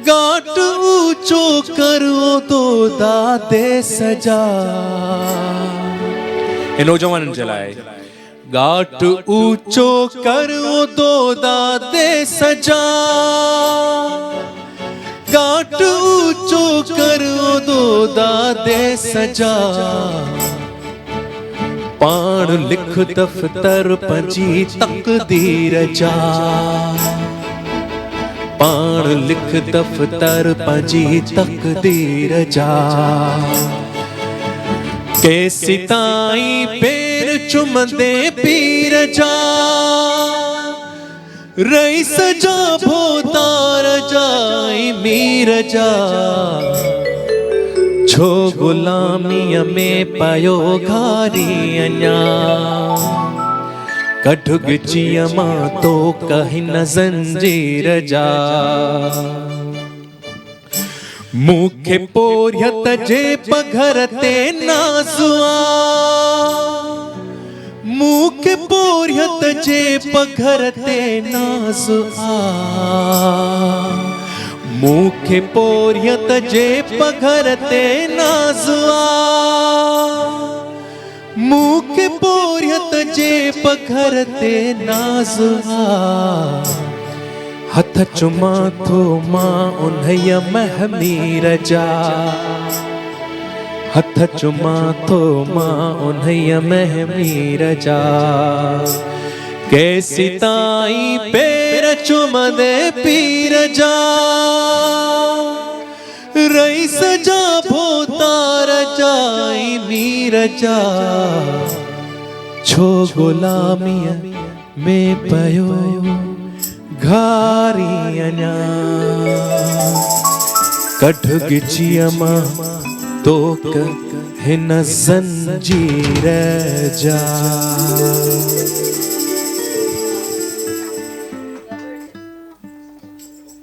गाट ऊंचो कर ओदो दादे सजा। नौजवाननि जे लाइ गाट ऊंचो कर ओदो दादे सजा, गाट ऊंचो कर ओदो दादे सजा। पाण लिख दफ़्तर पंहिंजी तक़दीर जा, पाण लिख दफ़्तर पंहिंजी तक़दीर जा। केसी ताईं पेर चुमंदे पीर जा, रईस जा भोतार जाई मीर जा छो गुलामीअ में पयो घारी अञा कढुग चीअ मां तो कहीं न ज़ंजीर जा मूंखे पोरियत जे पघर ते नाज़ुआ मूंखे पोरियत जे पघर ते नाज़ुआ मूंखे पोरियत जे पघर ते नाज़ुआ मूंखे पोरियत जे पघर ते नाज़ुआ हथ चुमा थो मां उन्हईअ महमीर जा हथ चुमा थो मां उन्हईअ महमीर जा कैसी ताई पैर चुमदे पीर जा रईस जा भोतार जाई मीर जा छो गुलामीअ में पयो घारी अञा कढुग चीअ मां तोक हिन ज़ंजीर जा